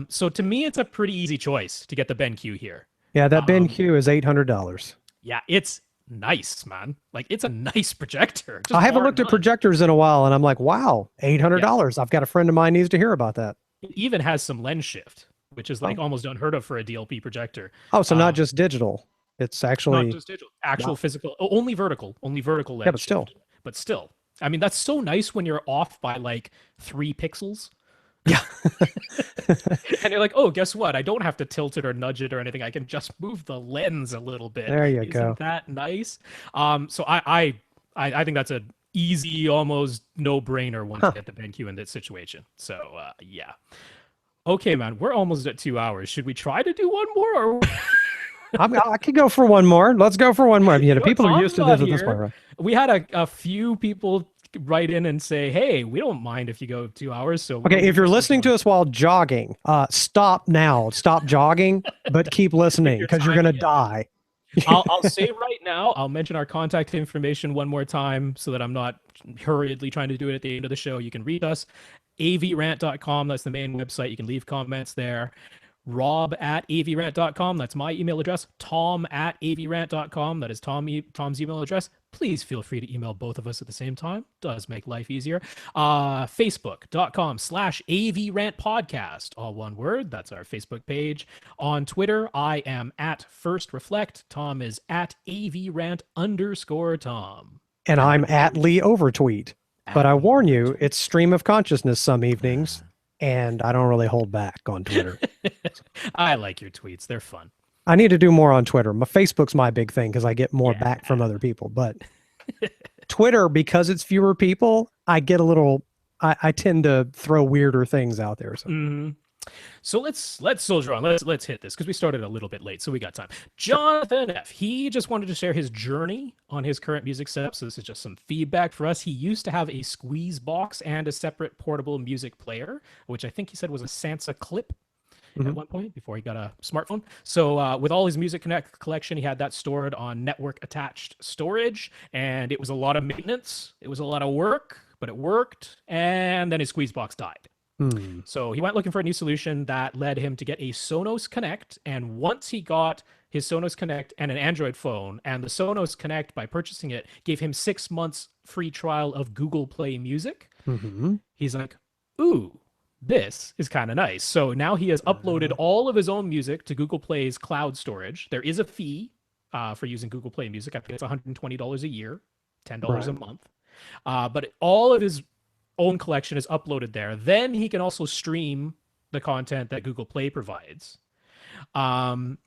So to me, it's a pretty easy choice to get the BenQ here. Yeah, that BenQ is $800. Yeah, it's nice, man. Like, it's a nice projector. I haven't looked at projectors in a while, and I'm like, wow, $800. I've got a friend of mine needs to hear about that. It even has some lens shift, which is like almost unheard of for a DLP projector. Oh, so not just digital. It's actually not just digital, actual physical, only vertical lens. Yeah, but still. Shift. But still. I mean, that's so nice when you're off by like 3 pixels. Yeah. And you're like, oh, guess what? I don't have to tilt it or nudge it or anything. I can just move the lens a little bit. There you go. Isn't that nice? So I think that's an easy, almost no-brainer one to get the BenQ in this situation. So yeah. Okay, man, we're almost at 2 hours. Should we try to do one more? Or I could go for one more. Let's go for one more. You know, people are used to this at this point, right? We had a few people write in and say, hey, we don't mind if you go 2 hours. So okay, if you're listening to us while jogging, stop now. Stop jogging, but keep listening because you're going to die. I'll say right now, I'll mention our contact information one more time so that I'm not hurriedly trying to do it at the end of the show. You can reach us, avrant.com. That's the main website. You can leave comments there. rob@avrant.com. That's my email address. tom@avrant.com. That is Tom's email address. Please feel free to email both of us at the same time. Does make life easier. Facebook.com/avrantpodcast. All one word. That's our Facebook page. On Twitter, I am @FirstReflect. Tom is @avrant_Tom. And I'm @Lee Overtweet. But I warn you, it's stream of consciousness some evenings, and I don't really hold back on Twitter. I like your tweets. They're fun. I need to do more on Twitter. My Facebook's my big thing because I get more back from other people. But Twitter, because it's fewer people, I get a little. I tend to throw weirder things out there. So. So let's soldier on. Let's hit this because we started a little bit late, so we got time. Jonathan F. He just wanted to share his journey on his current music setup. So this is just some feedback for us. He used to have a squeeze box and a separate portable music player, which I think he said was a Sansa Clip. At one point before he got a smartphone. So with all his music collection, he had that stored on network attached storage, and it was a lot of maintenance. It was a lot of work, but it worked. And then his squeeze box died. So he went looking for a new solution that led him to get a Sonos Connect. And once he got his Sonos Connect and an Android phone, and the Sonos Connect, by purchasing it, gave him 6 months free trial of Google Play Music. He's like, ooh, this is kind of nice. So now he has uploaded all of his own music to Google Play's cloud storage. There is a fee for using Google Play Music. I think it's $120 a year, $10 a month. But all of his own collection is uploaded there. Then he can also stream the content that Google Play provides. And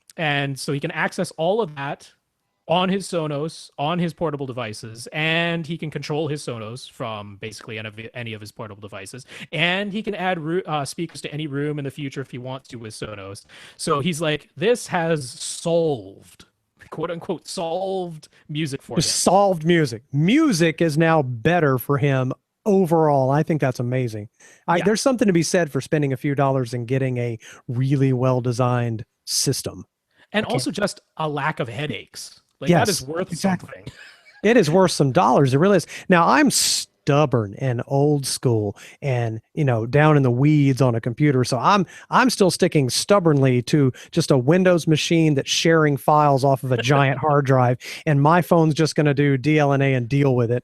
so he can access all of that on his Sonos, on his portable devices, and he can control his Sonos from basically any of his portable devices. And he can add speakers to any room in the future if he wants to with Sonos. So he's like, this has solved, quote unquote, solved music for him. Solved music. Music is now better for him overall. I think that's amazing. There's something to be said for spending a few dollars and getting a really well-designed system. And also just a lack of headaches. Like, that is worth something. It is worth some dollars. It really is. Now, I'm stubborn and old school and, down in the weeds on a computer. So I'm still sticking stubbornly to just a Windows machine that's sharing files off of a giant hard drive. And my phone's just going to do DLNA and deal with it.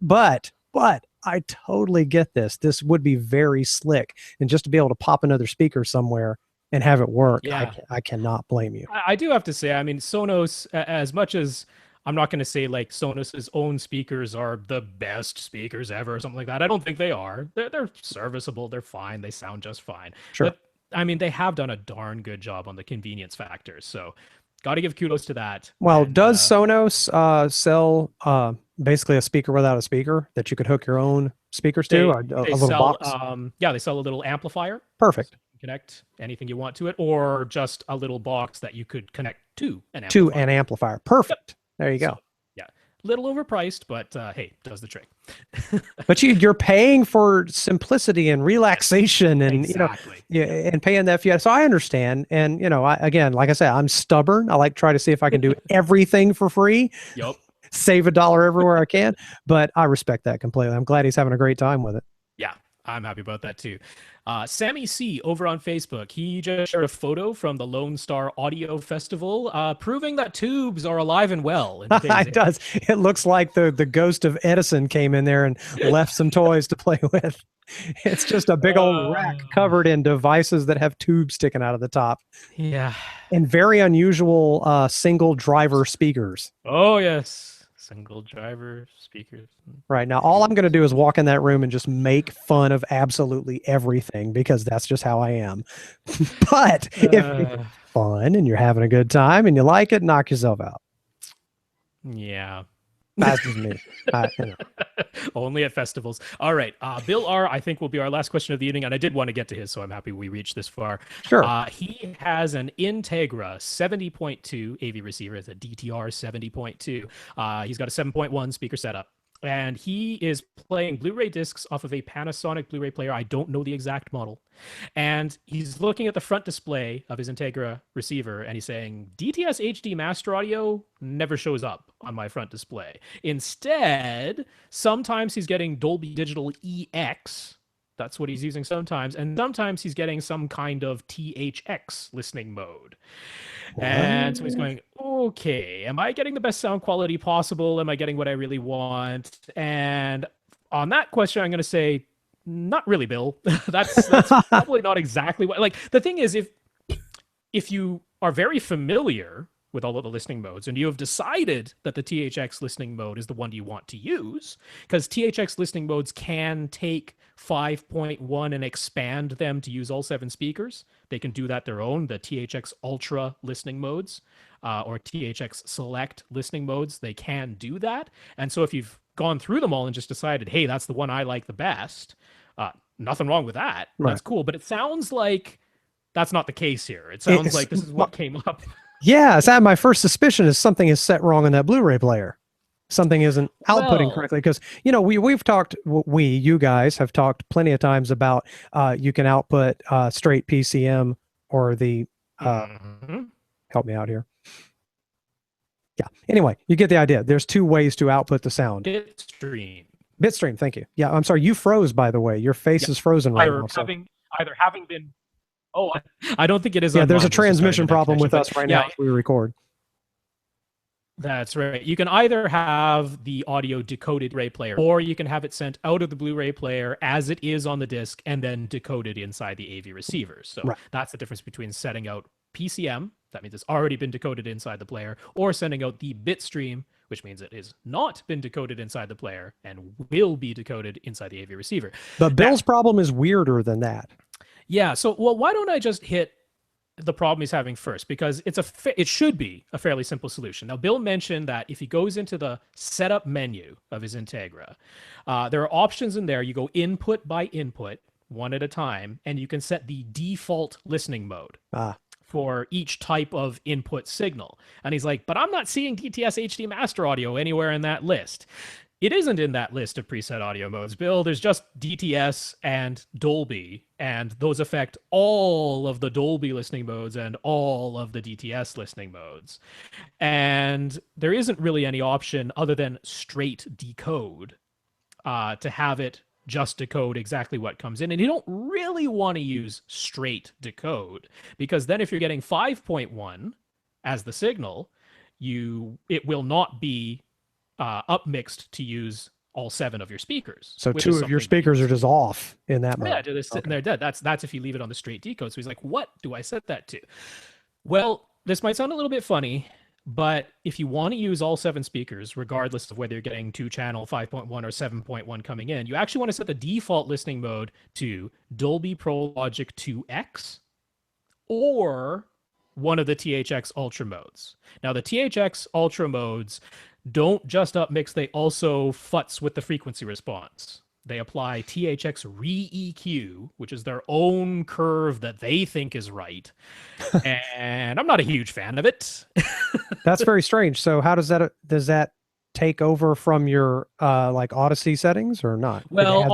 But I totally get this. This would be very slick. And just to be able to pop another speaker somewhere and have it work, I cannot blame you. I do have to say, I mean, Sonos, as much as I'm not going to say like Sonos's own speakers are the best speakers ever or something like that. I don't think they are. They're serviceable. They're fine. They sound just fine. Sure. But I mean, they have done a darn good job on the convenience factors. So got to give kudos to that. Well, does Sonos sell basically a speaker without a speaker that you could hook your own speakers to? A little box? They sell a little amplifier. Perfect. Connect anything you want to it, or just a little box that you could connect to an amplifier. To an amplifier. Perfect. Yep. There you go. So, yeah, little overpriced, but hey, does the trick. But you're paying for simplicity and relaxation, and and paying that fee. So I understand, and again, like I said, I'm stubborn. I like to try to see if I can do everything for free. Yep. save a dollar everywhere I can. But I respect that completely. I'm glad he's having a great time with it. Yeah, I'm happy about that too. Sammy C over on Facebook, he just shared a photo from the Lone Star Audio Festival, proving that tubes are alive and well in today's It does. It looks like the ghost of Edison came in there and left some toys to play with. It's just a big old rack covered in devices that have tubes sticking out of the top. Yeah. And very unusual single driver speakers. Oh, yes. Single driver speakers. Right now, all I'm going to do is walk in that room and just make fun of absolutely everything because that's just how I am. But if it's fun and you're having a good time and you like it, knock yourself out. Yeah. That's just me. Only at festivals. All right. Bill R, I think will be our last question of the evening. And I did want to get to his, so I'm happy we reached this far. Sure. He has an Integra 70.2 AV receiver. It's a DTR 70.2. He's got a 7.1 speaker setup. And he is playing Blu-ray discs off of a Panasonic Blu-ray player. I don't know the exact model. And he's looking at the front display of his Integra receiver and he's saying, DTS HD Master Audio never shows up on my front display. Instead, sometimes he's getting Dolby Digital EX. That's what he's using sometimes. And sometimes he's getting some kind of THX listening mode. What? And so he's going, okay, am I getting the best sound quality possible? Am I getting what I really want? And on that question, I'm going to say, not really, Bill. That's probably not exactly what, like, the thing is, if you are very familiar with all of the listening modes and you have decided that the THX listening mode is the one you want to use, because THX listening modes can take 5.1 and expand them to use all 7 speakers. They can do that their own, the THX Ultra listening modes or THX Select listening modes. They can do that. And so if you've gone through them all and just decided, hey, that's the one I like the best, nothing wrong with that. Right. That's cool. But it sounds like that's not the case here. It sounds like this is what came up. Yeah, so my first suspicion is something is set wrong in that Blu-ray player. Something isn't outputting correctly because, you know, we've talked, you guys have talked plenty of times about you can output straight PCM or the, help me out here. Yeah. Anyway, you get the idea. There's 2 ways to output the sound. Bitstream. Thank you. Yeah. I'm sorry. You froze, by the way. Your face is frozen right now. Either having been. Oh, I don't think it is. Yeah, there's a transmission problem with us right now as we record. That's right. You can either have the audio decoded Blu-ray player, or you can have it sent out of the Blu-ray player as it is on the disc and then decoded inside the AV receiver. So that's the difference between setting out PCM, that means it's already been decoded inside the player, or sending out the bitstream, which means it has not been decoded inside the player and will be decoded inside the AV receiver. But Bill's problem is weirder than that. Yeah. So, well, why don't I just hit the problem he's having first? Because it should be a fairly simple solution. Now, Bill mentioned that if he goes into the setup menu of his Integra, there are options in there. You go input by input, one at a time, and you can set the default listening mode for each type of input signal. And he's like, but I'm not seeing DTS HD Master Audio anywhere in that list. It isn't in that list of preset audio modes, Bill. There's just DTS and Dolby, and those affect all of the Dolby listening modes and all of the DTS listening modes. And there isn't really any option other than straight decode to have it just decode exactly what comes in. And you don't really want to use straight decode, because then if you're getting 5.1 as the signal, it will not be upmixed to use all 7 of your speakers. So 2 of your speakers are just off in that mode. Yeah, they're just sitting there dead. That's if you leave it on the straight decode. So he's like, what do I set that to? Well, this might sound a little bit funny, but if you want to use all 7 speakers, regardless of whether you're getting 2-channel 5.1 or 7.1 coming in, you actually want to set the default listening mode to Dolby Pro Logic 2X or one of the THX Ultra modes. Now, the THX Ultra modes don't just upmix, they also futz with the frequency response. They apply THX Re-EQ, which is their own curve that they think is right. And I'm not a huge fan of it. That's very strange. So how does that take over from your like Odyssey settings or not? Well,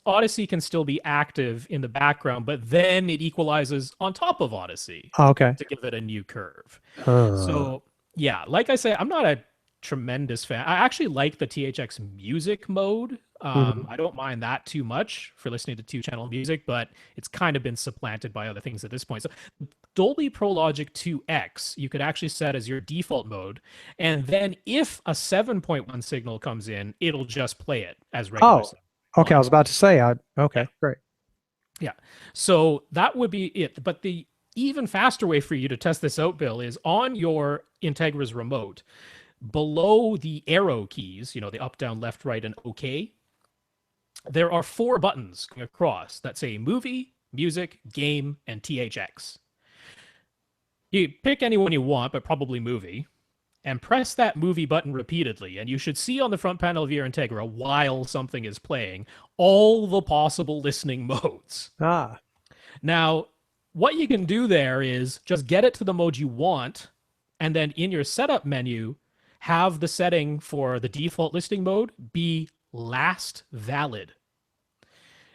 Odyssey can still be active in the background, but then it equalizes on top of Odyssey to give it a new curve. So yeah, like I say, I'm not a tremendous fan. I actually like the THX music mode. Mhm. I don't mind that too much for listening to two-channel music, but it's kind of been supplanted by other things at this point. So Dolby Pro Logic 2X, you could actually set as your default mode, and then if a 7.1 signal comes in, it'll just play it as regular Oh, okay. I was audio. about to say, Yeah, okay, great. yeah. So that would be it. But the even faster way for you to test this out, Bill, is on your Integra's remote, below the arrow keys, the up, down, left, right, and OK, there are 4 buttons going across that say movie, music, game, and THX. You pick any one you want, but probably movie, and press that movie button repeatedly, and you should see on the front panel of your Integra, while something is playing, all the possible listening modes. Ah, Now, what you can do there is just get it to the mode you want, and then in your setup menu, have the setting for the default listening mode be last valid.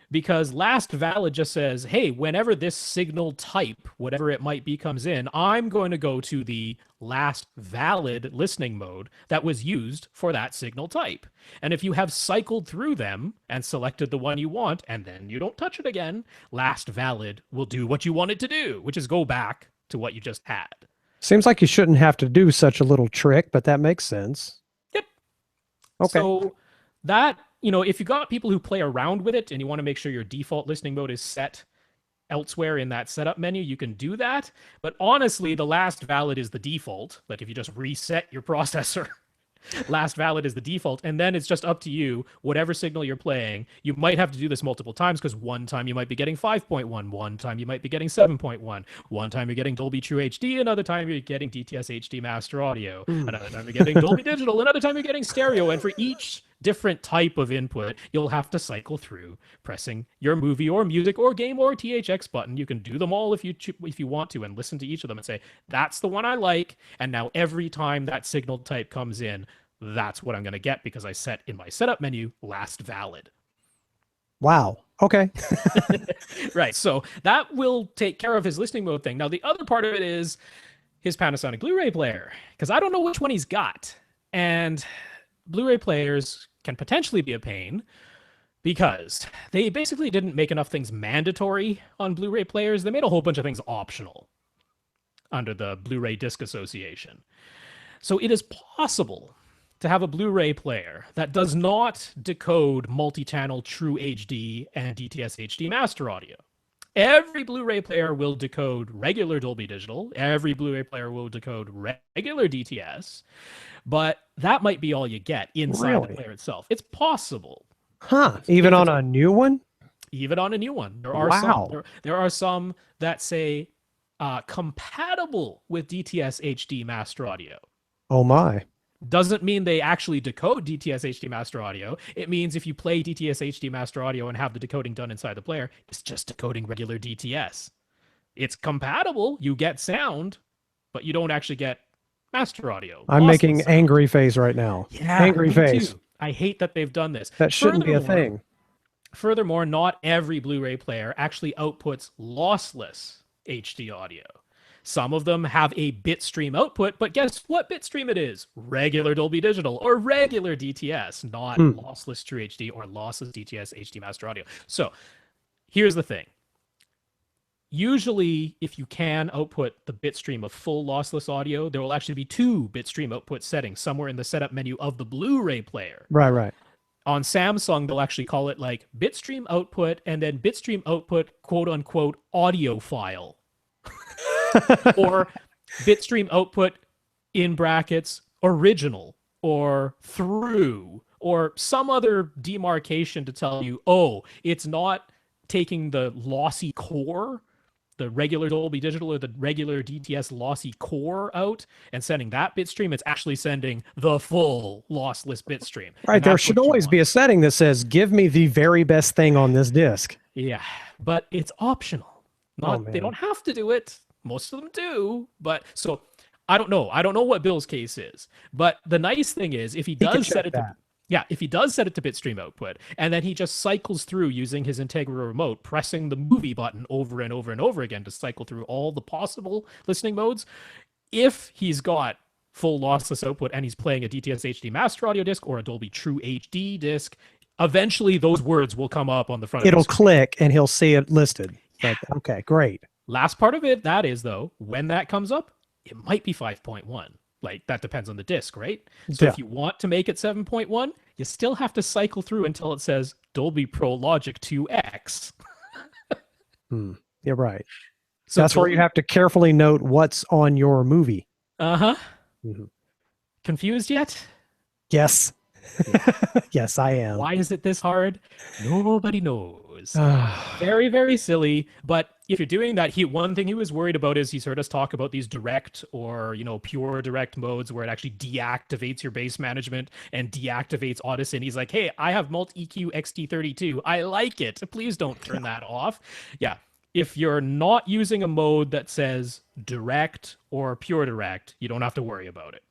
Because last valid just says, hey, whenever this signal type, whatever it might be, comes in, I'm going to go to the last valid listening mode that was used for that signal type. And if you have cycled through them and selected the one you want, and then you don't touch it again, last valid will do what you want it to do, which is go back to what you just had. seems like you shouldn't have to do such a little trick, but that makes sense. Yep. Okay. So that, if you got people who play around with it and you want to make sure your default listening mode is set elsewhere in that setup menu, you can do that. But honestly, the last valid is the default. Like if you just reset your processor, last valid is the default. And then it's just up to you, whatever signal you're playing. You might have to do this multiple times because one time you might be getting 5.1, one time you might be getting 7.1, one time you're getting Dolby True HD, another time you're getting DTS HD Master Audio, another time you're getting Dolby Digital, another time you're getting stereo. And for each different type of input, you'll have to cycle through pressing your movie or music or game or THX button. You can do them all if you want to and listen to each of them and say, that's the one I like. And now every time that signal type comes in, that's what I'm going to get because I set in my setup menu last valid. Wow. Okay. Right. So that will take care of his listening mode thing. Now, the other part of it is his Panasonic Blu-ray player, because I don't know which one he's got. And Blu-ray players can potentially be a pain because they basically didn't make enough things mandatory on Blu-ray players. They made a whole bunch of things optional under the Blu-ray Disc Association. So it is possible to have a Blu-ray player that does not decode multi-channel True HD and DTS HD Master Audio. Every Blu-ray player will decode regular Dolby Digital. Every Blu-ray player will decode regular DTS. But that might be all you get inside the player itself. It's possible. Huh. Even on a new one? Even on a new one. There are some. There are some that say compatible with DTS HD Master Audio. Oh my. Doesn't mean they actually decode DTS HD Master Audio. It means if you play DTS HD Master Audio and have the decoding done inside the player, it's just decoding regular DTS. It's compatible. You get sound, but you don't actually get Master Audio. I'm making angry face right now. Yeah, angry face. Too. I hate that they've done this. That shouldn't be a thing. Furthermore, not every Blu-ray player actually outputs lossless HD audio. Some of them have a bitstream output, but guess what bitstream it is? Regular Dolby Digital or regular DTS, not lossless True HD or lossless DTS HD Master Audio. So here's the thing. Usually, if you can output the bitstream of full lossless audio, there will actually be 2 bitstream output settings somewhere in the setup menu of the Blu-ray player. Right. On Samsung, they'll actually call it like bitstream output and then bitstream output, quote unquote, audio file. Or bitstream output in brackets original or through or some other demarcation to tell you, oh, it's not taking the lossy core, the regular Dolby Digital or the regular DTS lossy core out and sending that bitstream. It's actually sending the full lossless bitstream. Right. There should always be a setting that says, give me the very best thing on this disc. Yeah, but it's optional. They don't have to do it. Most of them do, but so I don't know. I don't know what Bill's case is, but the nice thing is if he does set it to, if he does set it to bitstream output and then he just cycles through using his Integra remote, pressing the movie button over and over and over again to cycle through all the possible listening modes. If he's got full lossless output and he's playing a DTS HD Master Audio disc or a Dolby True HD disc, eventually those words will come up on the front of It'll the screen. click and he'll see it listed. Yeah. But, okay, great. Last part of it, that is though, when that comes up, it might be 5.1. Like that depends on the disc, right? So Yeah. if you want to make it 7.1, you still have to cycle through until it says Dolby Pro Logic 2X. You're right. So that's where you have to carefully note what's on your movie. Uh-huh. Mm-hmm. Confused yet? Yes. Yes, I am. Why is it this hard? Nobody knows. Very, very silly. But if you're doing that, one thing he was worried about is he's heard us talk about these direct or, pure direct modes where it actually deactivates your bass management and deactivates Audison. He's like, hey, I have Mult-EQ XT32. I like it. Please don't turn that off. Yeah. If you're not using a mode that says direct or pure direct, you don't have to worry about it.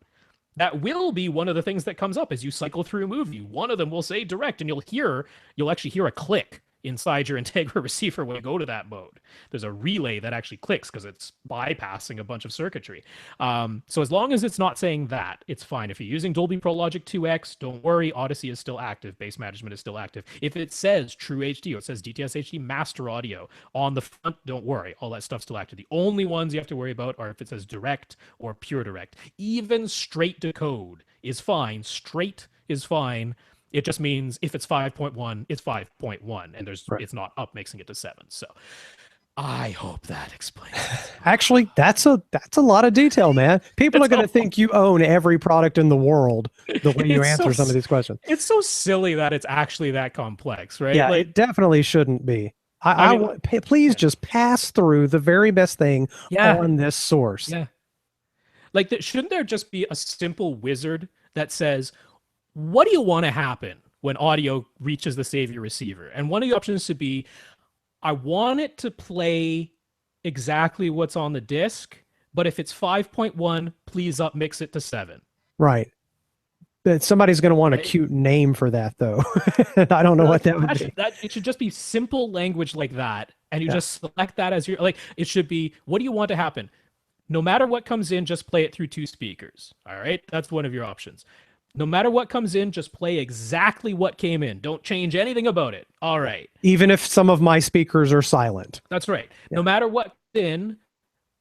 That will be one of the things that comes up as you cycle through a movie. One of them will say direct, and you'll actually hear a click inside your Integra receiver when you go to that mode. There's a relay that actually clicks because it's bypassing a bunch of circuitry. So as long as it's not saying that, it's fine. If you're using Dolby Pro Logic 2X, don't worry. Odyssey is still active. Bass management is still active. If it says True HD or it says DTS HD Master Audio on the front, don't worry. All that stuff's still active. The only ones you have to worry about are if it says direct or pure direct. Even straight decode is fine. Straight is fine. It just means if it's 5.1, it's 5.1, and it's not up mixing it to 7. So I hope that explains it. Actually, that's a lot of detail, man. People are going to think you own every product in the world the way you answer some of these questions. It's so silly that it's actually that complex, right? Yeah, it definitely shouldn't be. Please just pass through the very best thing on this source. Yeah. Like, shouldn't there just be a simple wizard that says, what do you want to happen when audio reaches the savior receiver? And one of the options should be, I want it to play exactly what's on the disc, but if it's 5.1, please upmix it to 7. Right. But somebody's going to want a cute name for that, though. I don't know what that would be. It should just be simple language like that, and you just select that as your, like, it should be, what do you want to happen? No matter what comes in, just play it through 2 speakers. All right? That's one of your options. No matter what comes in, just play exactly what came in. Don't change anything about it. All right. Even if some of my speakers are silent. That's right. Yeah. No matter what comes in,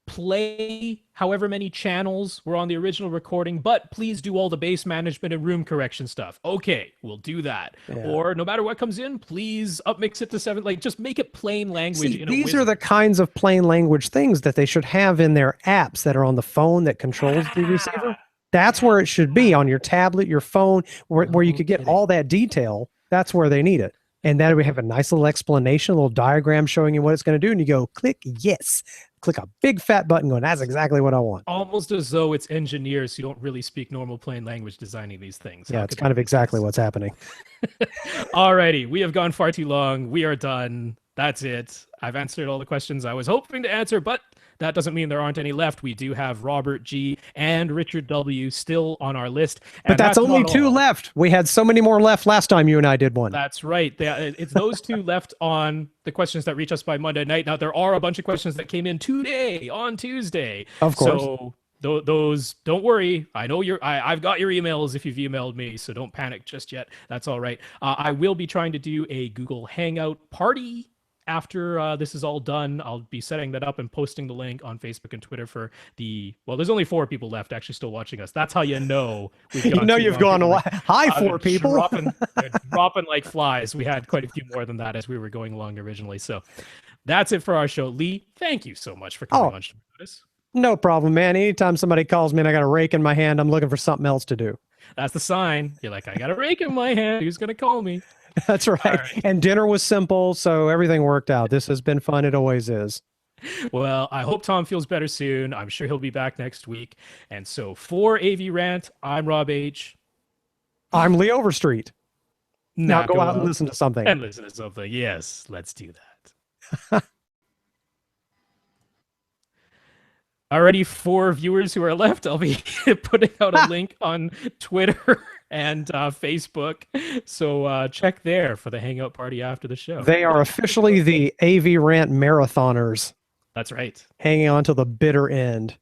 play however many channels were on the original recording, but please do all the bass management and room correction stuff. Okay, we'll do that. Yeah. Or no matter what comes in, please upmix it to 7. Like, just make it plain language. See, these are the kinds of plain language things that they should have in their apps that are on the phone that controls the receiver. That's where it should be, on your tablet, your phone, where you could get all that detail. That's where they need it. And then we have a nice little explanation, a little diagram showing you what it's going to do. And you go, click yes. Click a big fat button going, that's exactly what I want. Almost as though it's engineers who don't really speak normal plain language designing these things. Yeah, it's kind of exactly what's happening. Alrighty, we have gone far too long. We are done. That's it. I've answered all the questions I was hoping to answer, but that doesn't mean there aren't any left. We do have Robert G. and Richard W. still on our list. But that's only 2 left. We had so many more left last time you and I did one. That's right. It's those 2 left on the questions that reach us by Monday night. Now, there are a bunch of questions that came in today, on Tuesday. Of course. So those, don't worry. I know I've got your emails if you've emailed me, so don't panic just yet. That's all right. I will be trying to do a Google Hangout party after this is all done. I'll be setting that up and posting the link on Facebook and Twitter for there's only 4 people left actually still watching us. That's how you know we've gone you've gone away. Hi, 4 people. Dropping like flies. We had quite a few more than that as we were going along originally. So that's it for our show. Lee, thank you so much for coming on to this. No problem, man. Anytime somebody calls me and I got a rake in my hand, I'm looking for something else to do. That's the sign. You're like, I got a rake in my hand. Who's going to call me? That's right. And dinner was simple, so everything worked out. This has been fun. It always is. Well, I hope Tom feels better soon. I'm sure he'll be back next week. And so for AV Rant, I'm Rob H. I'm Lee Overstreet. Now go out and listen to something. And listen to something. Yes, let's do that. Already 4 viewers who are left. I'll be putting out a link on Twitter and Facebook. So check there for the hangout party after the show. They are officially the AV Rant marathoners. That's right. Hanging on to the bitter end.